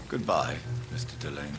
Goodbye, Mr. Delaney.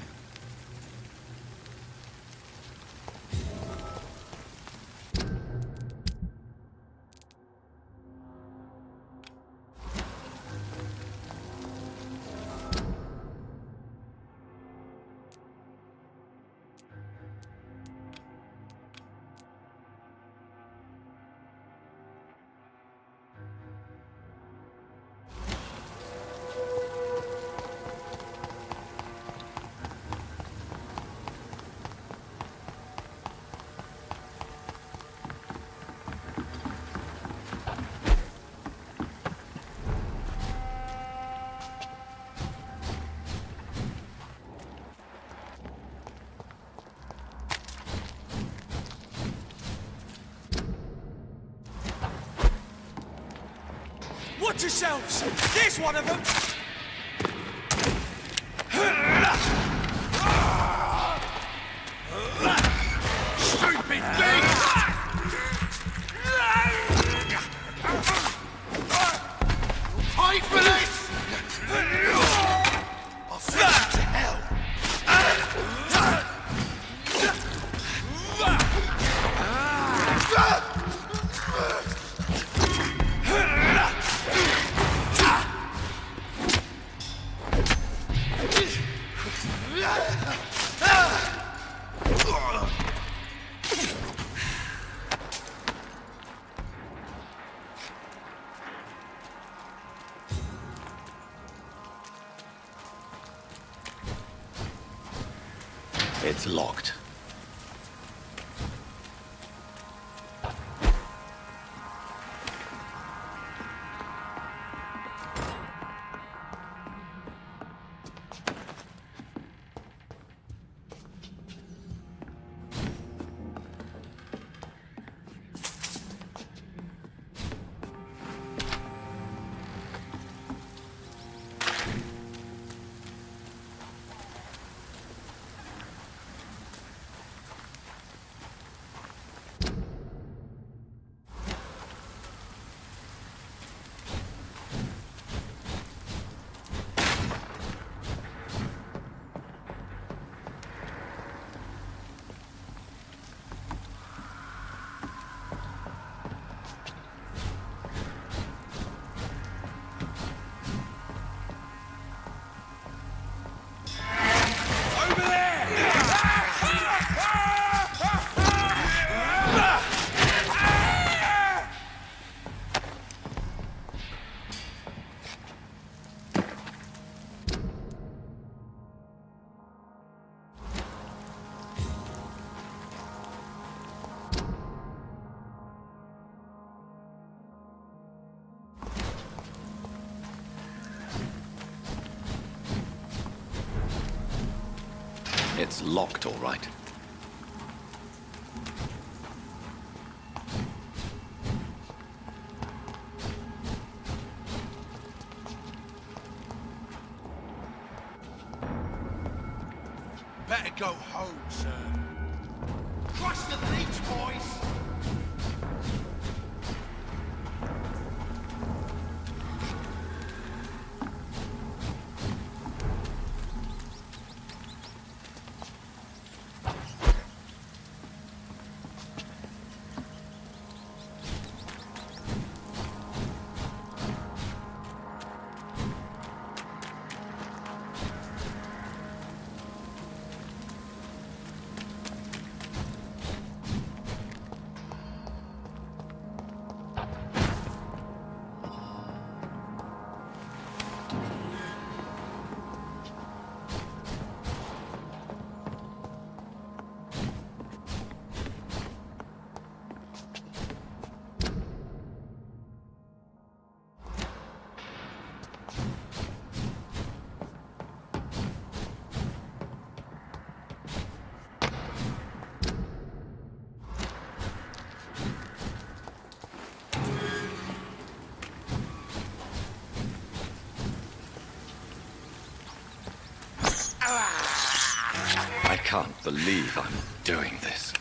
Watch yourselves! There's one of them! Stupid beast! Fight for this! I'll send you to hell! It's locked. It's locked, all right. Better go home, sir. Crush the leech, boys! I can't believe I'm doing this.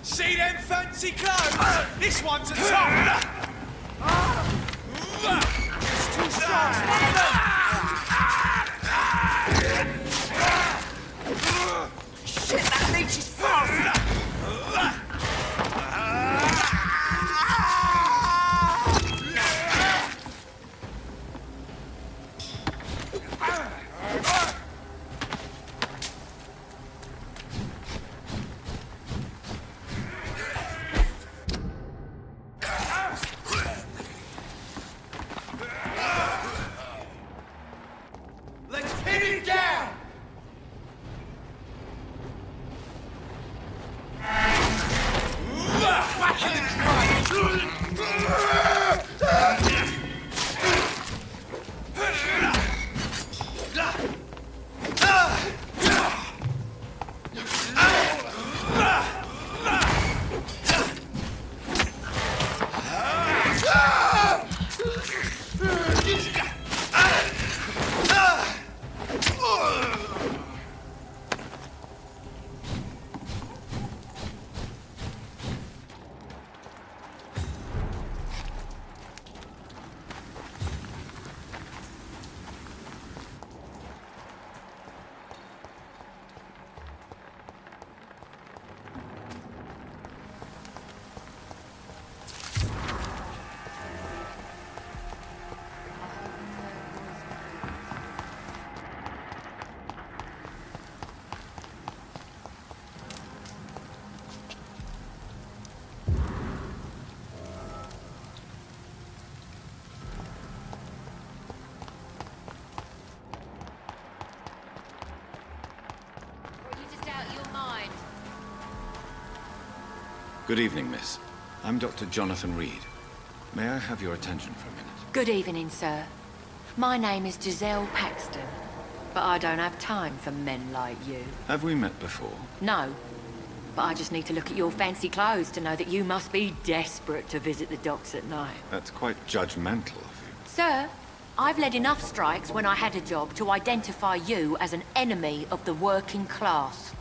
See them fancy clothes? This one's a top! It's too strong, spot them! Shit, that leech is fast! Good evening, miss. I'm Dr. Jonathan Reed. May I have your attention for a minute? Good evening, sir. My name is Giselle Paxton, but I don't have time for men like you. Have we met before? No, but I just need to look at your fancy clothes to know that you must be desperate to visit the docks at night. That's quite judgmental of you. Sir, I've led enough strikes when I had a job to identify you as an enemy of the working class.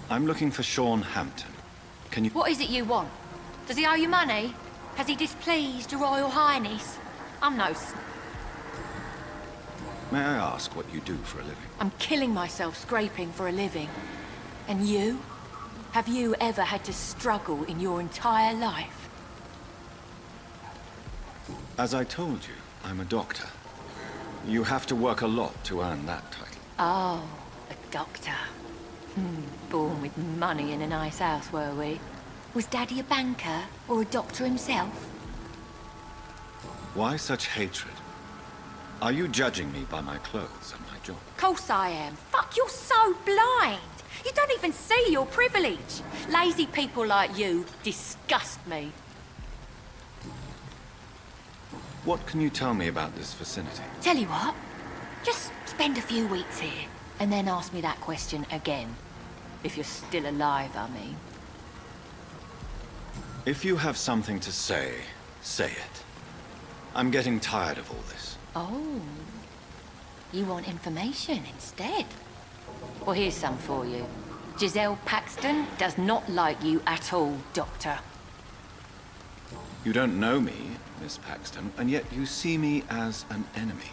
I'm looking for Sean Hampton. Can you... What is it you want? Does he owe you money? Has he displeased your Royal Highness? I'm no... May I ask what you do for a living? I'm killing myself scraping for a living. And you? Have you ever had to struggle in your entire life? As I told you, I'm a doctor. You have to work a lot to earn that title. Oh, a doctor. Born with money in a nice house, were we? Was Daddy a banker or a doctor himself? Why such hatred? Are you judging me by my clothes and my job? Course I am. Fuck, you're so blind. You don't even see your privilege. Lazy people like you disgust me. What can you tell me about this vicinity? Tell you what, just spend a few weeks here, and then ask me that question again. If you're still alive, I mean. If you have something to say, say it. I'm getting tired of all this. Oh, you want information instead? Well, here's some for you. Giselle Paxton does not like you at all, Doctor. You don't know me, Miss Paxton, and yet you see me as an enemy.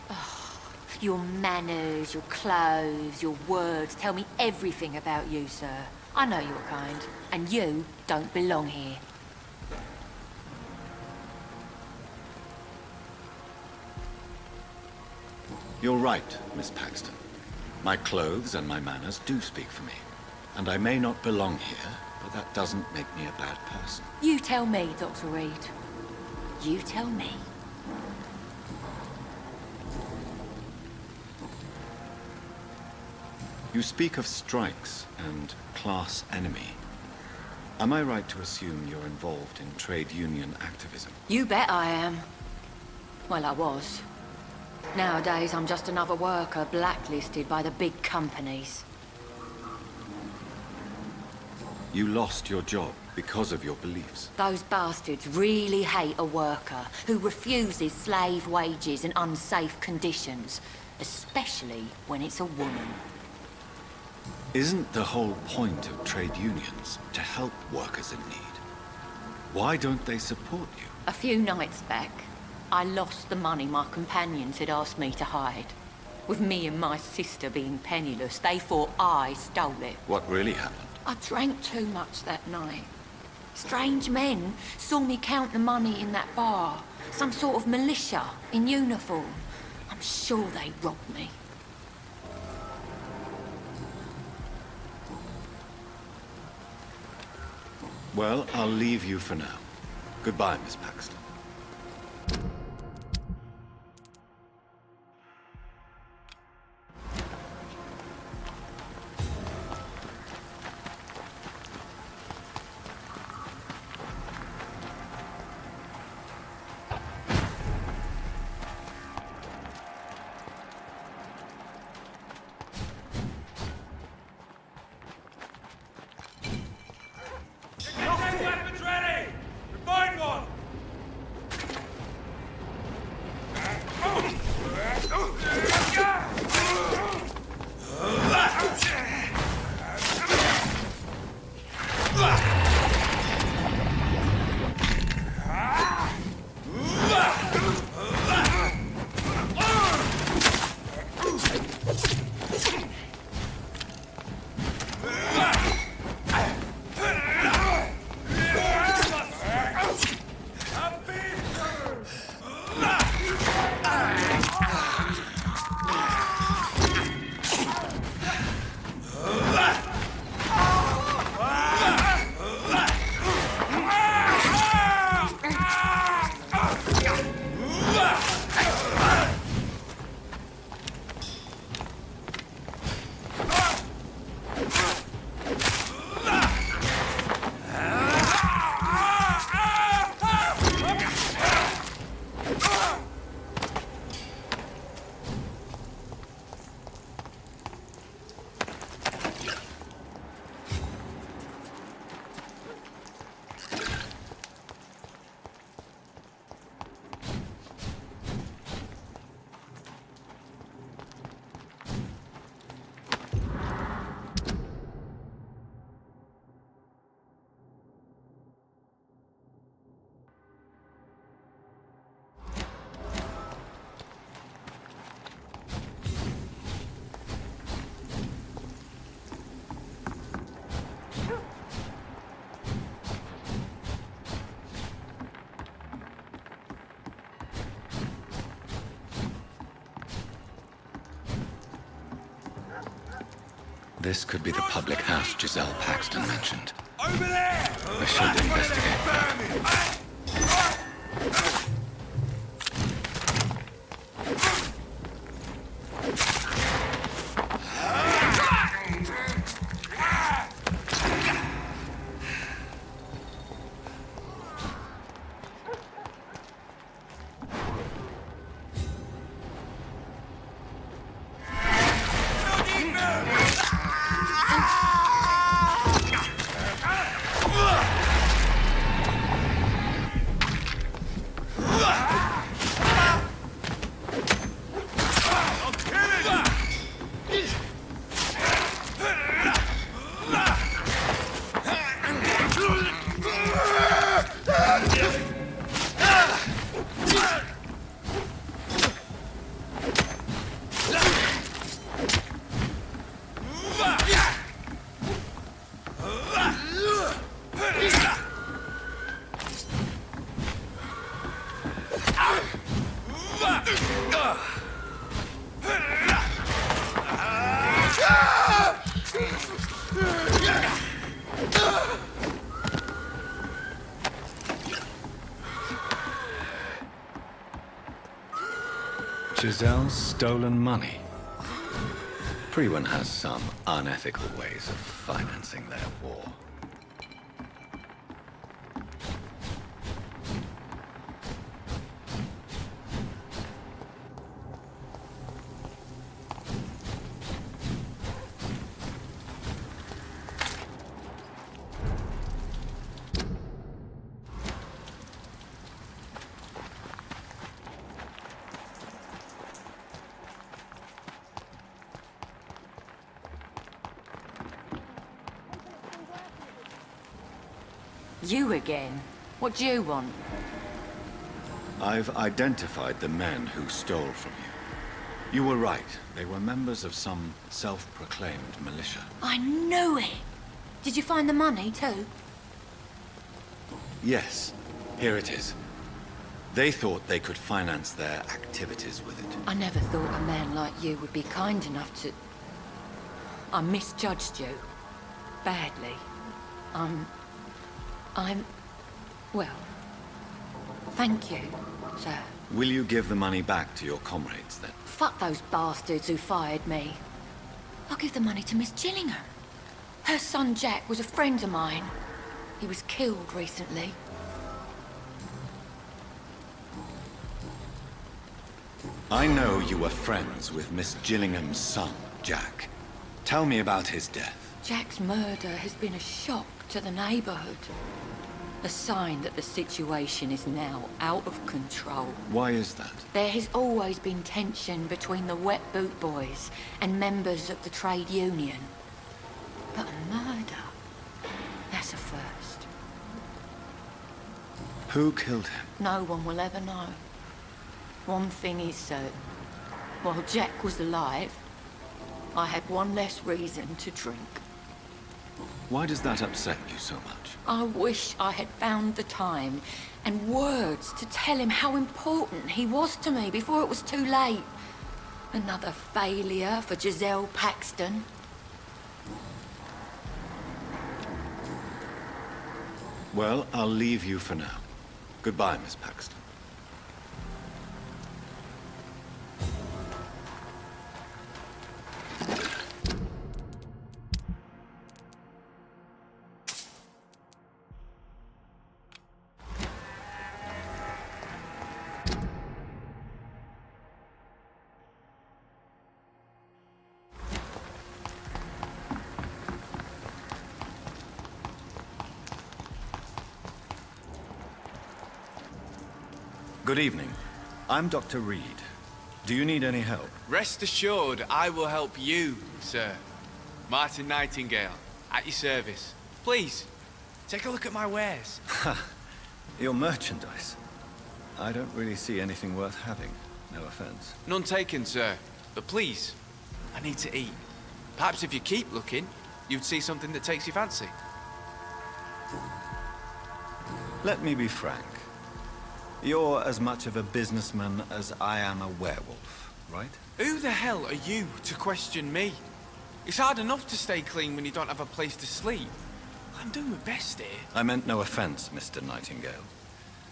Your manners, your clothes, your words tell me everything about you, sir. I know your kind, and you don't belong here. You're right, Miss Paxton. My clothes and my manners do speak for me. And I may not belong here, but that doesn't make me a bad person. You tell me, Dr. Reed. You tell me. You speak of strikes and class enemy. Am I right to assume you're involved in trade union activism? You bet I am. Well, I was. Nowadays, I'm just another worker blacklisted by the big companies. You lost your job because of your beliefs. Those bastards really hate a worker who refuses slave wages and unsafe conditions, especially when it's a woman. Isn't the whole point of trade unions to help workers in need? Why don't they support you? A few nights back, I lost the money my companions had asked me to hide. With me and my sister being penniless, they thought I stole it. What really happened? I drank too much that night. Strange men saw me count the money in that bar. Some sort of militia in uniform. I'm sure they robbed me. Well, I'll leave you for now. Goodbye, Miss Paxton. This could be the public house Giselle Paxton mentioned. Over there! I should investigate that. Giselle's stolen money. Everyone has some unethical ways of financing their war. You again? What do you want? I've identified the men who stole from you. You were right. They were members of some self-proclaimed militia. I knew it! Did you find the money, too? Yes, here it is. They thought they could finance their activities with it. I never thought a man like you would be kind enough to... I misjudged you. Badly. Well, thank you, sir. Will you give the money back to your comrades, then? Fuck those bastards who fired me. I'll give the money to Miss Gillingham. Her son Jack was a friend of mine. He was killed recently. I know you were friends with Miss Gillingham's son, Jack. Tell me about his death. Jack's murder has been a shock to the neighborhood. A sign that the situation is now out of control. Why is that? There has always been tension between the Wet Boot Boys and members of the trade union. But a murder? That's a first. Who killed him? No one will ever know. One thing is certain. While Jack was alive, I had one less reason to drink. Why does that upset you so much? I wish I had found the time and words to tell him how important he was to me before it was too late. Another failure for Giselle Paxton. Well, I'll leave you for now. Goodbye, Miss Paxton. Good evening. I'm Dr. Reed. Do you need any help? Rest assured, I will help you, sir. Martin Nightingale, at your service. Please, take a look at my wares. Your merchandise. I don't really see anything worth having. No offense. None taken, sir. But please, I need to eat. Perhaps if you keep looking, you'd see something that takes your fancy. Let me be frank. You're as much of a businessman as I am a werewolf, right? Who the hell are you to question me? It's hard enough to stay clean when you don't have a place to sleep. I'm doing my best here. I meant no offense, Mr. Nightingale.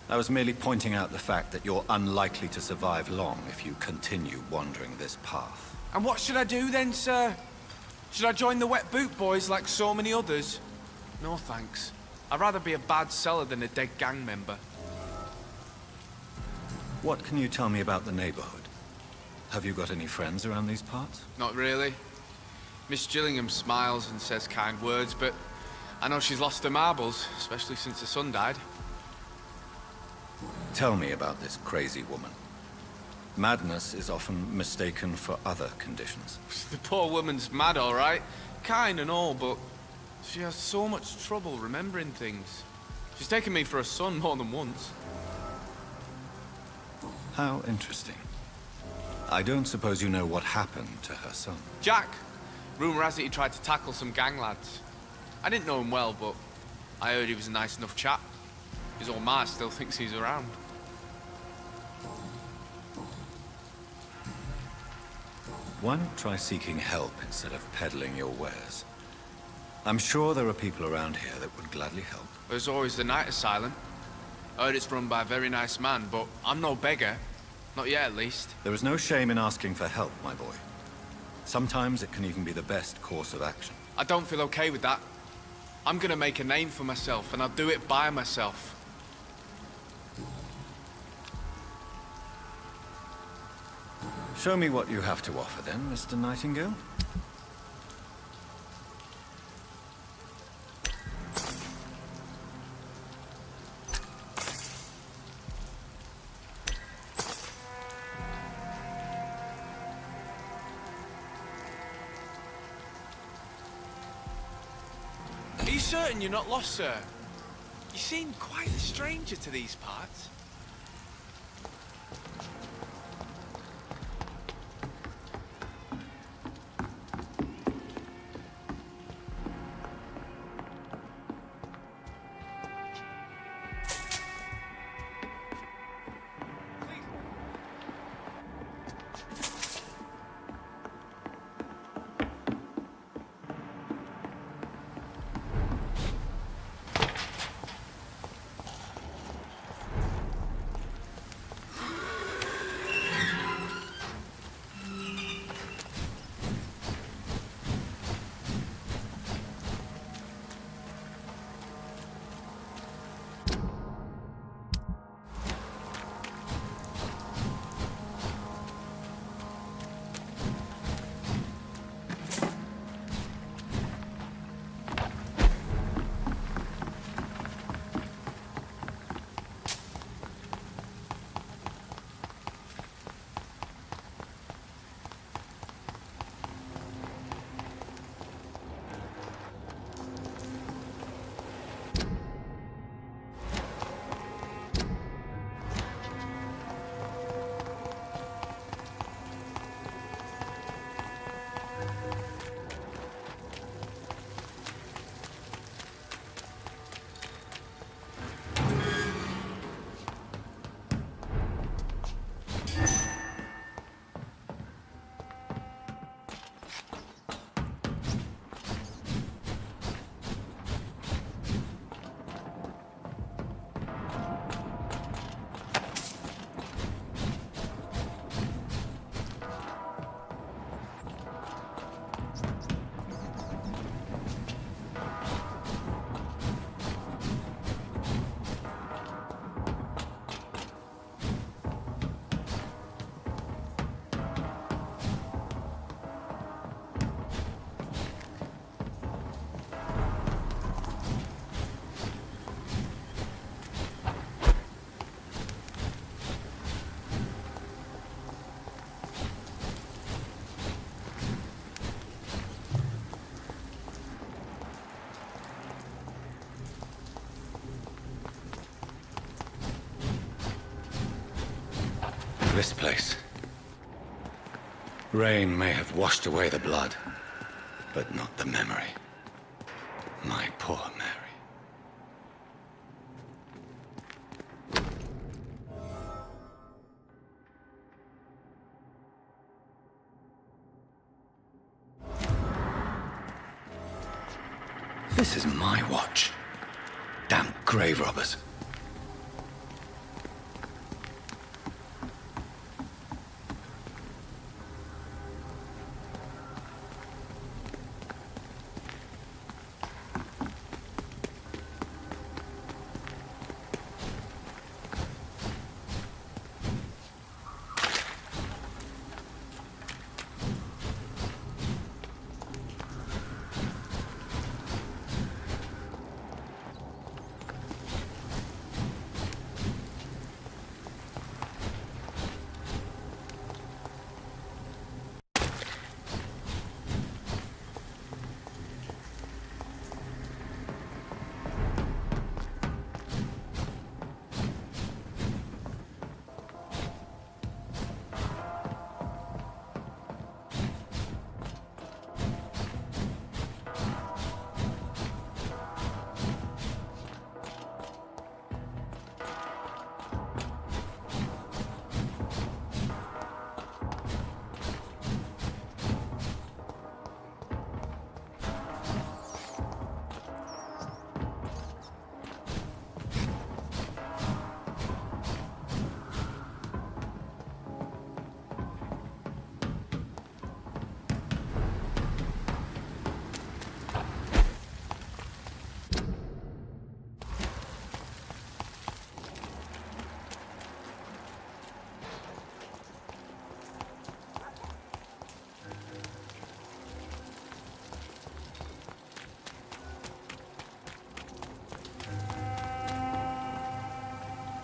I was merely pointing out the fact that you're unlikely to survive long if you continue wandering this path. And what should I do then, sir? Should I join the Wet Boot Boys like so many others? No thanks. I'd rather be a bad seller than a dead gang member. What can you tell me about the neighborhood? Have you got any friends around these parts? Not really. Miss Gillingham smiles and says kind words, but I know she's lost her marbles, especially since her son died. Tell me about this crazy woman. Madness is often mistaken for other conditions. The poor woman's mad, all right. Kind and all, but she has so much trouble remembering things. She's taken me for a son more than once. How interesting. I don't suppose you know what happened to her son. Jack! Rumour has it he tried to tackle some gang lads. I didn't know him well, but I heard he was a nice enough chap. His old ma still thinks he's around. Why not try seeking help instead of peddling your wares? I'm sure there are people around here that would gladly help. There's always the night asylum. I heard it's run by a very nice man, but I'm no beggar. Not yet, at least. There is no shame in asking for help, my boy. Sometimes it can even be the best course of action. I don't feel okay with that. I'm gonna make a name for myself, and I'll do it by myself. Show me what you have to offer then, Mr. Nightingale. Are you certain you're not lost, sir? You seem quite a stranger to these parts. This place. Rain may have washed away the blood, but not the memory. My poor Mary. This is my watch. Damn grave robbers.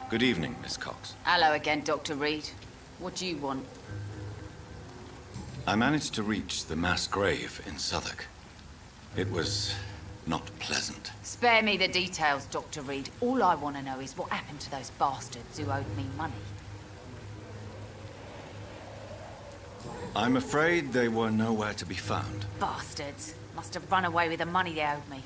Good evening, Miss Cox. Hello again, Dr. Reed. What do you want? I managed to reach the mass grave in Southwark. It was not pleasant. Spare me the details, Dr. Reed. All I want to know is what happened to those bastards who owed me money. I'm afraid they were nowhere to be found. Bastards. Must have run away with the money they owed me.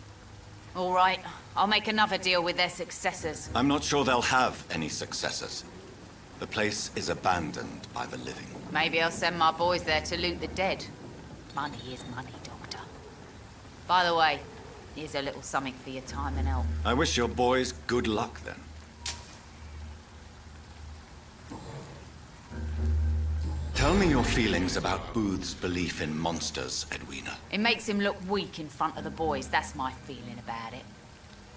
All right, I'll make another deal with their successors. I'm not sure they'll have any successors. The place is abandoned by the living. Maybe I'll send my boys there to loot the dead. Money is money, Doctor. By the way, here's a little something for your time and help. I wish your boys good luck then. Tell me your feelings about Booth's belief in monsters, Edwina. It makes him look weak in front of the boys, that's my feeling about it.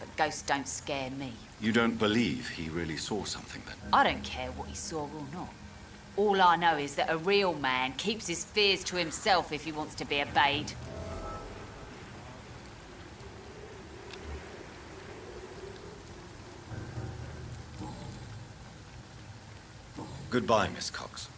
But ghosts don't scare me. You don't believe he really saw something then? I don't care what he saw or not. All I know is that a real man keeps his fears to himself if he wants to be obeyed. Goodbye, Miss Cox.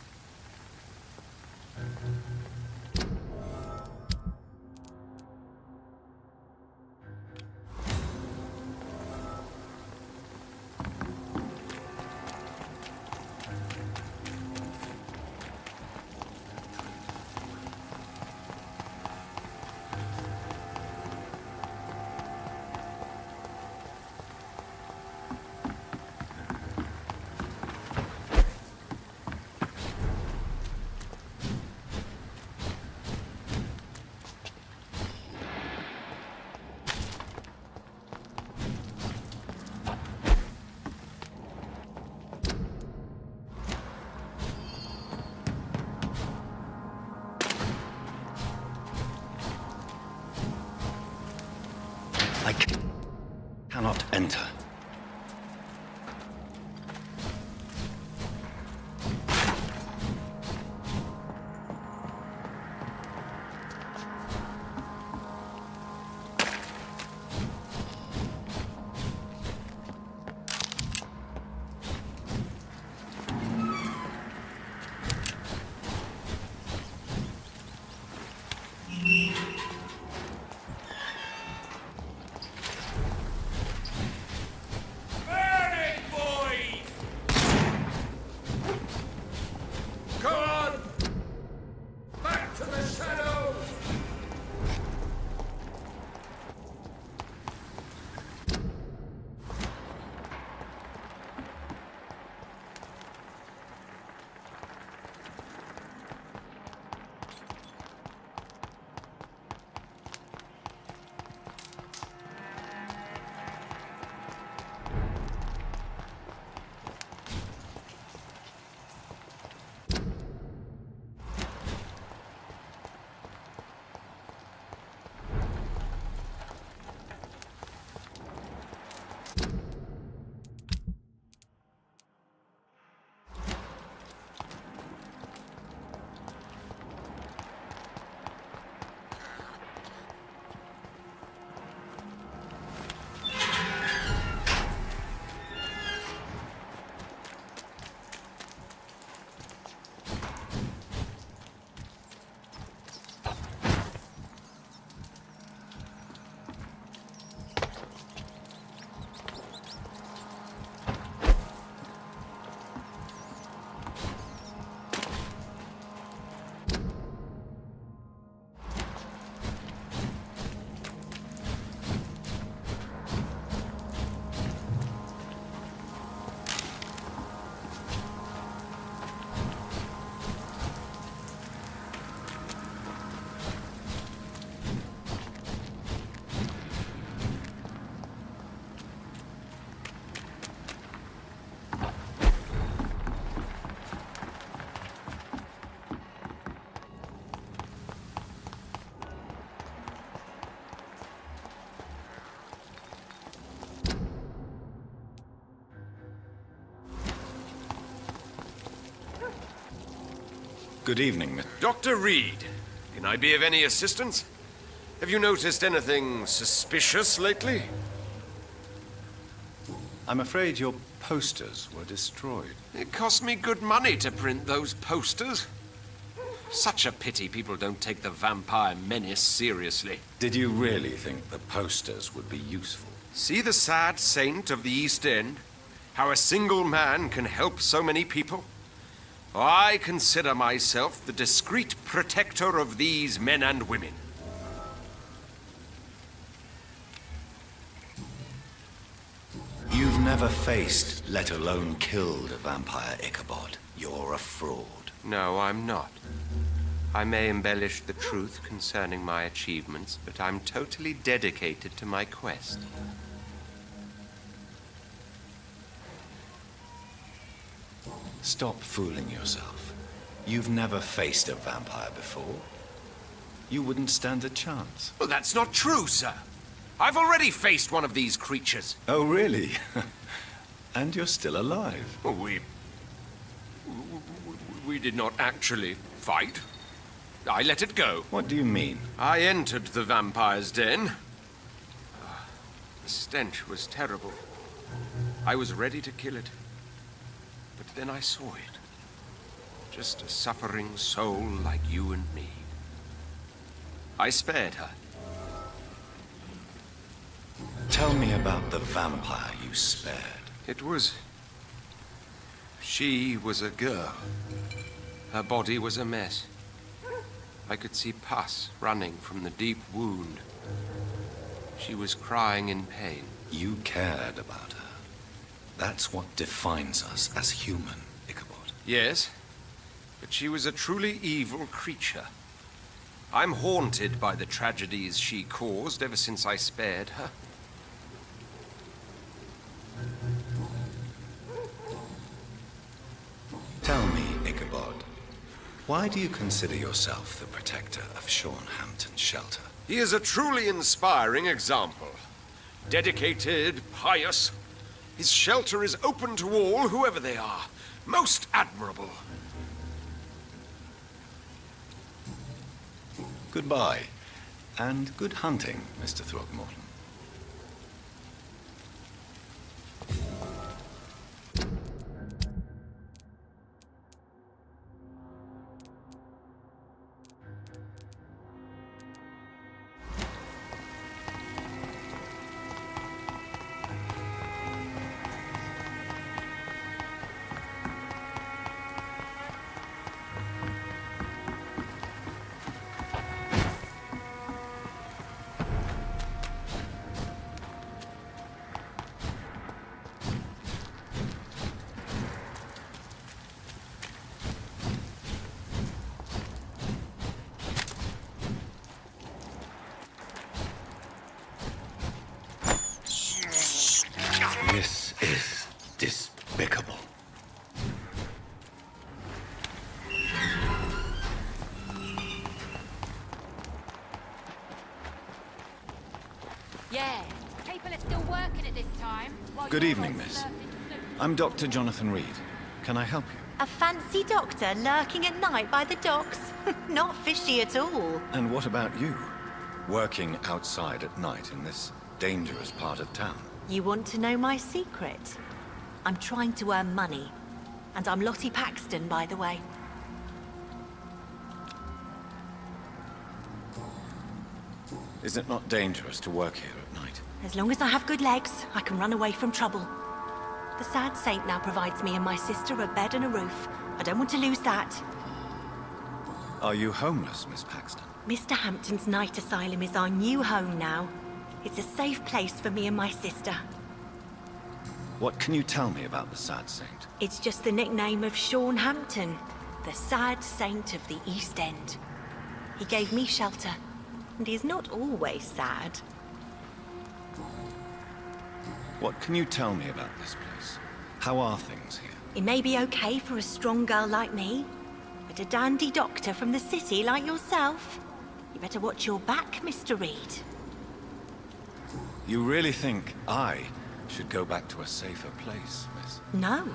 I cannot enter. Good evening, Miss... Dr. Reed, can I be of any assistance? Have you noticed anything suspicious lately? I'm afraid your posters were destroyed. It cost me good money to print those posters. Such a pity people don't take the vampire menace seriously. Did you really think the posters would be useful? See the sad saint of the East End? How a single man can help so many people? I consider myself the discreet protector of these men and women. You've never faced, let alone killed a vampire, Ichabod. You're a fraud. No, I'm not. I may embellish the truth concerning my achievements, but I'm totally dedicated to my quest. Stop fooling yourself. You've never faced a vampire before. You wouldn't stand a chance. Well, that's not true, sir. I've already faced one of these creatures. Oh, really? And you're still alive. Well, we did not actually fight. I let it go. What do you mean? I entered the vampire's den. The stench was terrible. I was ready to kill it. But then I saw it. Just a suffering soul like you and me. I spared her. Tell me about the vampire you spared. She was a girl. Her body was a mess. I could see pus running from the deep wound. She was crying in pain. You cared about her. That's what defines us as human, Ichabod. Yes, but she was a truly evil creature. I'm haunted by the tragedies she caused ever since I spared her. Tell me, Ichabod, why do you consider yourself the protector of Sean Hampton's shelter? He is a truly inspiring example. Dedicated, pious. His shelter is open to all, whoever they are. Most admirable. Goodbye, and good hunting, Mr. Throgmorton. This is despicable. Yeah, people are still working at this time. Good evening, miss. I'm Dr. Jonathan Reed. Can I help you? A fancy doctor lurking at night by the docks? Not fishy at all. And what about you? Working outside at night in this dangerous part of town? You want to know my secret? I'm trying to earn money. And I'm Lottie Paxton, by the way. Is it not dangerous to work here at night? As long as I have good legs, I can run away from trouble. The sad saint now provides me and my sister a bed and a roof. I don't want to lose that. Are you homeless, Miss Paxton? Mr. Hampton's night asylum is our new home now. It's a safe place for me and my sister. What can you tell me about the Sad Saint? It's just the nickname of Sean Hampton, the sad saint of the East End. He gave me shelter, and he's not always sad. What can you tell me about this place? How are things here? It may be okay for a strong girl like me, but a dandy doctor from the city like yourself, you better watch your back, Mr. Reed. You really think I should go back to a safer place, miss? No.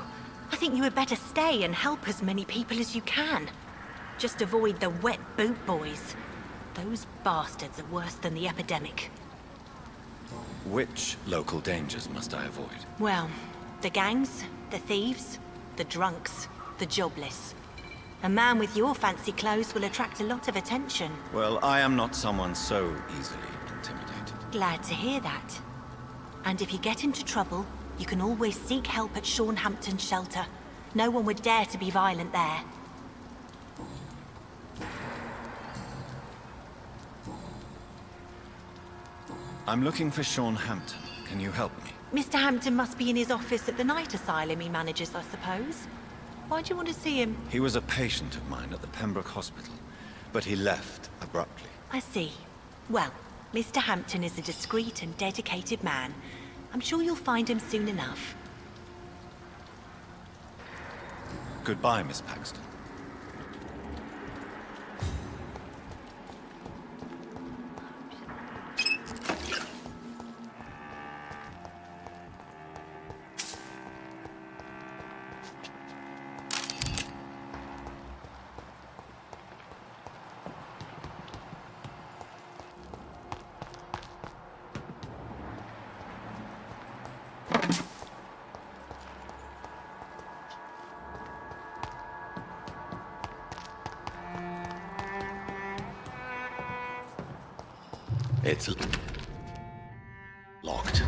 I think you had better stay and help as many people as you can. Just avoid the wet boot boys. Those bastards are worse than the epidemic. Which local dangers must I avoid? Well, the gangs, the thieves, the drunks, the jobless. A man with your fancy clothes will attract a lot of attention. Well, I am not someone so easily intimidated. Glad to hear that. And if you get into trouble, you can always seek help at Hampton's shelter. No one would dare to be violent there. I'm looking for Hampton. Can you help me? Mr. Hampton must be in his office at the night asylum he manages, I suppose. Why do you want to see him? He was a patient of mine at the Pembroke Hospital, but he left abruptly. I see. Well, Mr. Hampton is a discreet and dedicated man. I'm sure you'll find him soon enough. Goodbye, Miss Paxton. It's locked.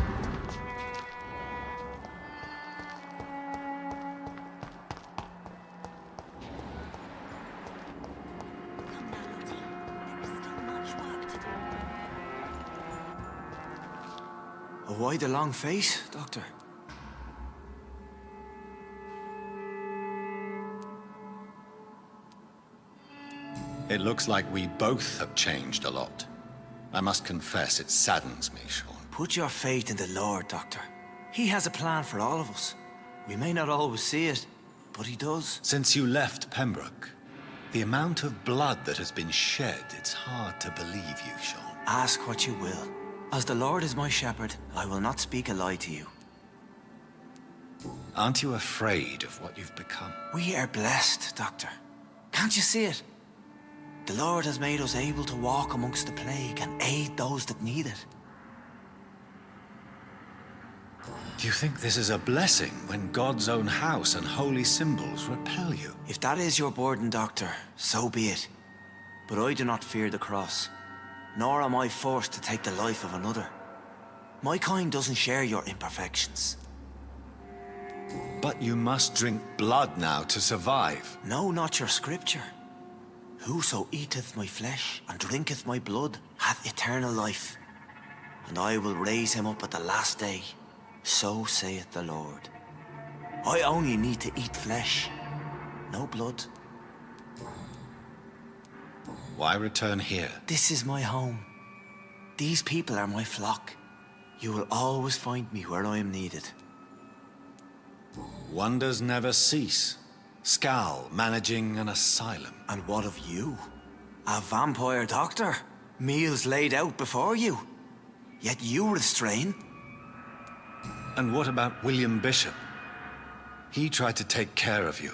Why the long face, Doctor? It looks like we both have changed a lot. I must confess, it saddens me, Sean. Put your faith in the Lord, Doctor. He has a plan for all of us. We may not always see it, but he does. Since you left Pembroke, the amount of blood that has been shed, it's hard to believe you, Sean. Ask what you will. As the Lord is my shepherd, I will not speak a lie to you. Aren't you afraid of what you've become? We are blessed, Doctor. Can't you see it? The Lord has made us able to walk amongst the plague and aid those that need it. Do you think this is a blessing when God's own house and holy symbols repel you? If that is your burden, Doctor, so be it. But I do not fear the cross, nor am I forced to take the life of another. My kind doesn't share your imperfections. But you must drink blood now to survive. No, not your scripture. Whoso eateth my flesh and drinketh my blood hath eternal life, and I will raise him up at the last day. So saith the Lord. I only need to eat flesh, no blood. Why return here? This is my home. These people are my flock. You will always find me where I am needed. Wonders never cease. Scal managing an asylum. And what of you? A vampire doctor? Meals laid out before you. Yet you restrain. And what about William Bishop? He tried to take care of you.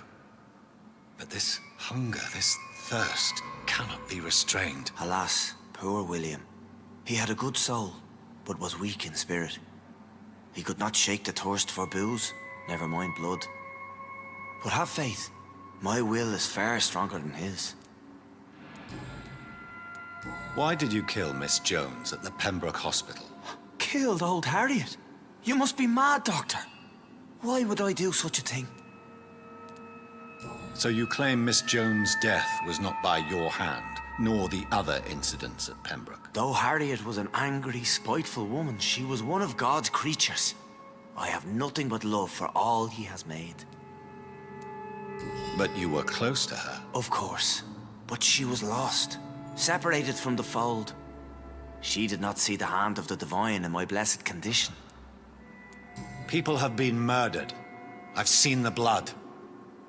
But this hunger, this thirst, cannot be restrained. Alas, poor William. He had a good soul, but was weak in spirit. He could not shake the thirst for booze, never mind blood. But have faith. My will is far stronger than his. Why did you kill Miss Jones at the Pembroke Hospital? Killed old Harriet? You must be mad, Doctor. Why would I do such a thing? So you claim Miss Jones' death was not by your hand, nor the other incidents at Pembroke? Though Harriet was an angry, spiteful woman, she was one of God's creatures. I have nothing but love for all he has made. But you were close to her. Of course. But she was lost, separated from the fold. She did not see the hand of the divine in my blessed condition. People have been murdered. I've seen the blood.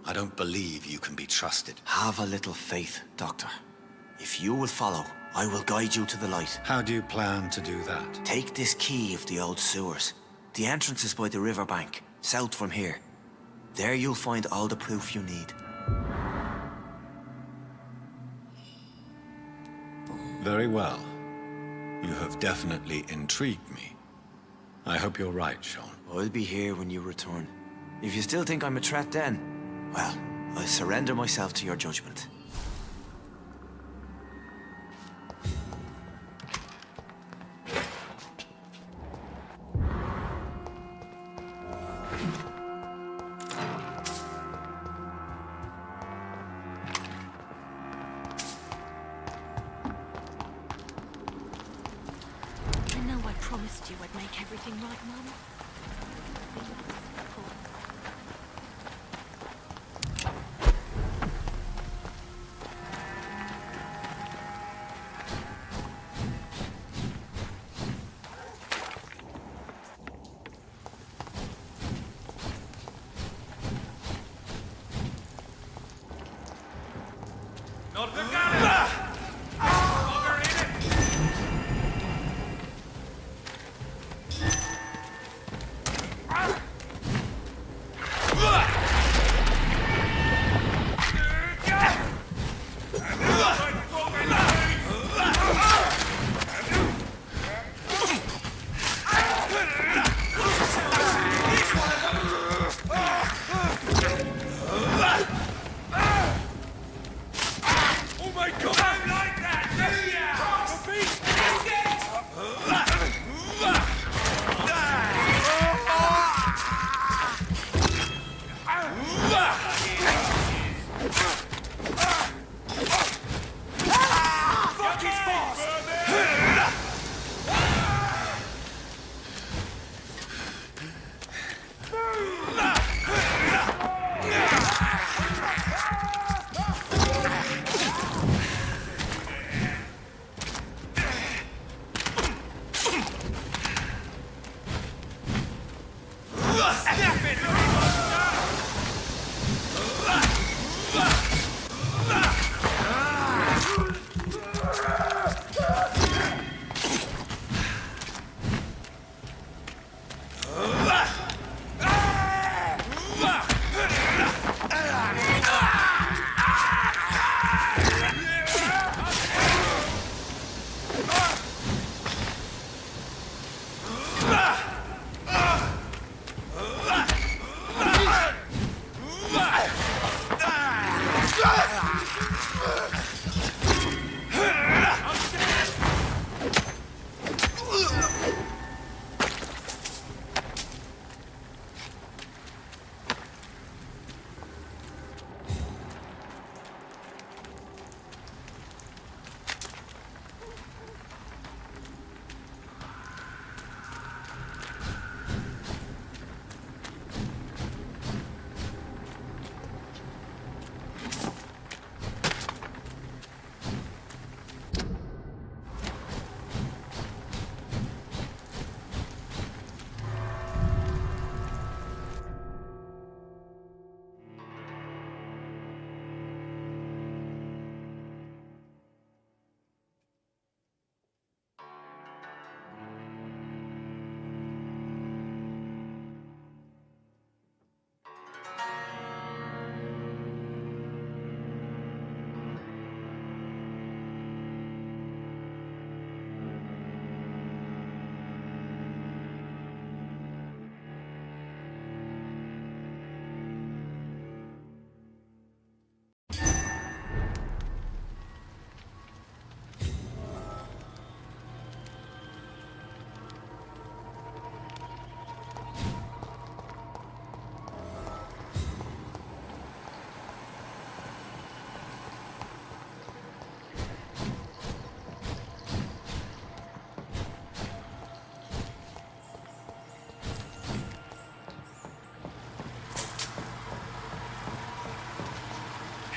I don't believe you can be trusted. Have a little faith, Doctor. If you will follow, I will guide you to the light. How do you plan to do that? Take this key of the old sewers. The entrance is by the riverbank, south from here. There you'll find all the proof you need. Very well. You have definitely intrigued me. I hope you're right, Sean. I'll be here when you return. If you still think I'm a threat then, well, I surrender myself to your judgment. I know I promised you I'd make everything right, Mum.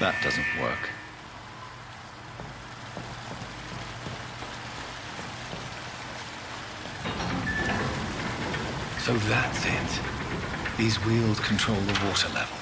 That doesn't work. So that's it. These wheels control the water level.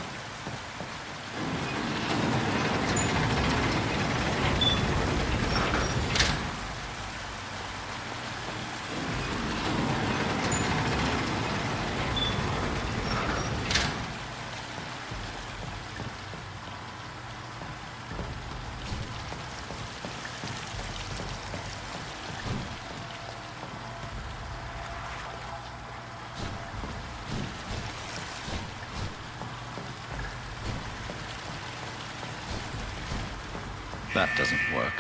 That doesn't work.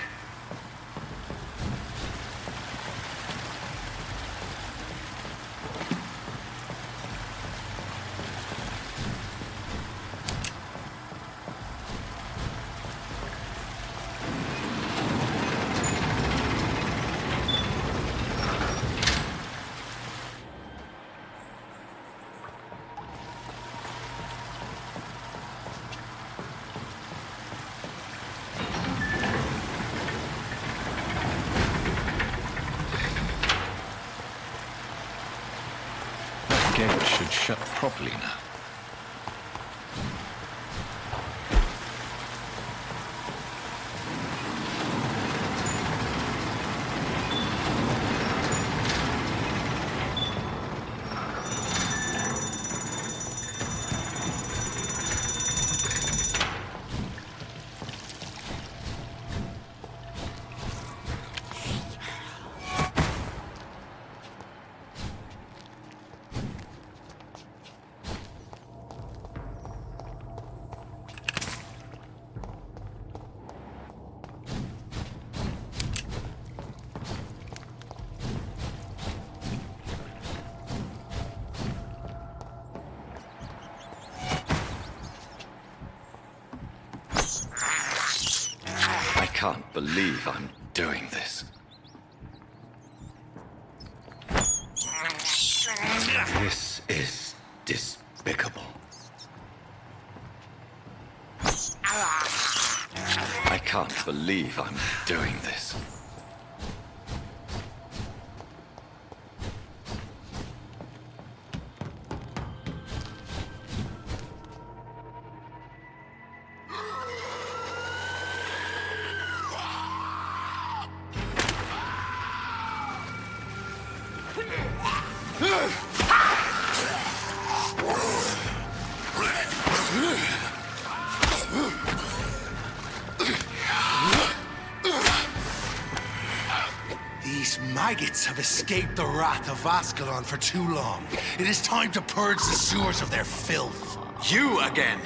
The gate should shut properly now. I can't believe I'm doing this. This is despicable. I can't believe I'm doing this. These maggots have escaped the wrath of Ascalon for too long. It is time to purge the sewers of their filth. You again.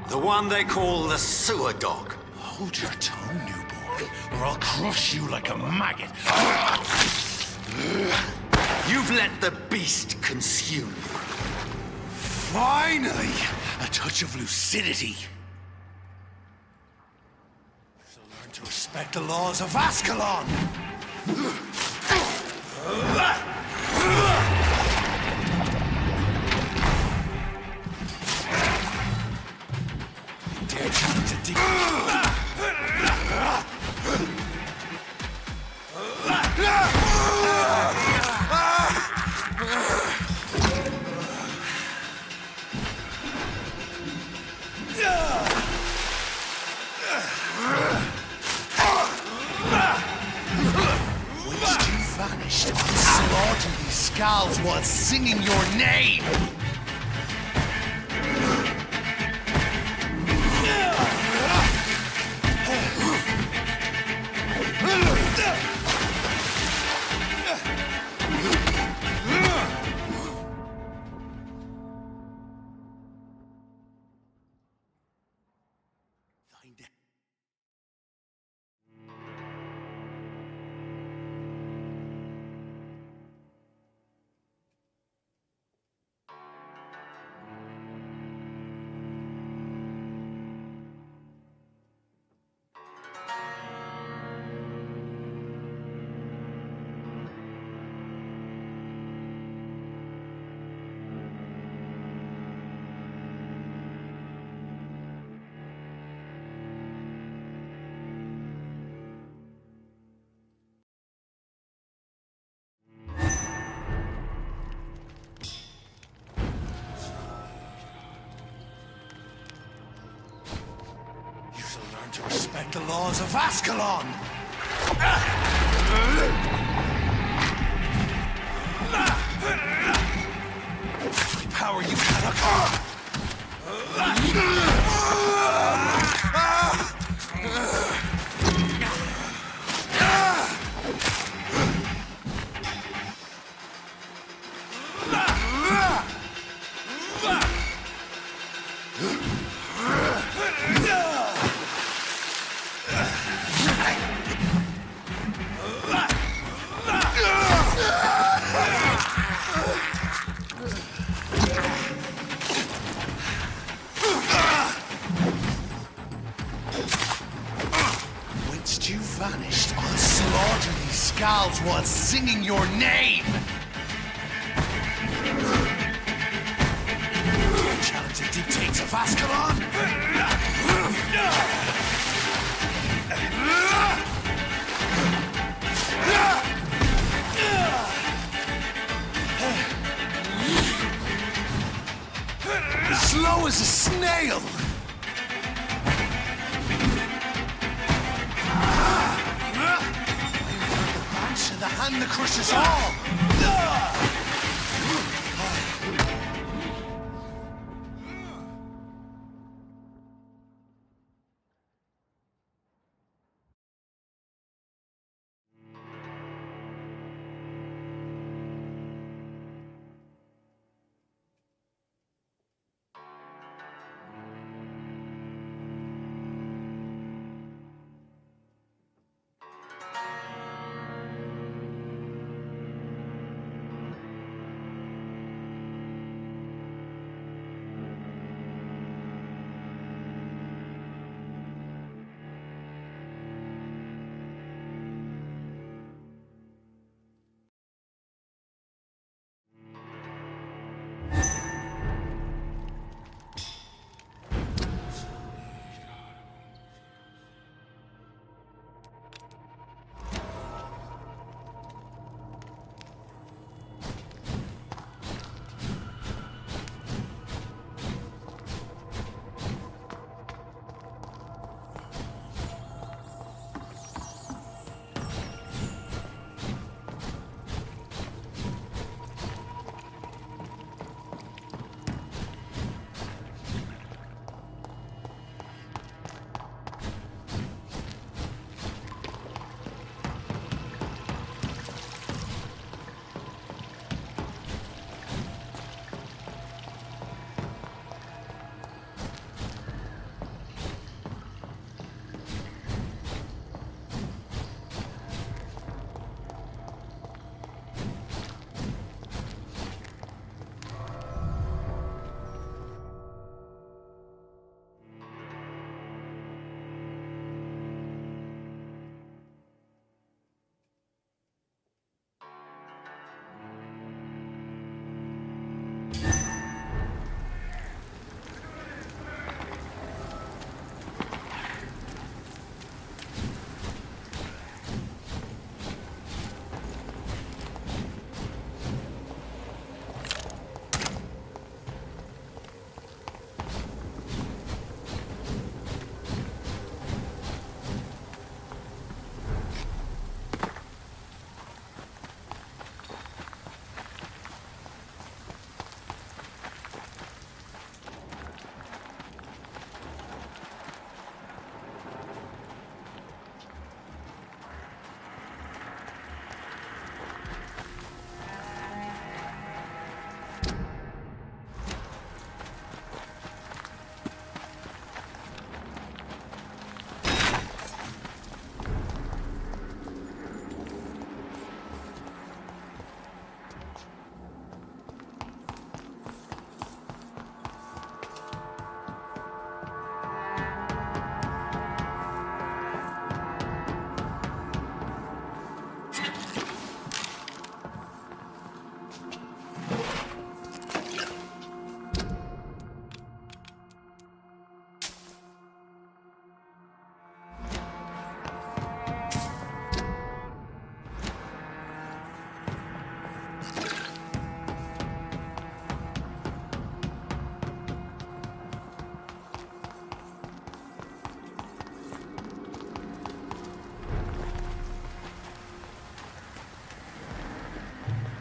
The one they call the sewer dog. Hold your tongue, newborn, or I'll crush you like a maggot. You've let the beast consume you. Finally, a touch of lucidity. So learn to respect the laws of Ascalon. Dare try to dig. Once you vanished, I'll slaughter these skulls while singing your name. To respect the laws of Ascalon! Power you cannot... skulls was singing your name! Challenge the dictates of Ascalon! Slow as a snail! To the hand that crushes all!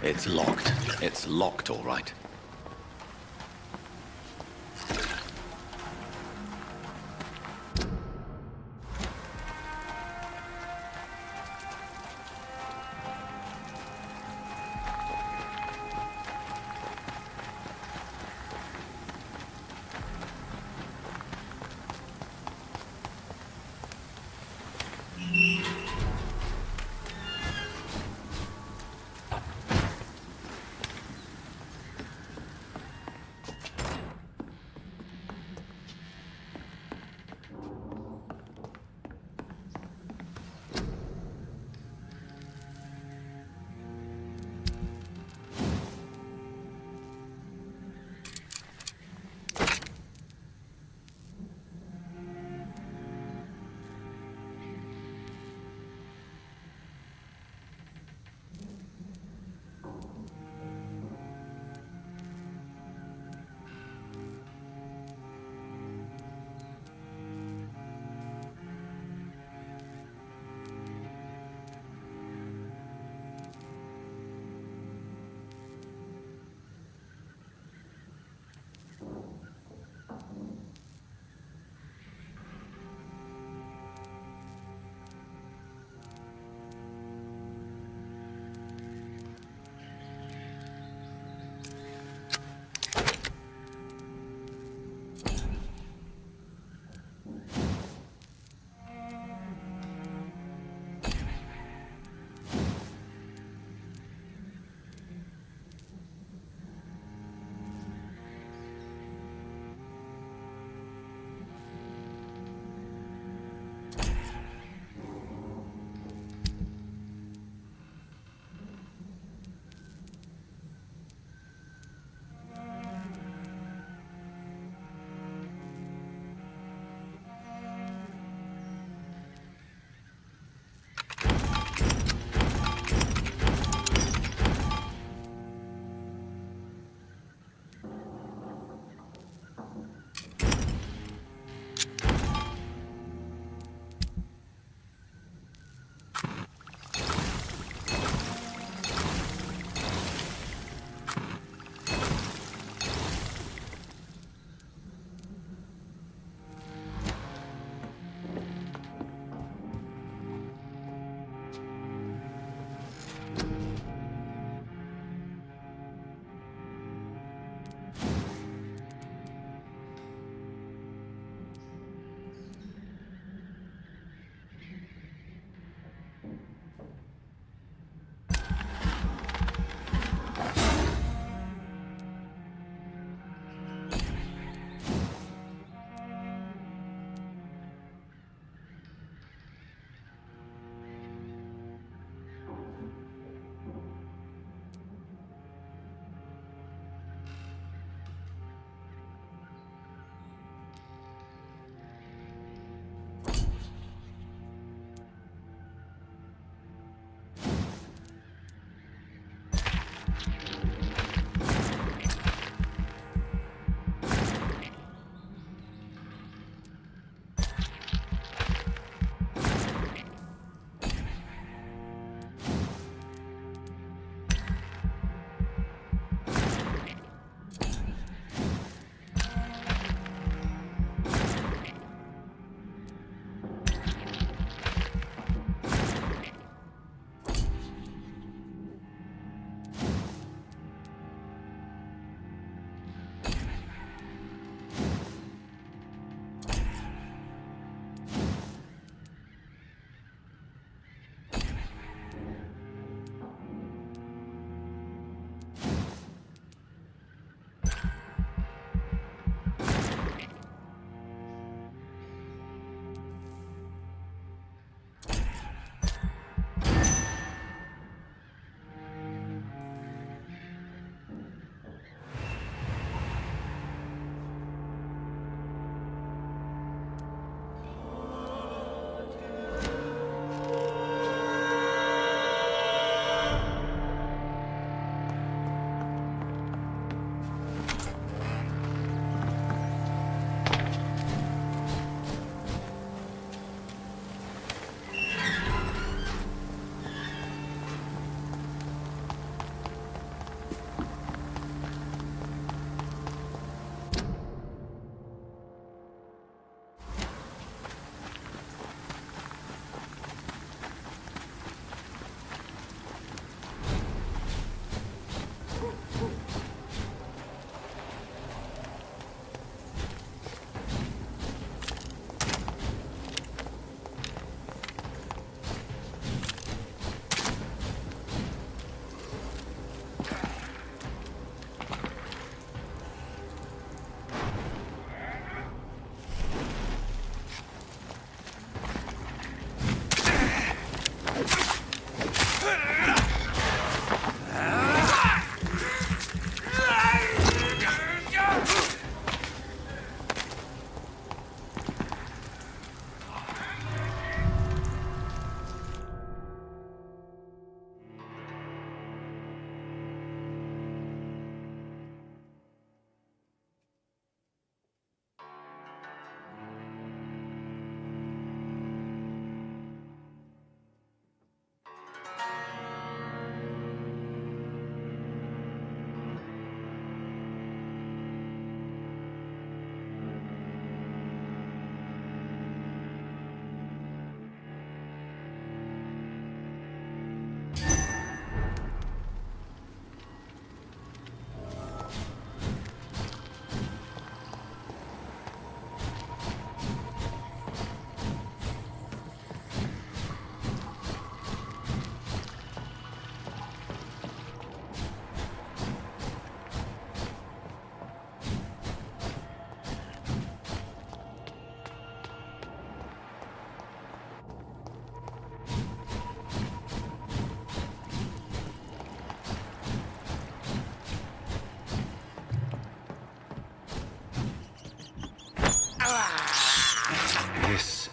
It's locked. It's locked, all right.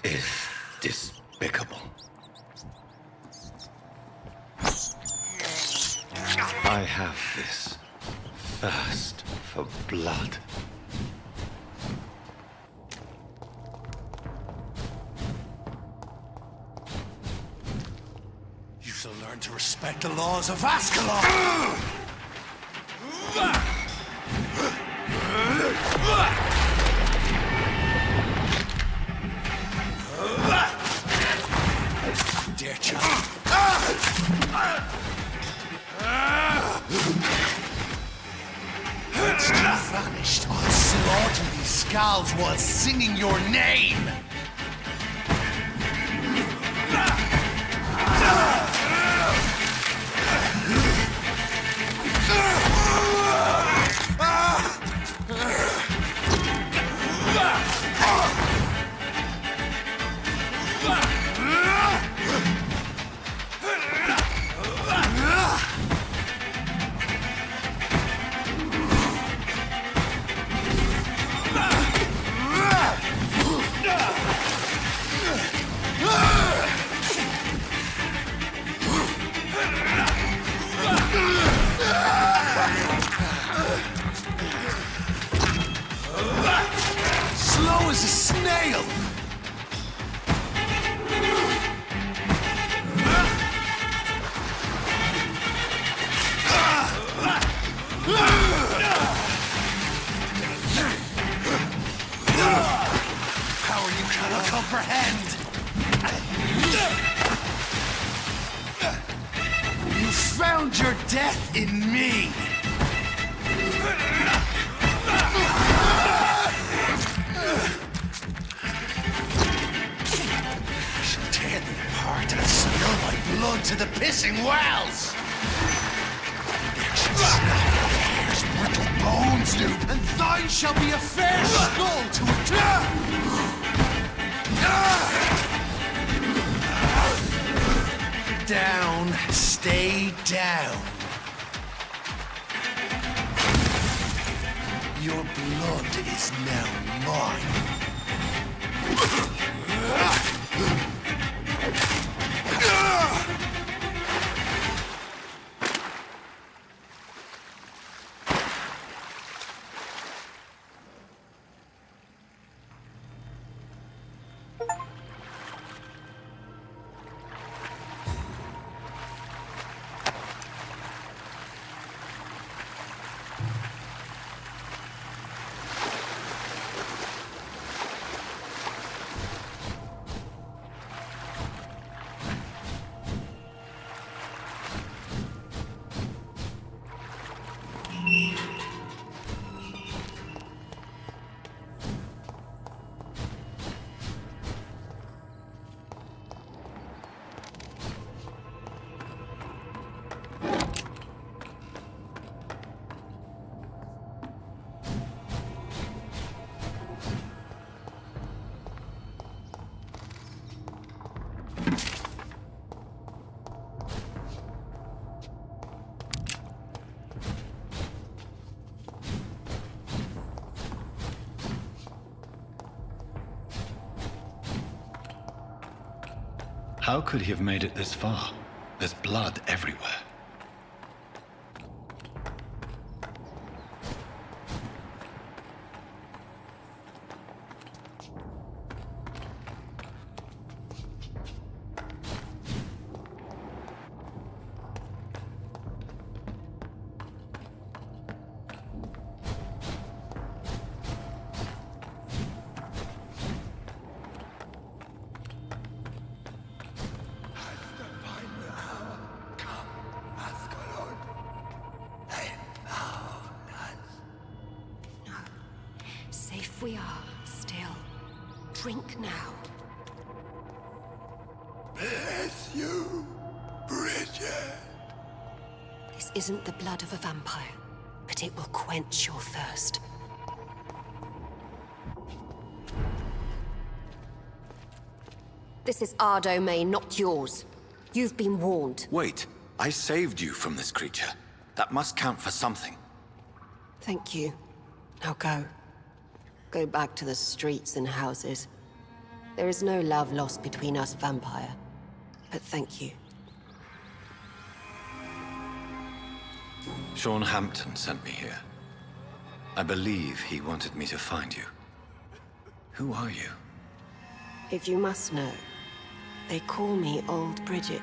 is despicable. I have this thirst for blood. You shall learn to respect the laws of Ascalon! Dear child. Once you vanished, I'll slaughter these skulls while singing your name! Slow as a snail! Power you cannot comprehend! You found your death in me! I shall tear thee apart and spill my blood to the pissing wells! I shall snap thy hair's brittle bones, Noob, and thine shall be a fair skull to down, stay down. Your blood is now mine. How could he have made it this far? There's blood everywhere. Safe we are, still. Drink now. Bless you, Bridget. This isn't the blood of a vampire, but it will quench your thirst. This is our domain, not yours. You've been warned. Wait, I saved you from this creature. That must count for something. Thank you. Now go. Go back to the streets and houses. There is no love lost between us, Vampire. But thank you. Sean Hampton sent me here. I believe he wanted me to find you. Who are you? If you must know, they call me Old Bridget.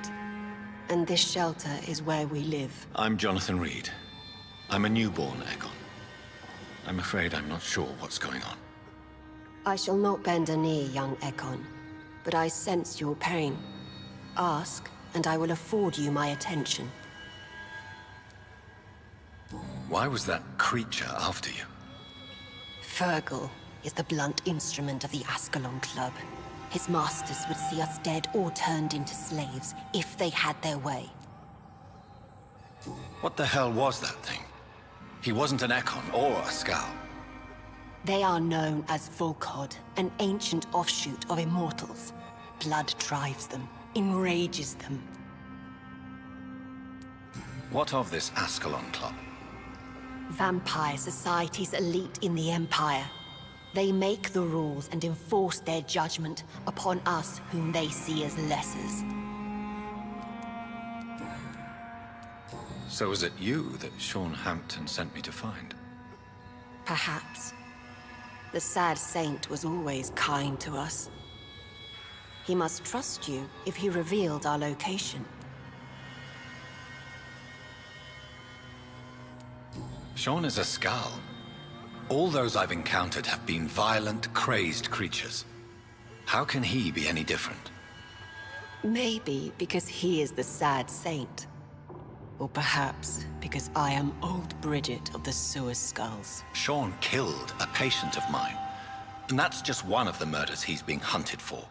And this shelter is where we live. I'm Jonathan Reed. I'm a newborn Egon. I'm afraid I'm not sure what's going on. I shall not bend a knee, young Ekon, but I sense your pain. Ask, and I will afford you my attention. Why was that creature after you? Fergal is the blunt instrument of the Ascalon Club. His masters would see us dead or turned into slaves if they had their way. What the hell was that thing? He wasn't an Ekon or a Scowl. They are known as Volkod, an ancient offshoot of immortals. Blood drives them, enrages them. What of this Ascalon Club? Vampire society's elite in the Empire. They make the rules and enforce their judgment upon us whom they see as lessers. So was it you that Sean Hampton sent me to find? Perhaps. The sad saint was always kind to us. He must trust you if he revealed our location. Sean is a Scowl. All those I've encountered have been violent, crazed creatures. How can he be any different? Maybe because he is the sad saint. Or perhaps because I am Old Bridget of the Sewer Skulls. Sean killed a patient of mine. And that's just one of the murders he's being hunted for.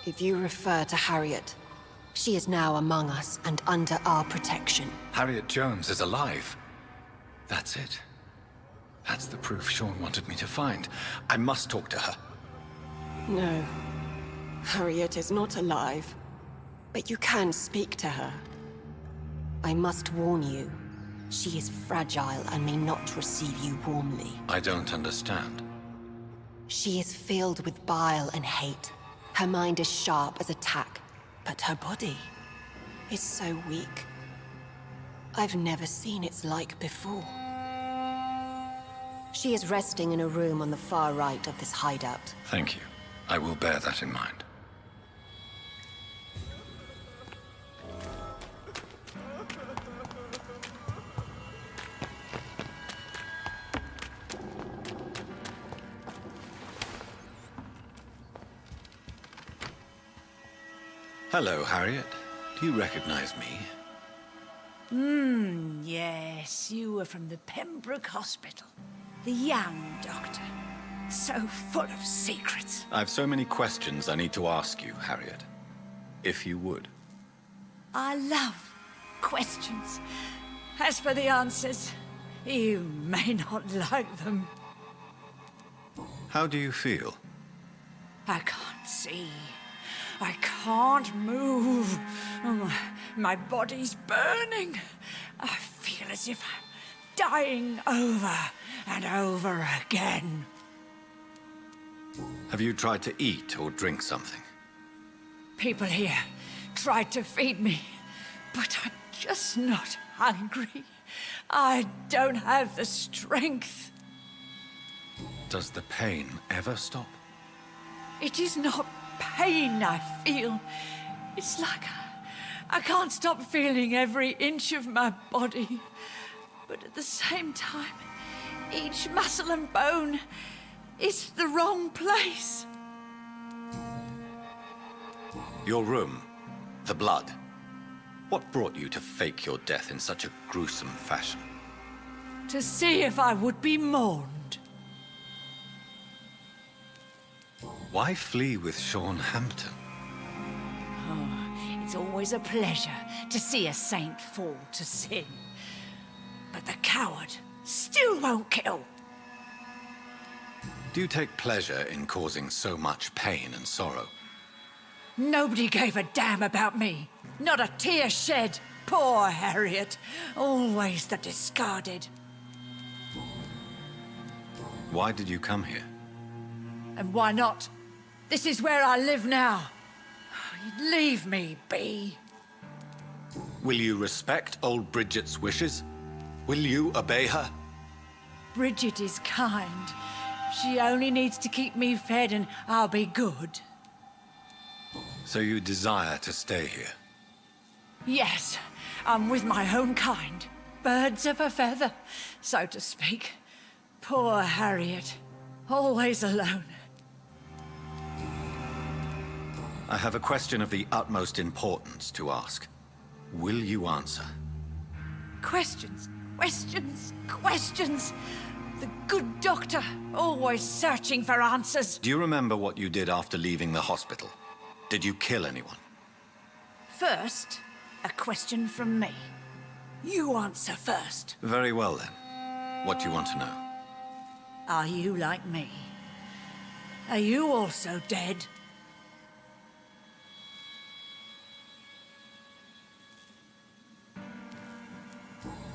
If you refer to Harriet, she is now among us and under our protection. Harriet Jones is alive. That's it. That's the proof Sean wanted me to find. I must talk to her. No. Harriet is not alive. But you can speak to her. I must warn you. She is fragile and may not receive you warmly. I don't understand. She is filled with bile and hate. Her mind is sharp as a tack, but her body is so weak. I've never seen its like before. She is resting in a room on the far right of this hideout. Thank you. I will bear that in mind. Hello, Harriet. Do you recognize me? Yes, you were from the Pembroke Hospital. The young doctor. So full of secrets. I have so many questions I need to ask you, Harriet. If you would. I love questions. As for the answers, you may not like them. How do you feel? I can't see. I can't move. My body's burning. I feel as if I'm dying over and over again. Have you tried to eat or drink something? People here tried to feed me, but I'm just not hungry. I don't have the strength. Does the pain ever stop? It is not pain I feel. It's like I can't stop feeling every inch of my body. But at the same time, each muscle and bone is the wrong place. Your room, the blood. What brought you to fake your death in such a gruesome fashion? To see if I would be mourned. Why flee with Sean Hampton? Oh, it's always a pleasure to see a saint fall to sin. But the coward still won't kill. Do you take pleasure in causing so much pain and sorrow? Nobody gave a damn about me. Not a tear shed. Poor Harriet. Always the discarded. Why did you come here? And why not? This is where I live now. Leave me be. Will you respect old Bridget's wishes? Will you obey her? Bridget is kind. She only needs to keep me fed and I'll be good. So you desire to stay here? Yes, I'm with my own kind. Birds of a feather, so to speak. Poor Harriet. Always alone. I have a question of the utmost importance to ask. Will you answer? Questions, questions, questions. The good doctor, always searching for answers. Do you remember what you did after leaving the hospital? Did you kill anyone? First, a question from me. You answer first. Very well then. What do you want to know? Are you like me? Are you also dead?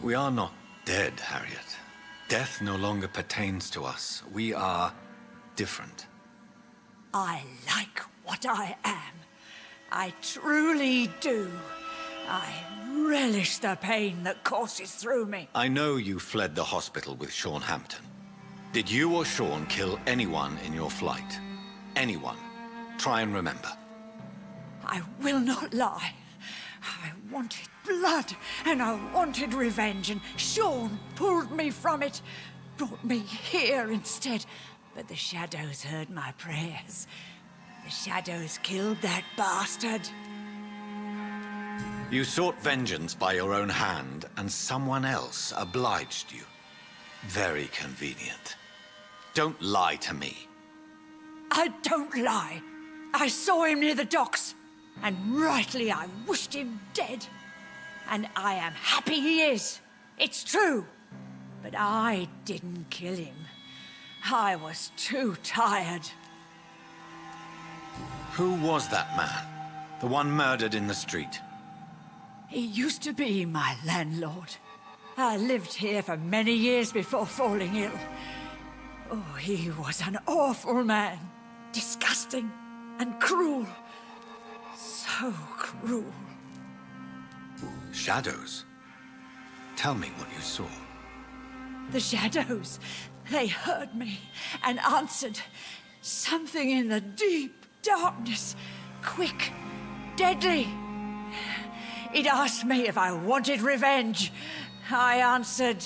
We are not dead, Harriet. Death no longer pertains to us. We are different. I like what I am. I truly do. I relish the pain that courses through me. I know you fled the hospital with Sean Hampton. Did you or Sean kill anyone in your flight? Anyone? Try and remember. I will not lie. I wanted blood, and I wanted revenge, and Sean pulled me from it, brought me here instead. But the shadows heard my prayers. The shadows killed that bastard. You sought vengeance by your own hand, and someone else obliged you. Very convenient. Don't lie to me. I don't lie. I saw him near the docks, and rightly I wished him dead. And I am happy he is. It's true. But I didn't kill him. I was too tired. Who was that man? The one murdered in the street? He used to be my landlord. I lived here for many years before falling ill. Oh, he was an awful man. Disgusting and cruel. So cruel. Shadows? Tell me what you saw. The shadows, they heard me and answered. Something in the deep darkness, quick, deadly. It asked me if I wanted revenge. I answered,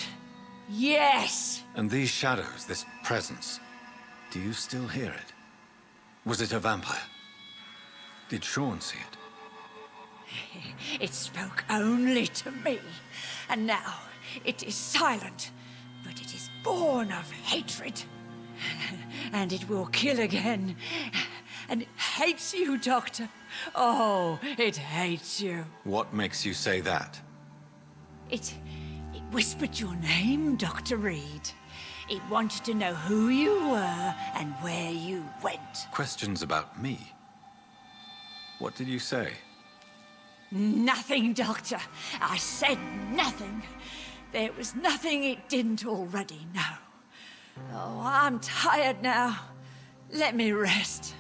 yes. And these shadows, this presence, do you still hear it? Was it a vampire? Did Sean see it? It spoke only to me, and now it is silent, but it is born of hatred. And it will kill again. And it hates you, Doctor. Oh, it hates you. What makes you say that? It whispered your name, Dr. Reed. It wanted to know who you were and where you went. Questions about me? What did you say? Nothing, Doctor. I said nothing. There was nothing it didn't already know. Oh, I'm tired now. Let me rest.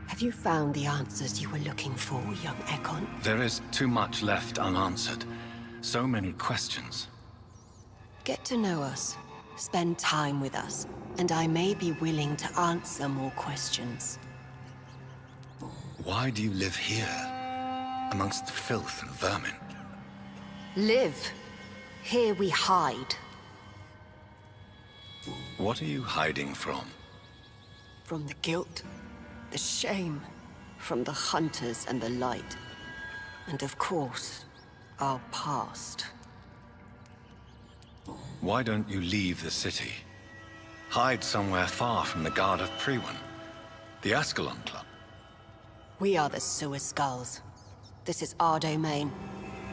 Have you found the answers you were looking for, young Ekon? There is too much left unanswered. So many questions. Get to know us. Spend time with us, and I may be willing to answer more questions. Why do you live here, amongst the filth and vermin? Live. Here we hide. What are you hiding from? From the guilt, the shame, from the hunters and the light. And of course, our past. Why don't you leave the city? Hide somewhere far from the Guard of Priwen, the Ascalon Club. We are the Sewer Skulls. This is our domain.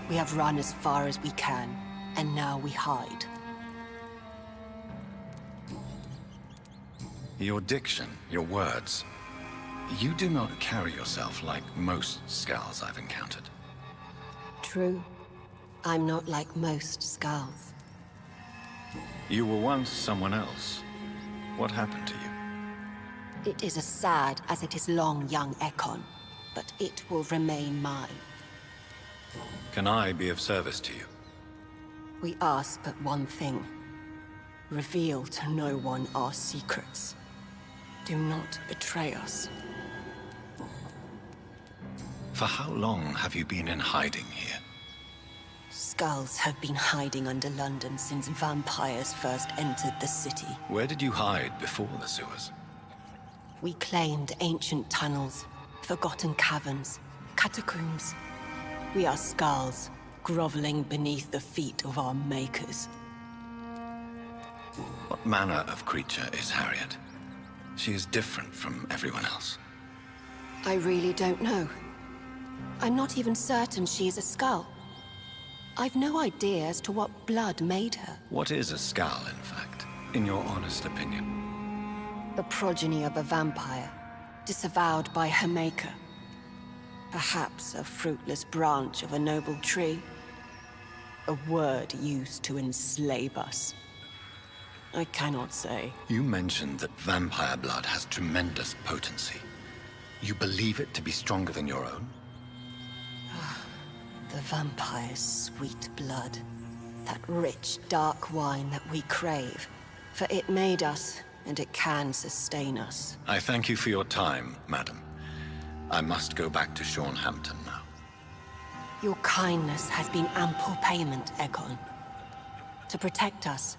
We have run as far as we can, and now we hide. Your diction, your words. You do not carry yourself like most Skulls I've encountered. True. I'm not like most Skulls. You were once someone else. What happened to you? It is as sad as it is long, young Ekon, but it will remain mine. Can I be of service to you? We ask but one thing. Reveal to no one our secrets. Do not betray us. For how long have you been in hiding here? Skulls have been hiding under London since vampires first entered the city. Where did you hide before the sewers? We claimed ancient tunnels, forgotten caverns, catacombs. We are skulls, groveling beneath the feet of our makers. What manner of creature is Harriet? She is different from everyone else. I really don't know. I'm not even certain she is a skull. I've no idea as to what blood made her. What is a skull, in fact, in your honest opinion? The progeny of a vampire, disavowed by her maker. Perhaps a fruitless branch of a noble tree. A word used to enslave us. I cannot say. You mentioned that vampire blood has tremendous potency. You believe it to be stronger than your own? The vampire's sweet blood. That rich, dark wine that we crave. For it made us, and it can sustain us. I thank you for your time, madam. I must go back to Hampton now. Your kindness has been ample payment, Ekon. To protect us,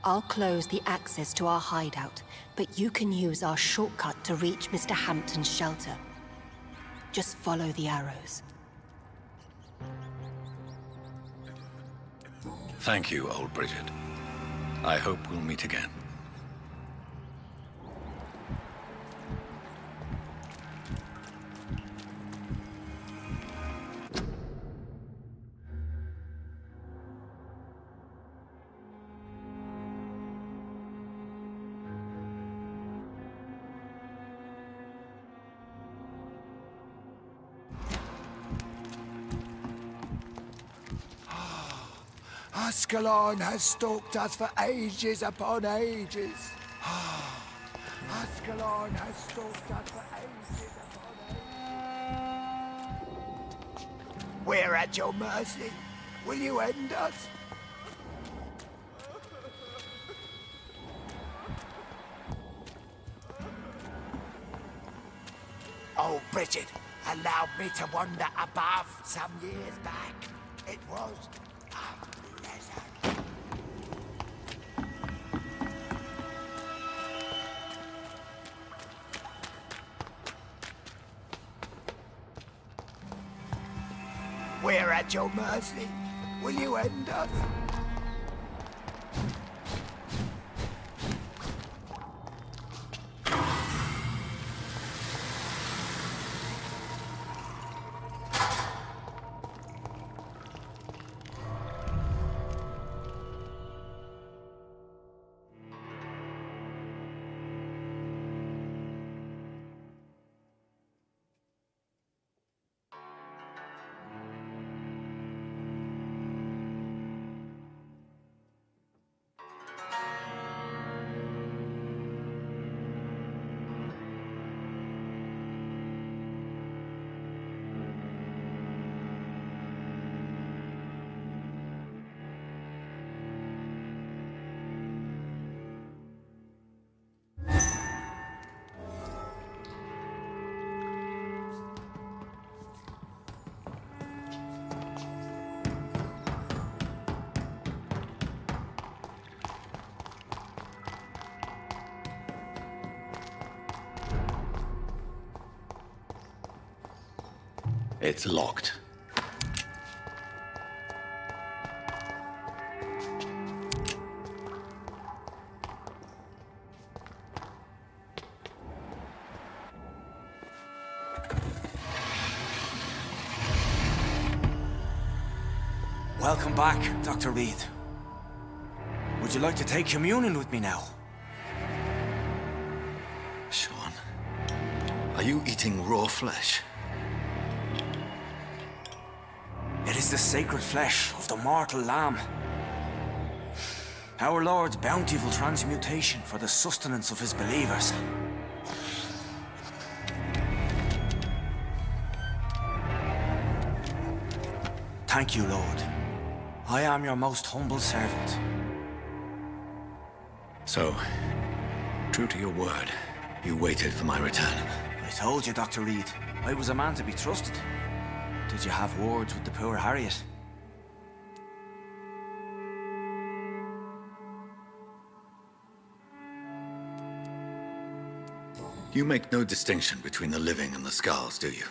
I'll close the access to our hideout, but you can use our shortcut to reach Mr. Hampton's shelter. Just follow the arrows. Thank you, old Bridget. I hope we'll meet again. Ascalon has stalked us for ages upon ages. Ascalon has stalked us for ages upon ages. We're at your mercy. Will you end us? Oh, Bridget, allow me to wander above some years back. It was we're at your mercy. Will you end us? It's locked. Welcome back, Dr. Reed. Would you like to take communion with me now? Sean, are you eating raw flesh? It is the sacred flesh of the mortal lamb. Our Lord's bountiful transmutation for the sustenance of his believers. Thank you, Lord. I am your most humble servant. So, true to your word, you waited for my return. I told you, Dr. Reed, I was a man to be trusted. Did you have words with the poor Harriet? You make no distinction between the living and the skulls, do you?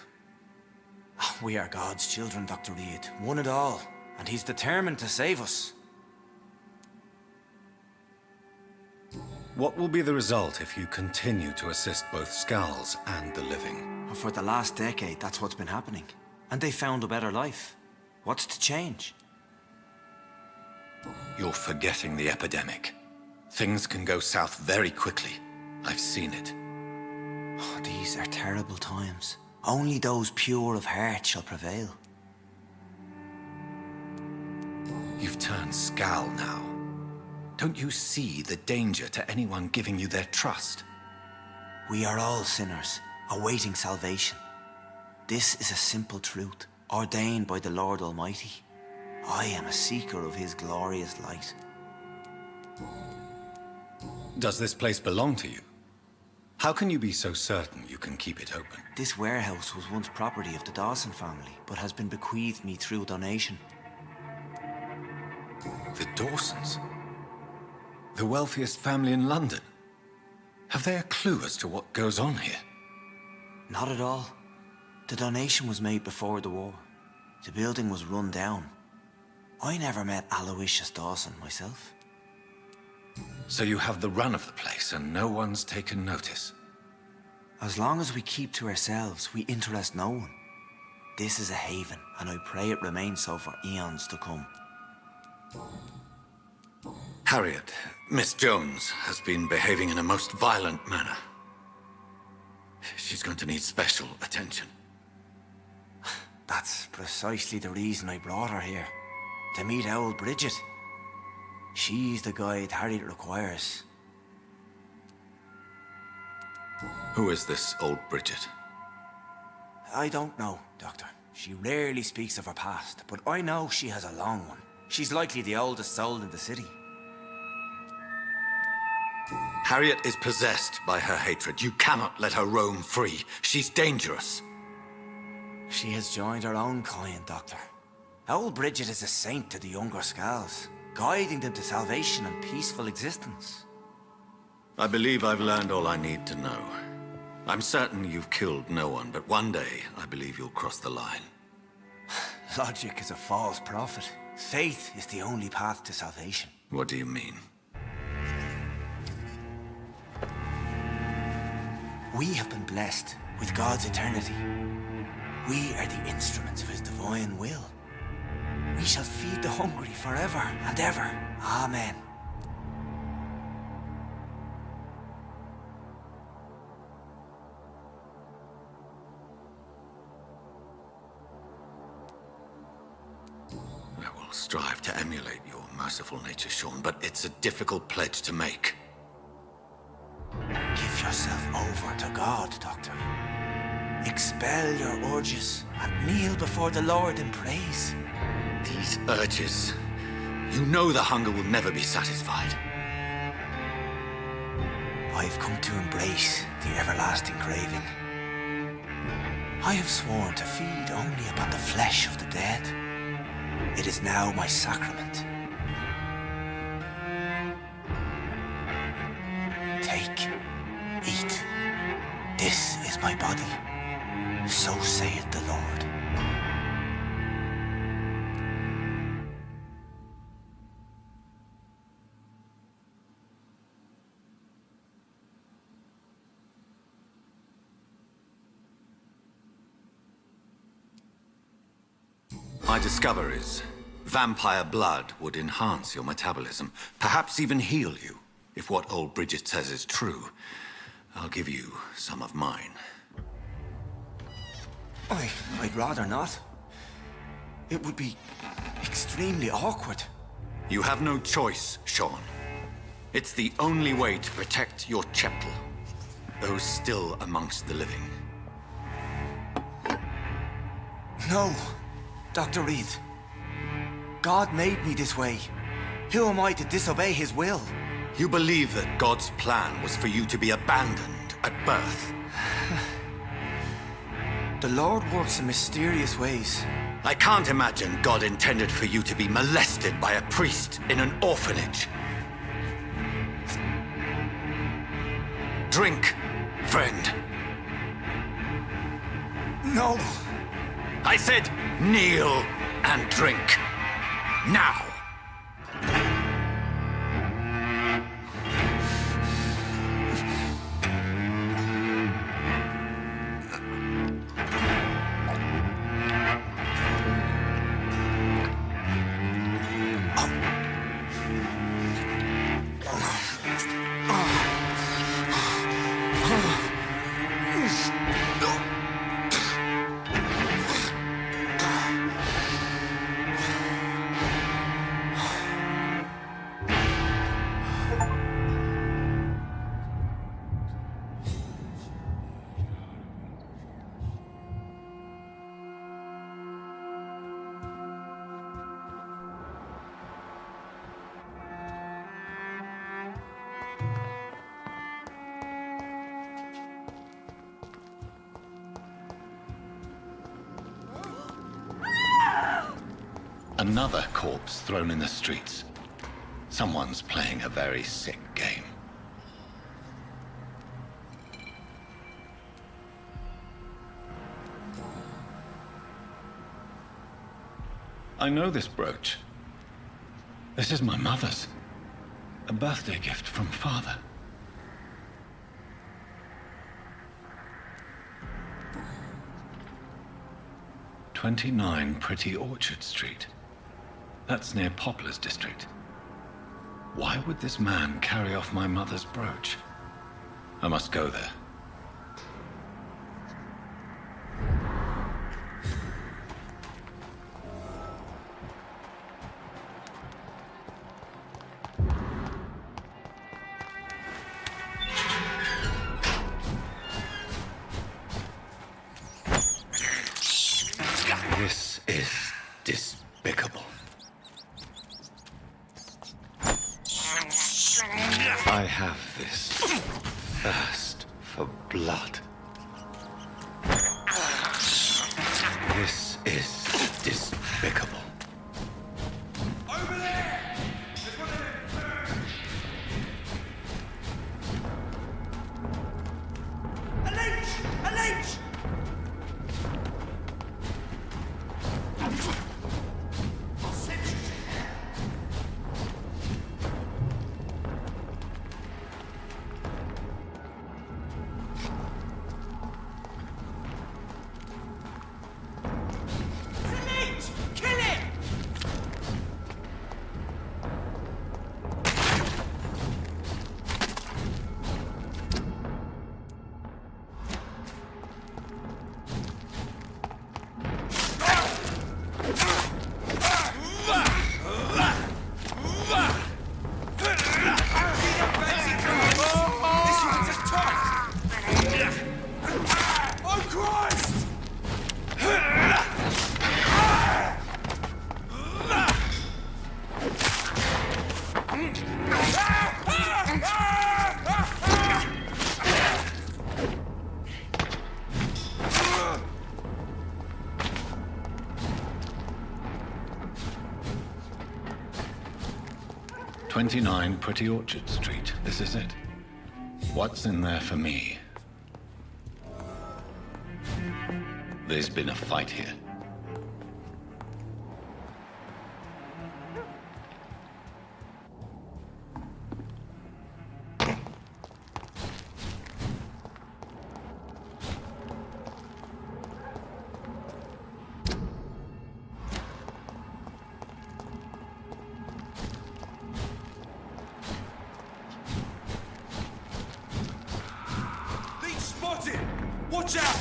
We are God's children, Dr. Reed, one and all, and he's determined to save us. What will be the result if you continue to assist both skulls and the living? For the last decade, that's what's been happening. And they found a better life. What's to change? You're forgetting the epidemic. Things can go south very quickly. I've seen it. Oh, these are terrible times. Only those pure of heart shall prevail. You've turned Skal now. Don't you see the danger to anyone giving you their trust? We are all sinners, awaiting salvation. This is a simple truth, ordained by the Lord Almighty. I am a seeker of his glorious light. Does this place belong to you? How can you be so certain you can keep it open? This warehouse was once property of the Dawson family, but has been bequeathed me through donation. The Dawsons? The wealthiest family in London? Have they a clue as to what goes on here? Not at all. The donation was made before the war. The building was run down. I never met Aloysius Dawson myself. So you have the run of the place and no one's taken notice? As long as we keep to ourselves, we interest no one. This is a haven, and I pray it remains so for eons to come. Harriet, Miss Jones, has been behaving in a most violent manner. She's going to need special attention. That's precisely the reason I brought her here. To meet old Bridget. She's the guide Harriet requires. Who is this old Bridget? I don't know, Doctor. She rarely speaks of her past, but I know she has a long one. She's likely the oldest soul in the city. Harriet is possessed by her hatred. You cannot let her roam free. She's dangerous. She has joined her own kind, Doctor. Old Bridget is a saint to the younger Skals, guiding them to salvation and peaceful existence. I believe I've learned all I need to know. I'm certain you've killed no one, but one day I believe you'll cross the line. Logic is a false prophet. Faith is the only path to salvation. What do you mean? We have been blessed with God's eternity. We are the instruments of his divine will. We shall feed the hungry forever and ever. Amen. I will strive to emulate your merciful nature, Sean, but it's a difficult pledge to make. Give yourself over to God, Doctor. Expel your urges and kneel before the Lord in praise. These urges. You know the hunger will never be satisfied. I've come to embrace the everlasting craving. I have sworn to feed only upon the flesh of the dead. It is now my sacrament. Take, eat. This is my body. So saith the Lord. My discover is vampire blood would enhance your metabolism, perhaps even heal you. If what old Bridget says is true, I'll give you some of mine. I'd rather not. It would be extremely awkward. You have no choice, Sean. It's the only way to protect your cheptel, those still amongst the living. No, Dr. Reed. God made me this way. Who am I to disobey his will? You believe that God's plan was for you to be abandoned at birth? The Lord works in mysterious ways. I can't imagine God intended for you to be molested by a priest in an orphanage. Drink, friend. No. I said kneel and drink. Now. Another corpse thrown in the streets. Someone's playing a very sick game. I know this brooch. This is my mother's. A birthday gift from father. "29 Pretty Orchard Street. That's near Poplar's district. Why would this man carry off my mother's brooch? I must go there. This is despicable. I have this thirst for blood. This is despicable. Over there! A leech! A leech! I'll send you to hell. It's a leech! Kill it! This one's a top! Oh, Christ! 29 Pretty Orchard Street. This is it. What's in there for me? There's been a fight here. Leech spotted! Watch out!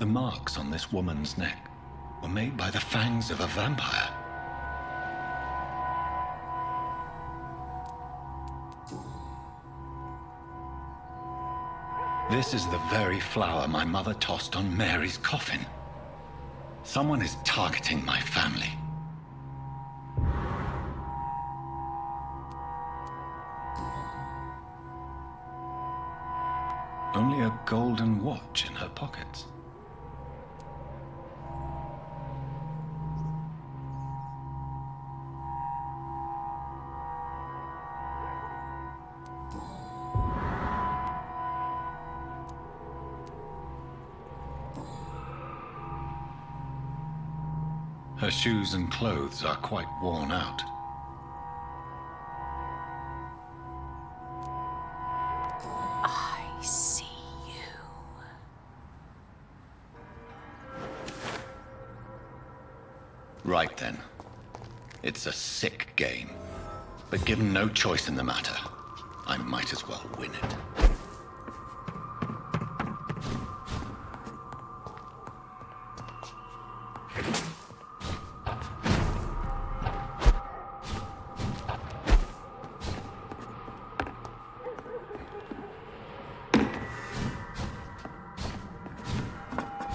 marks on this woman's neck were made by the fangs of a vampire. This is the very flower my mother tossed on Mary's coffin. Someone is targeting my family. Only a golden watch in her pockets. Her shoes and clothes are quite worn out. I see you. Right then. It's a sick game. But given no choice in the matter, I might as well win it.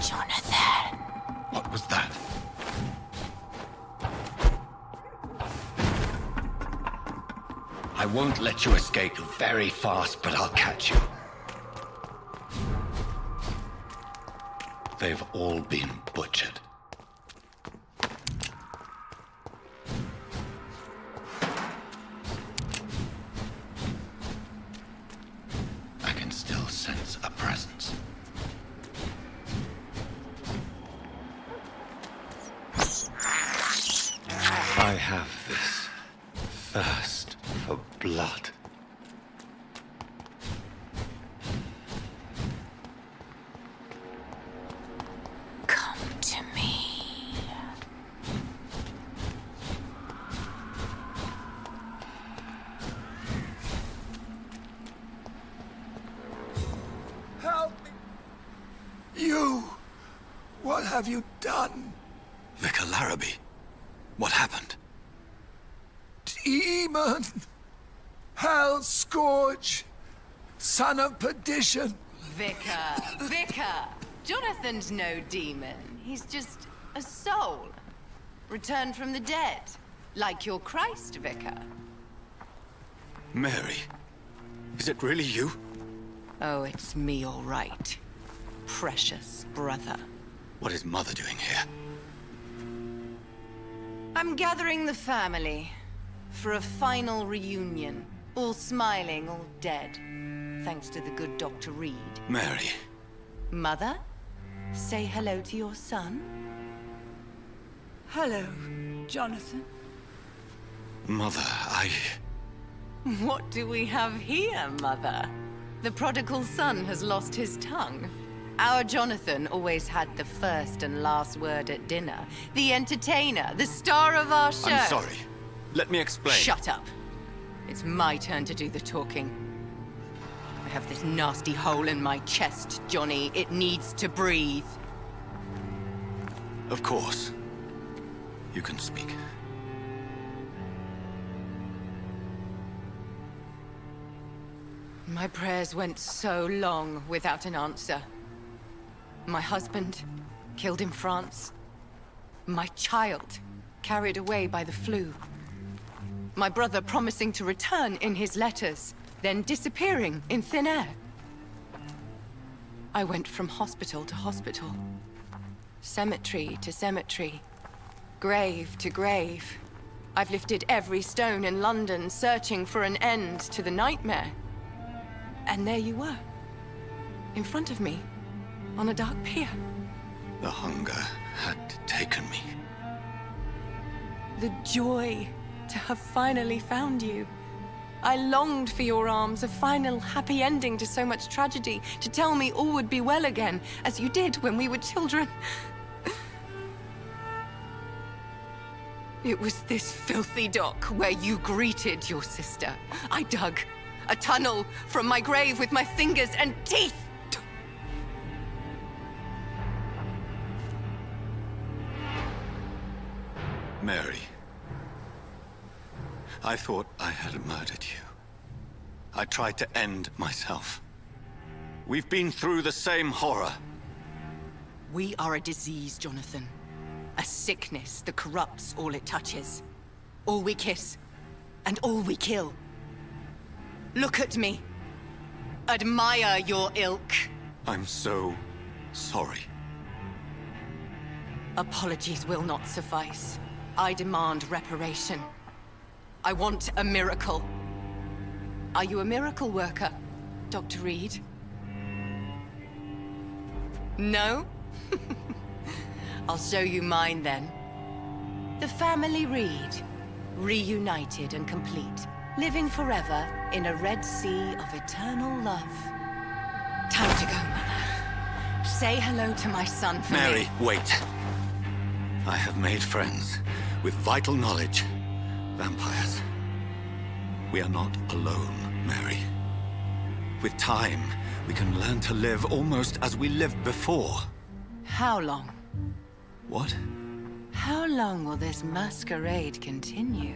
Jonathan. What was that? I won't let you escape very fast, but I'll catch you. They've all been butchered. I can still sense a presence. I have this thirst for blood. Come to me. Help me! You! What have you done? Vicar Larrabee, what happened? Demon! Hell scourge! Son of perdition! Vicar! Jonathan's no demon. He's just a soul. Returned from the dead. Like your Christ, Vicar. Mary, is it really you? Oh, it's me, all right. Precious brother. What is Mother doing here? I'm gathering the family for a final reunion. All smiling, all dead. Thanks to the good Dr. Reed. Mary. Mother, say hello to your son. Hello, Jonathan. Mother, What do we have here, Mother? The prodigal son has lost his tongue. Our Jonathan always had the first and last word at dinner. The entertainer, the star of our show. I'm sorry. Let me explain. Shut up. It's my turn to do the talking. I have this nasty hole in my chest, Johnny. It needs to breathe. Of course. You can speak. My prayers went so long without an answer. My husband, killed in France. My child, carried away by the flu. My brother promising to return in his letters, then disappearing in thin air. I went from hospital to hospital. Cemetery to cemetery. Grave to grave. I've lifted every stone in London, searching for an end to the nightmare. And there you were. In front of me. On a dark pier. The hunger had taken me. The joy to have finally found you. I longed for your arms, a final happy ending to so much tragedy, to tell me all would be well again, as you did when we were children. It was this filthy dock where you greeted your sister. I dug a tunnel from my grave with my fingers and teeth. Mary. I thought I had murdered you. I tried to end myself. We've been through the same horror. We are a disease, Jonathan. A sickness that corrupts all it touches. All we kiss, and all we kill. Look at me. Admire your ilk. I'm so sorry. Apologies will not suffice. I demand reparation. I want a miracle. Are you a miracle worker, Dr. Reed? No? I'll show you mine then. The family Reed, reunited and complete, living forever in a red sea of eternal love. Time to go, Mother. Say hello to my son for Mary, me. wait. I have made friends with vital knowledge. Vampires. We are not alone, Mary. With time, we can learn to live almost as we lived before. How long? What? How long will this masquerade continue?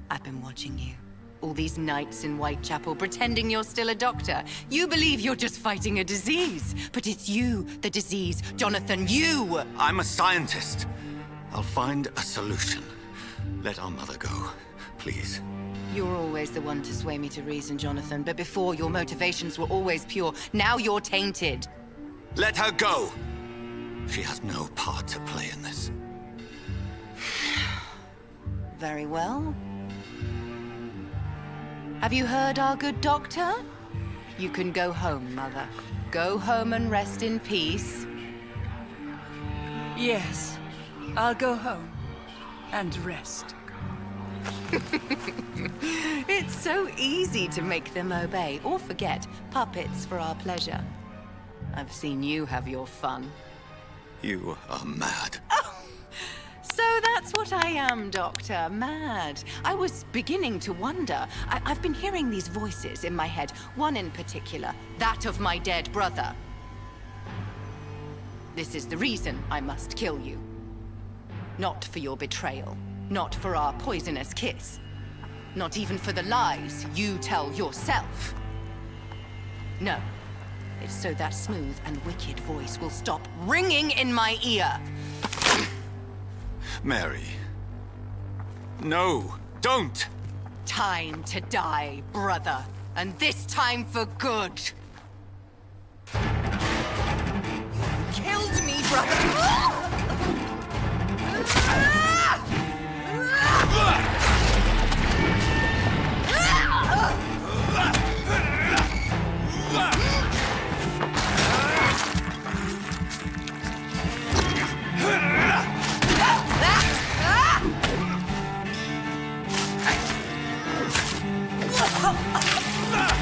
I've been watching you. All these nights in Whitechapel, pretending you're still a doctor. You believe you're just fighting a disease. But it's you, the disease. Jonathan, you! I'm a scientist. I'll find a solution. Let our mother go, please. You're always the one to sway me to reason, Jonathan. But before, your motivations were always pure. Now you're tainted. Let her go! She has no part to play in this. Very well. Have you heard our good doctor? You can go home, Mother. Go home and rest in peace. Yes, I'll go home and rest. It's so easy to make them obey or forget. Puppets for our pleasure. I've seen you have your fun. You are mad. So that's what I am, Doctor. Mad. I was beginning to wonder. I've been hearing these voices in my head. One in particular, that of my dead brother. This is the reason I must kill you. Not for your betrayal. Not for our poisonous kiss. Not even for the lies you tell yourself. No. It's so that smooth and wicked voice will stop ringing in my ear. Mary. No, don't! Time to die, brother. And this time for good. Killed me, brother!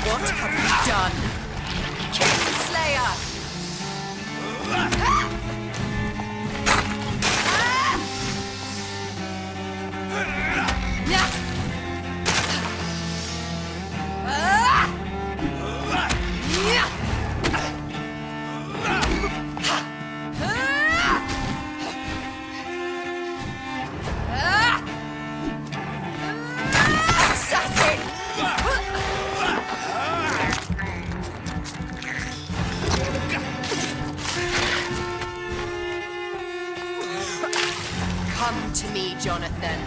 What have you done? Kingslayer! Come to me, Jonathan.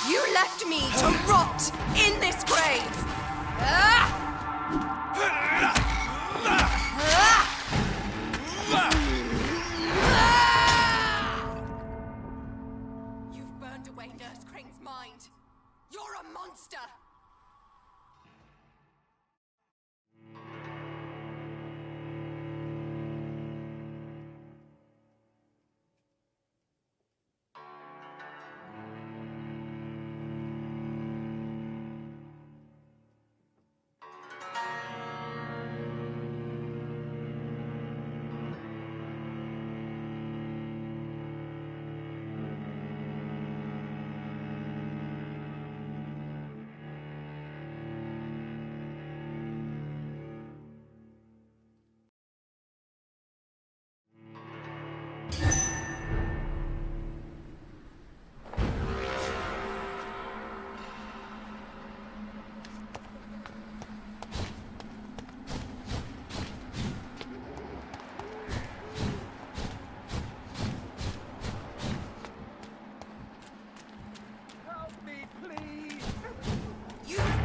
You left me to rot in this grave. You've burned away Nurse Crane's mind. You're a monster!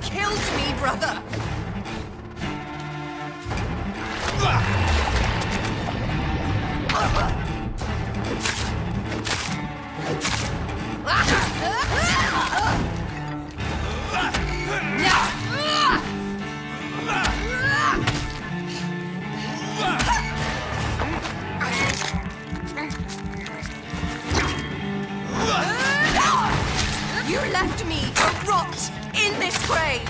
Killed me, brother! You left me to rot in this grave!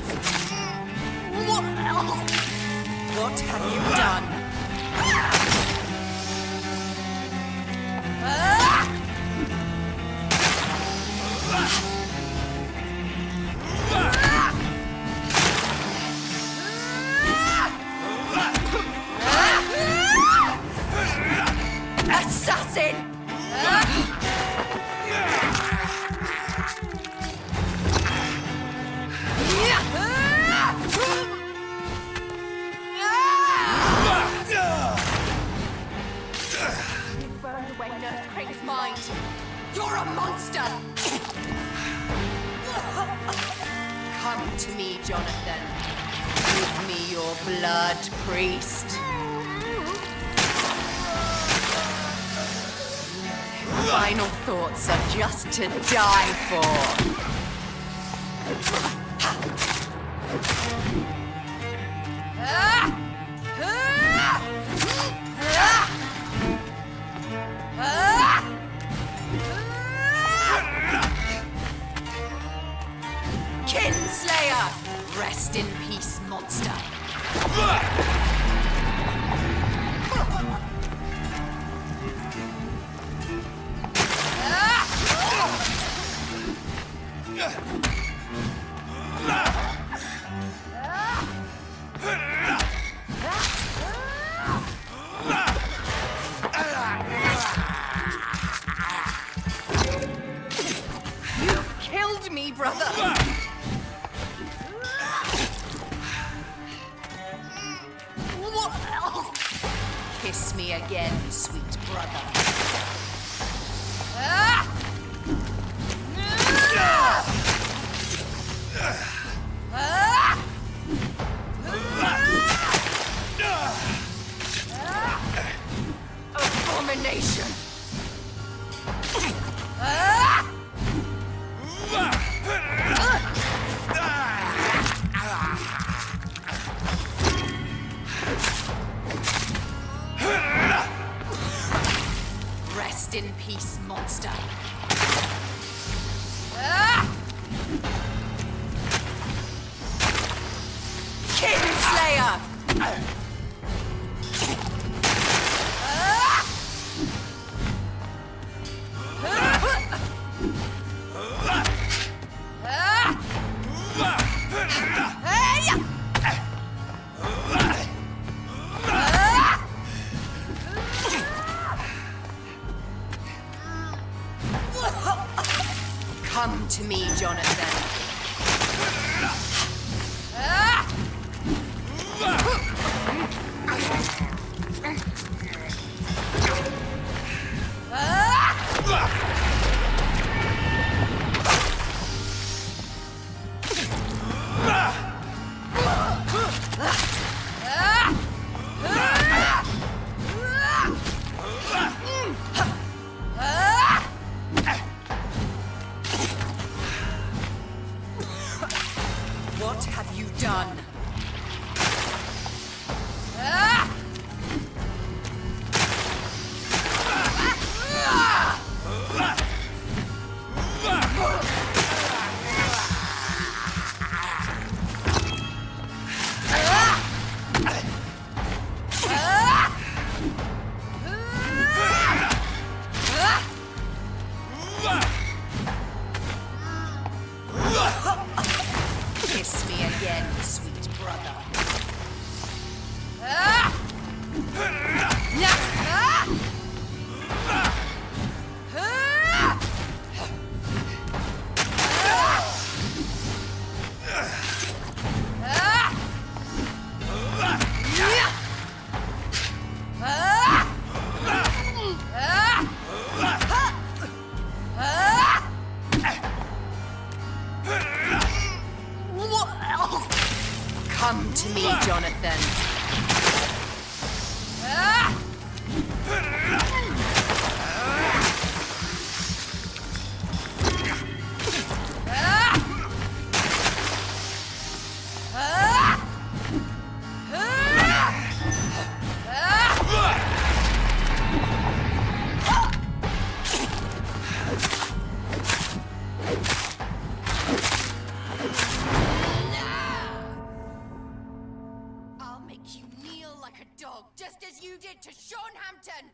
What have you done? Assassin! Mind. You're a monster! Come to me, Jonathan. Give me your blood, priest. Final thoughts are just to die for. Kinslayer! Rest in peace, monster. You killed me, brother! Kiss me again, sweet brother. Abomination! Rest in peace, monster. Kinslayer! Come to me, Jonathan. What have you done? Kiss me again, sweet brother. Come to me, Jonathan. I'll make you kneel like a dog, just as you did to Sean Hampton!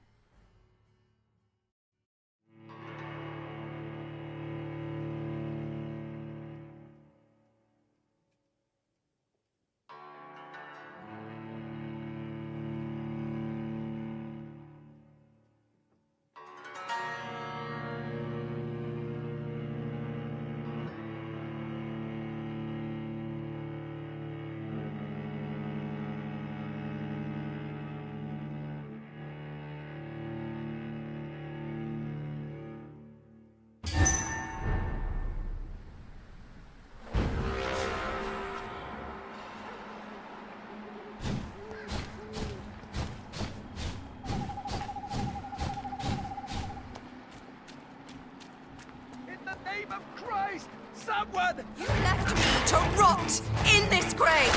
Someone! You left me to rot in this grave!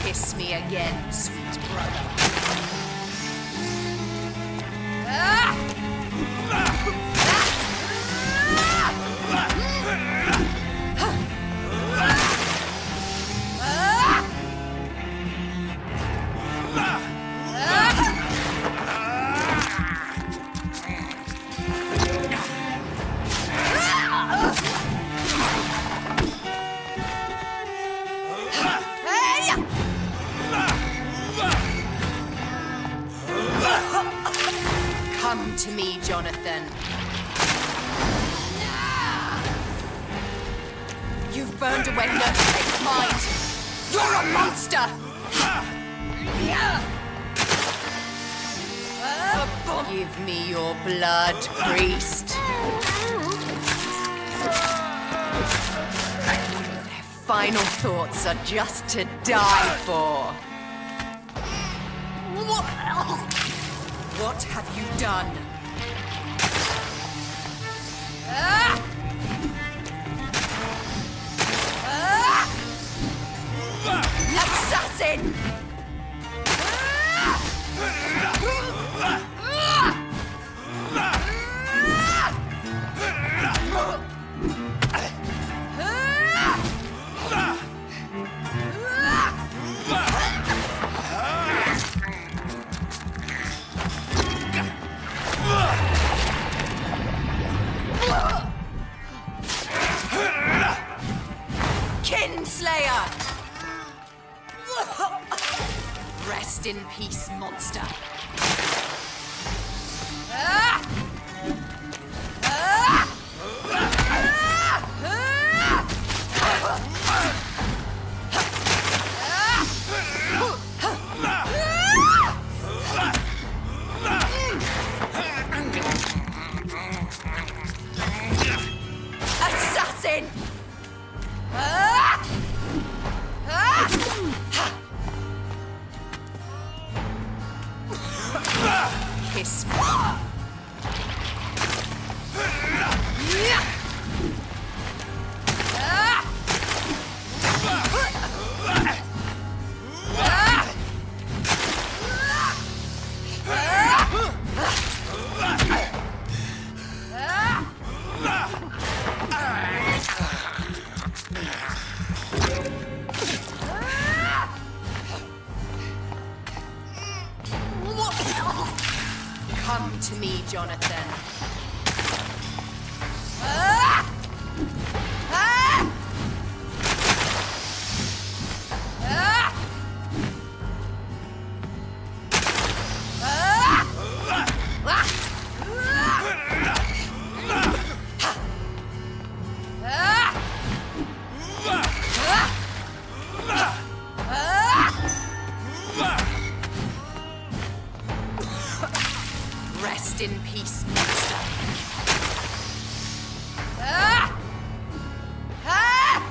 Kiss me again, sweet brother. Come to me, Jonathan. You've burned away Nurse's mind. You're a monster! Give me your blood, priest. Their final thoughts are just to die for. What have you done? Assassin! Kinslayer! Rest in peace, monster. Assassin! Kiss me. Come to me, Jonathan. Rest in peace, monster. Ah! Ah!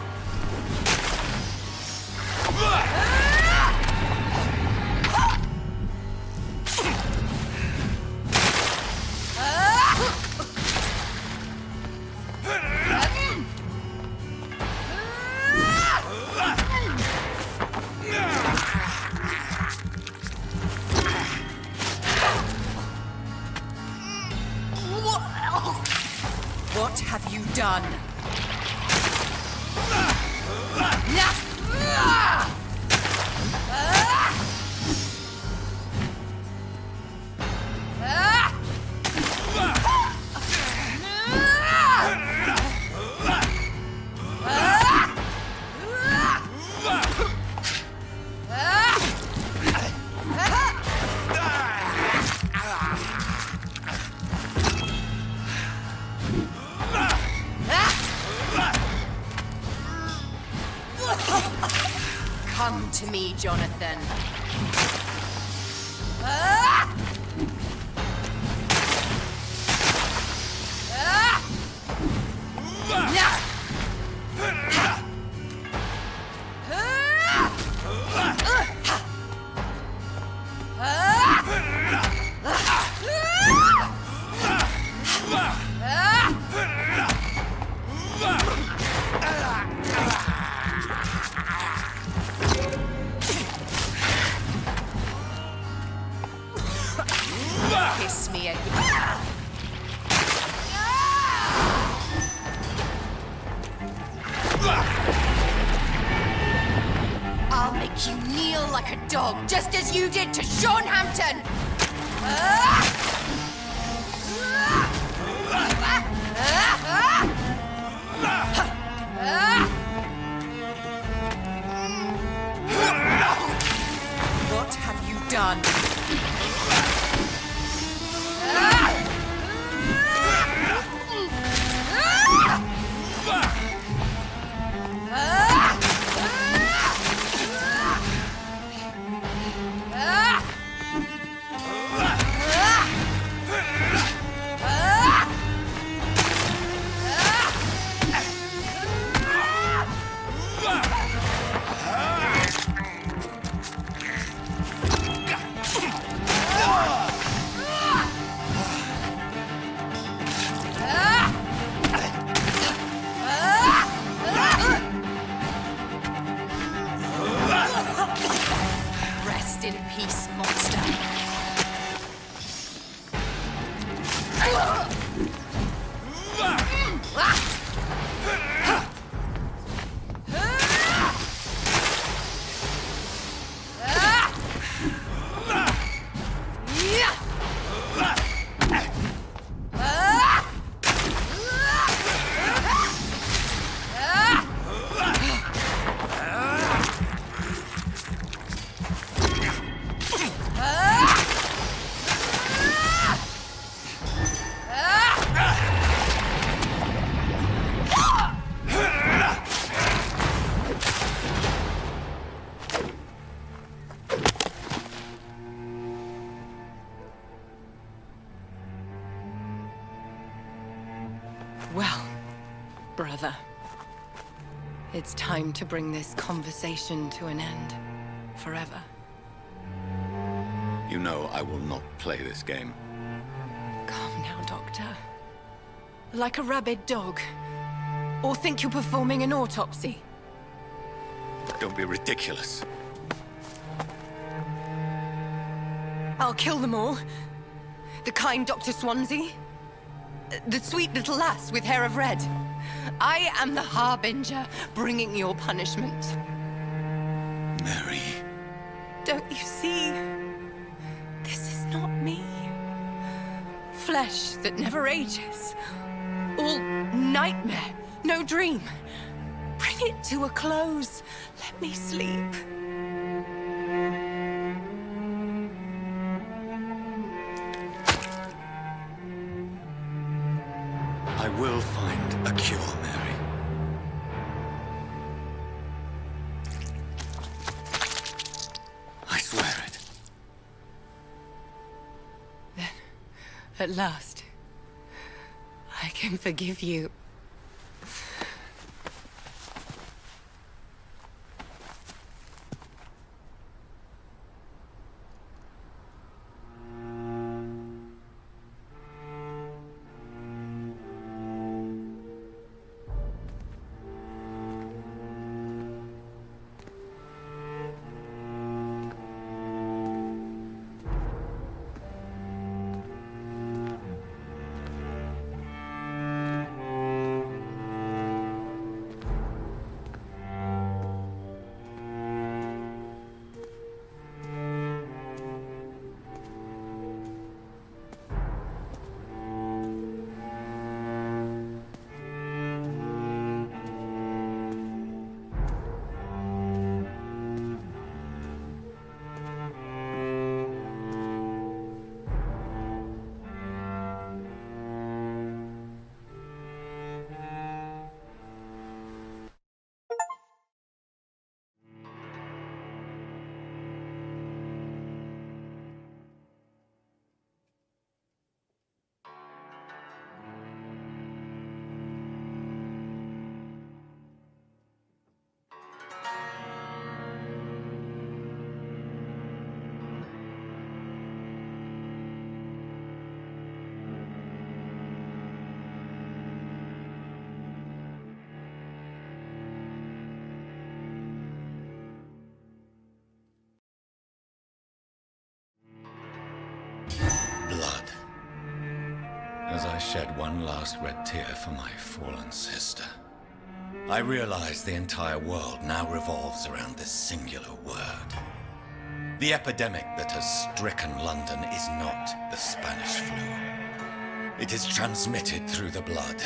What have you done? Come to me, Jonathan. Kiss me again. I'll make you kneel like a dog, just as you did to Sean Hampton. What have you done? Rest in peace, monster. Well, brother, it's time to bring this conversation to an end. Forever. You know I will not play this game. Calm now, Doctor. Like a rabid dog. Or think you're performing an autopsy. Don't be ridiculous. I'll kill them all. The kind Dr. Swansea. The sweet little lass with hair of red. I am the Harbinger, bringing your punishment. Mary. Don't you see? This is not me. Flesh that never ages. All nightmare, no dream. Bring it to a close. Let me sleep. I will find a cure, Mary. I swear it. At last, I can forgive you. Blood. As I shed one last red tear for my fallen sister, I realize the entire world now revolves around this singular word. The epidemic that has stricken London is not the Spanish flu. It is transmitted through the blood,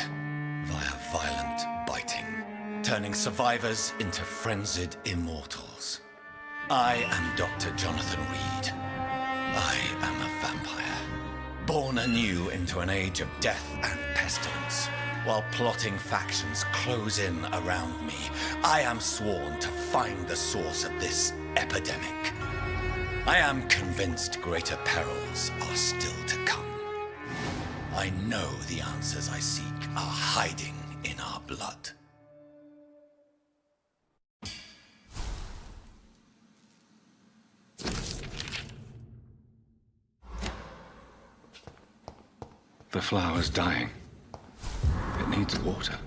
via violent biting, turning survivors into frenzied immortals. I am Dr. Jonathan Reed. I am a vampire, born anew into an age of death and pestilence. While plotting factions close in around me, I am sworn to find the source of this epidemic. I am convinced greater perils are still to come. I know the answers I seek are hiding in our blood. The flower's dying. It needs water.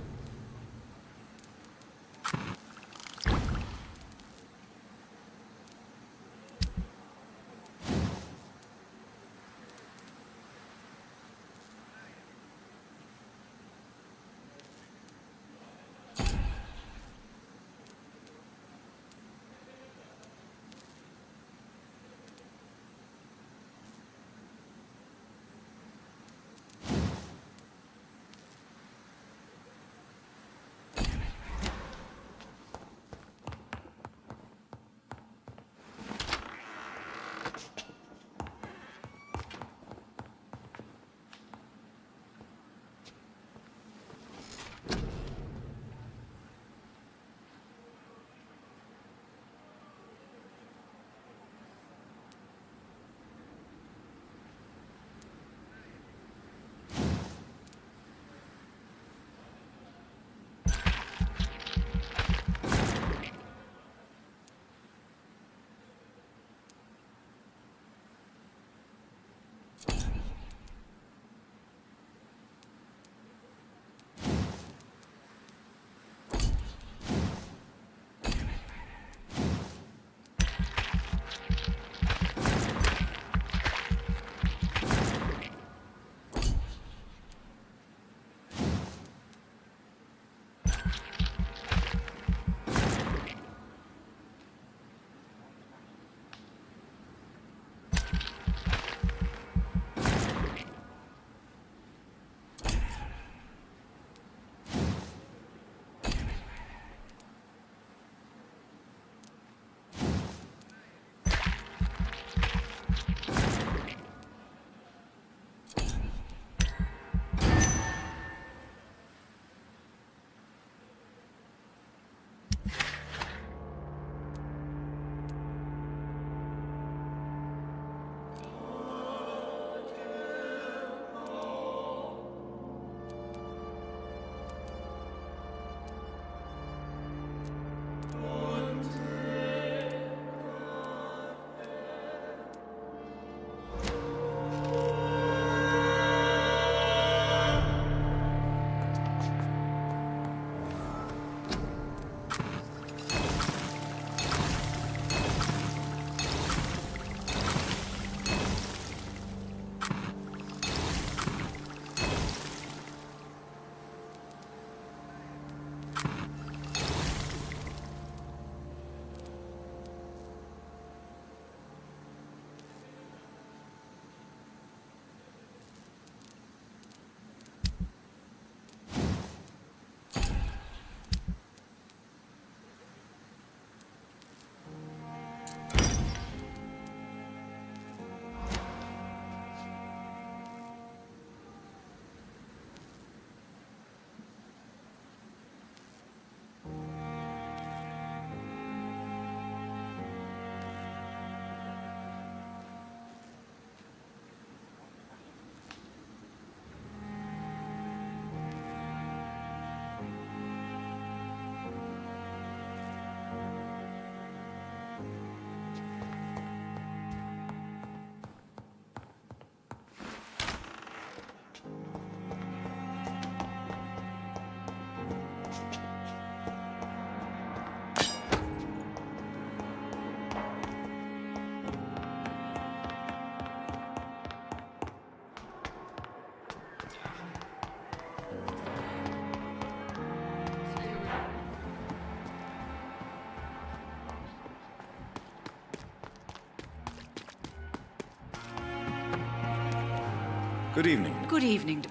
Good evening. Good evening.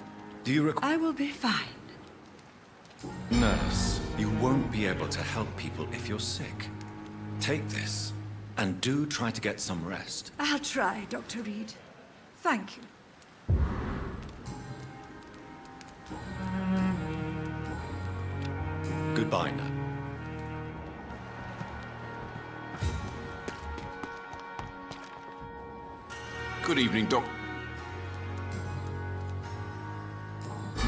Do you require... I will be fine. Nurse, you won't be able to help people if you're sick. Take this, and do try to get some rest. I'll try, Dr. Reed. Thank you. Goodbye now. Good evening, Doc.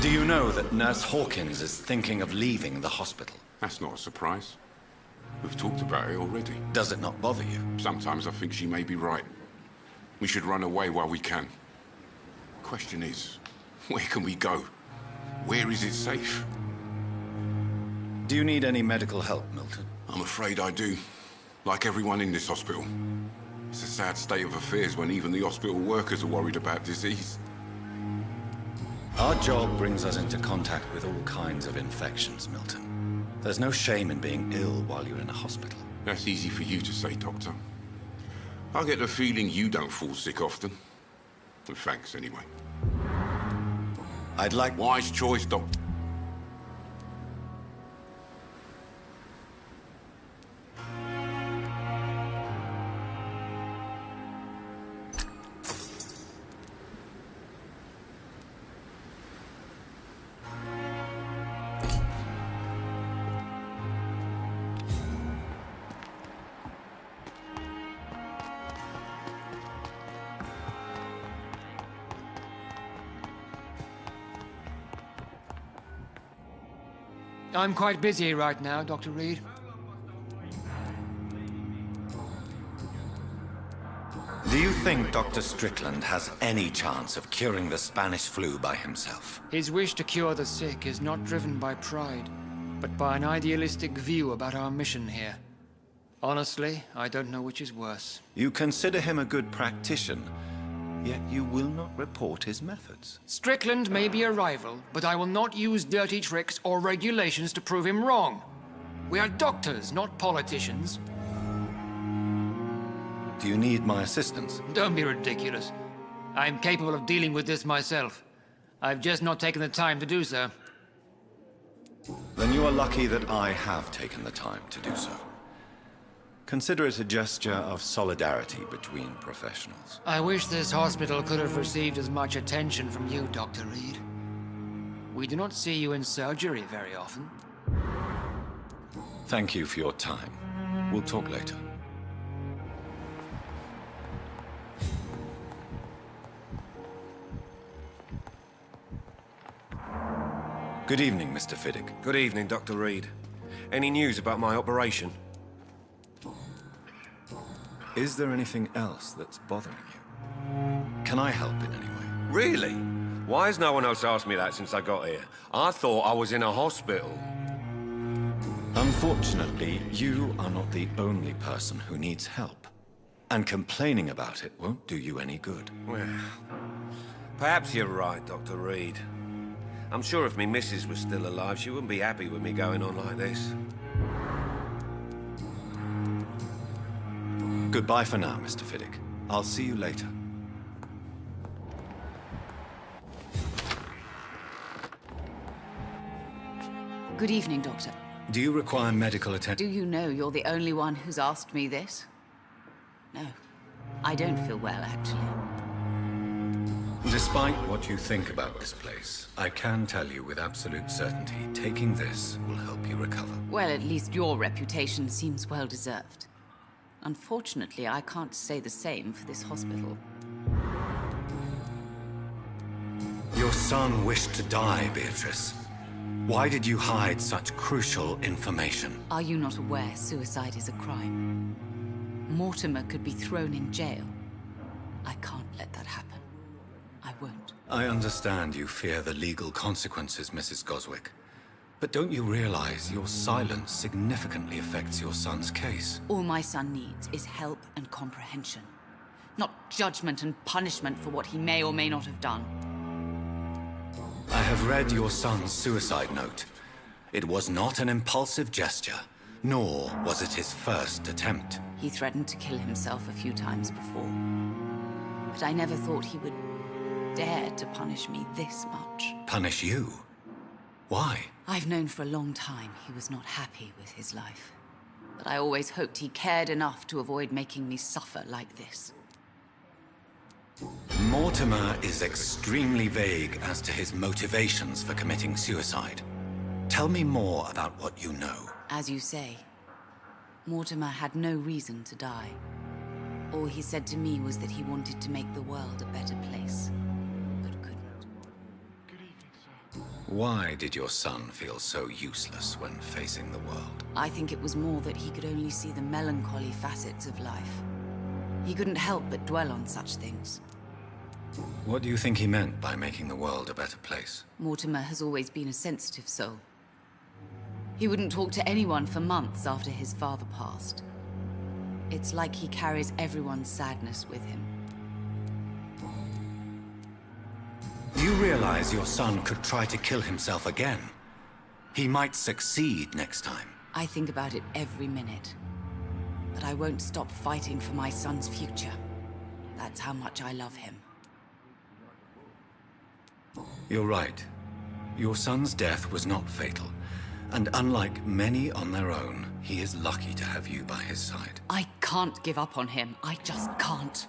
Do you know that Nurse Hawkins is thinking of leaving the hospital? That's not a surprise. We've talked about it already. Does it not bother you? Sometimes I think she may be right. We should run away while we can. Question is, where can we go? Where is it safe? Do you need any medical help, Milton? I'm afraid I do. Like everyone in this hospital. It's a sad state of affairs when even the hospital workers are worried about disease. Our job brings us into contact with all kinds of infections, Milton. There's no shame in being ill while you're in a hospital. That's easy for you to say, Doctor. I get the feeling you don't fall sick often. Well, thanks, anyway. I'd like... Wise choice, Doctor. I'm quite busy right now, Dr. Reed. Do you think Dr. Strickland has any chance of curing the Spanish flu by himself? His wish to cure the sick is not driven by pride, but by an idealistic view about our mission here. Honestly, I don't know which is worse. You consider him a good practitioner, yet you will not report his methods. Strickland may be a rival, but I will not use dirty tricks or regulations to prove him wrong. We are doctors, not politicians. Do you need my assistance? Don't be ridiculous. I'm capable of dealing with this myself. I've just not taken the time to do so. Then you are lucky that I have taken the time to do so. Consider it a gesture of solidarity between professionals. I wish this hospital could have received as much attention from you, Dr. Reed. We do not see you in surgery very often. Thank you for your time. We'll talk later. Good evening, Mr. Fiddick. Good evening, Dr. Reed. Any news about my operation? Is there anything else that's bothering you? Can I help in any way? Really? Why has no one else asked me that since I got here? I thought I was in a hospital. Unfortunately, you are not the only person who needs help. And complaining about it won't do you any good. Well, perhaps you're right, Dr. Reed. I'm sure if me missus was still alive, she wouldn't be happy with me going on like this. Goodbye for now, Mr. Fiddick. I'll see you later. Good evening, Doctor. Do you require medical attention? Do you know you're the only one who's asked me this? No. I don't feel well, actually. Despite what you think about this place, I can tell you with absolute certainty, taking this will help you recover. Well, at least your reputation seems well-deserved. Unfortunately, I can't say the same for this hospital. Your son wished to die, Beatrice. Why did you hide such crucial information? Are you not aware suicide is a crime? Mortimer could be thrown in jail. I can't let that happen. I won't. I understand you fear the legal consequences, Mrs. Goswick. But don't you realize your silence significantly affects your son's case? All my son needs is help and comprehension. Not judgment and punishment for what he may or may not have done. I have read your son's suicide note. It was not an impulsive gesture, nor was it his first attempt. He threatened to kill himself a few times before. But I never thought he would dared to punish me this much. Punish you? Why? I've known for a long time he was not happy with his life. But I always hoped he cared enough to avoid making me suffer like this. Mortimer is extremely vague as to his motivations for committing suicide. Tell me more about what you know. As you say, Mortimer had no reason to die. All he said to me was that he wanted to make the world a better place, but couldn't. Why did your son feel so useless when facing the world? I think it was more that he could only see the melancholy facets of life. He couldn't help but dwell on such things. What do you think he meant by making the world a better place? Mortimer has always been a sensitive soul. He wouldn't talk to anyone for months after his father passed. It's like he carries everyone's sadness with him. Do you realize your son could try to kill himself again? He might succeed next time. I think about it every minute. But I won't stop fighting for my son's future. That's how much I love him. You're right. Your son's death was not fatal. And unlike many on their own, he is lucky to have you by his side. I can't give up on him. I just can't.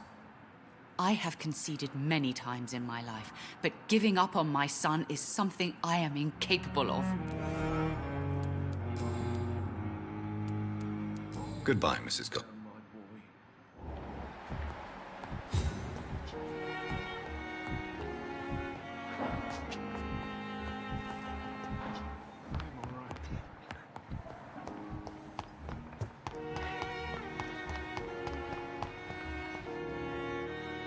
I have conceded many times in my life, but giving up on my son is something I am incapable of. Goodbye, Mrs. Go.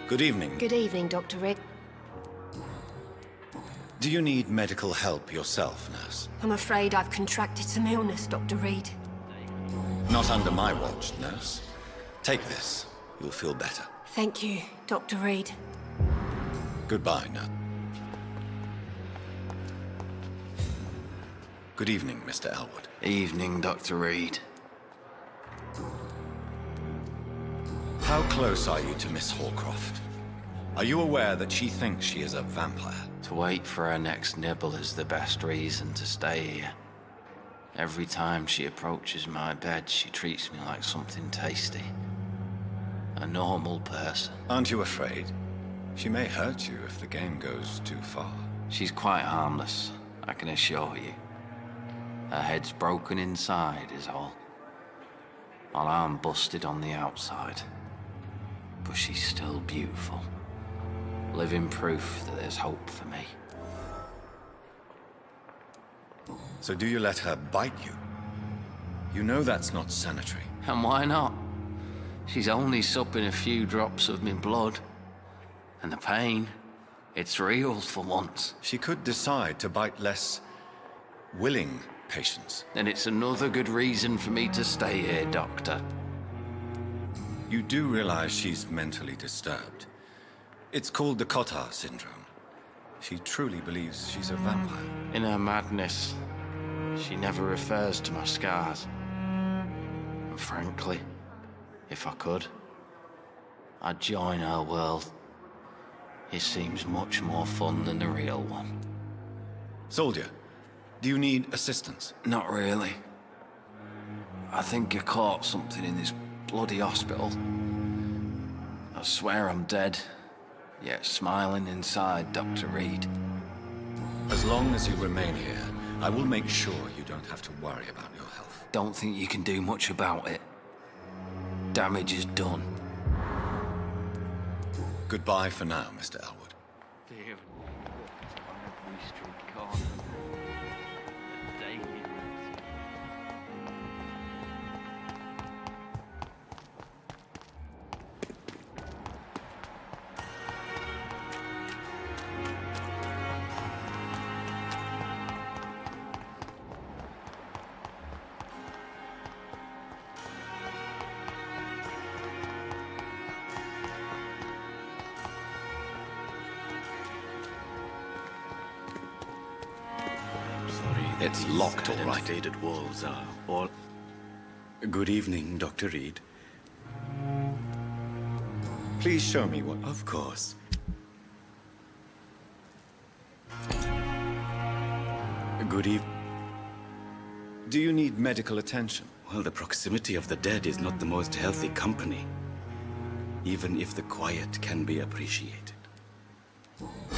Good evening. Good evening, Dr. Reed. Do you need medical help yourself, nurse? I'm afraid I've contracted some illness, Dr. Reed. Not under my watch, nurse. Take this. You'll feel better. Thank you, Dr. Reed. Goodbye, nurse. Good evening, Mr. Elwood. Evening, Dr. Reed. How close are you to Miss Hallcroft? Are you aware that she thinks she is a vampire? To wait for her next nibble is the best reason to stay here. Every time she approaches my bed, she treats me like something tasty. A normal person. Aren't you afraid? She may hurt you if the game goes too far. She's quite harmless, I can assure you. Her head's broken inside is all. While I'm busted on the outside. But she's still beautiful. Living proof that there's hope for me. So do you let her bite you? You know that's not sanitary. And why not? She's only supping a few drops of me blood. And the pain, it's real for once. She could decide to bite less willing patients. Then it's another good reason for me to stay here, Doctor. You do realize she's mentally disturbed. It's called the Cotard syndrome. She truly believes she's a vampire. In her madness, she never refers to my scars. And frankly, if I could, I'd join her world. It seems much more fun than the real one. Soldier, do you need assistance? Not really. I think I caught something in this bloody hospital. I swear I'm dead, yet smiling inside, Dr. Reed. As long as you remain here, I will make sure you don't have to worry about your health. Don't think you can do much about it. Damage is done. Goodbye for now, Mr. Elwood. It's locked, all right. Faded walls are all... Good evening, Dr. Reed. Please show me what... Of course. Good evening. Do you need medical attention? Well, the proximity of the dead is not the most healthy company, even if the quiet can be appreciated.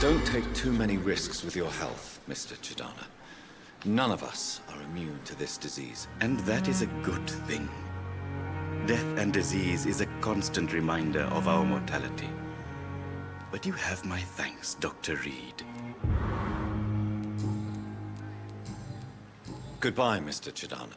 Don't take too many risks with your health, Mr. Chidana. None of us are immune to this disease. And that is a good thing. Death and disease is a constant reminder of our mortality. But you have my thanks, Dr. Reed. Goodbye, Mr. Chidana.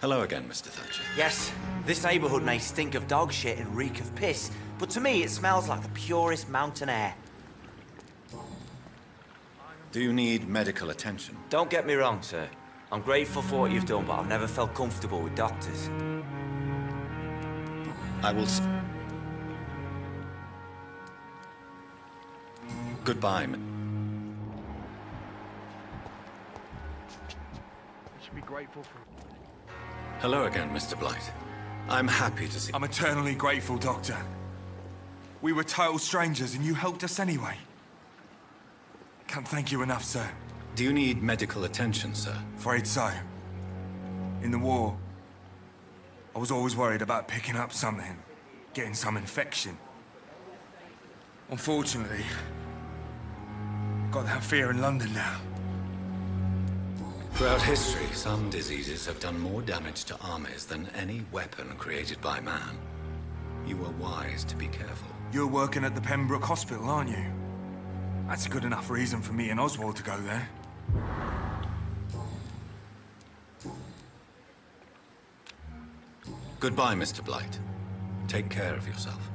Hello again, Mr. Thatcher. Yes, this neighborhood may stink of dog shit and reek of piss, but to me it smells like the purest mountain air. Do you need medical attention? Don't get me wrong, sir. I'm grateful for what you've done, but I've never felt comfortable with doctors. I will... Goodbye, You should be grateful for... Hello again, Mr. Blight. I'm happy to see... I'm eternally grateful, Doctor. We were total strangers and you helped us anyway. Can't thank you enough, sir. Do you need medical attention, sir? Afraid so. In the war, I was always worried about picking up something, getting some infection. Unfortunately, I've got that fear in London now. Throughout history, some diseases have done more damage to armies than any weapon created by man. You were wise to be careful. You're working at the Pembroke Hospital, aren't you? That's a good enough reason for me and Oswald to go there. Goodbye, Mr. Blight. Take care of yourself.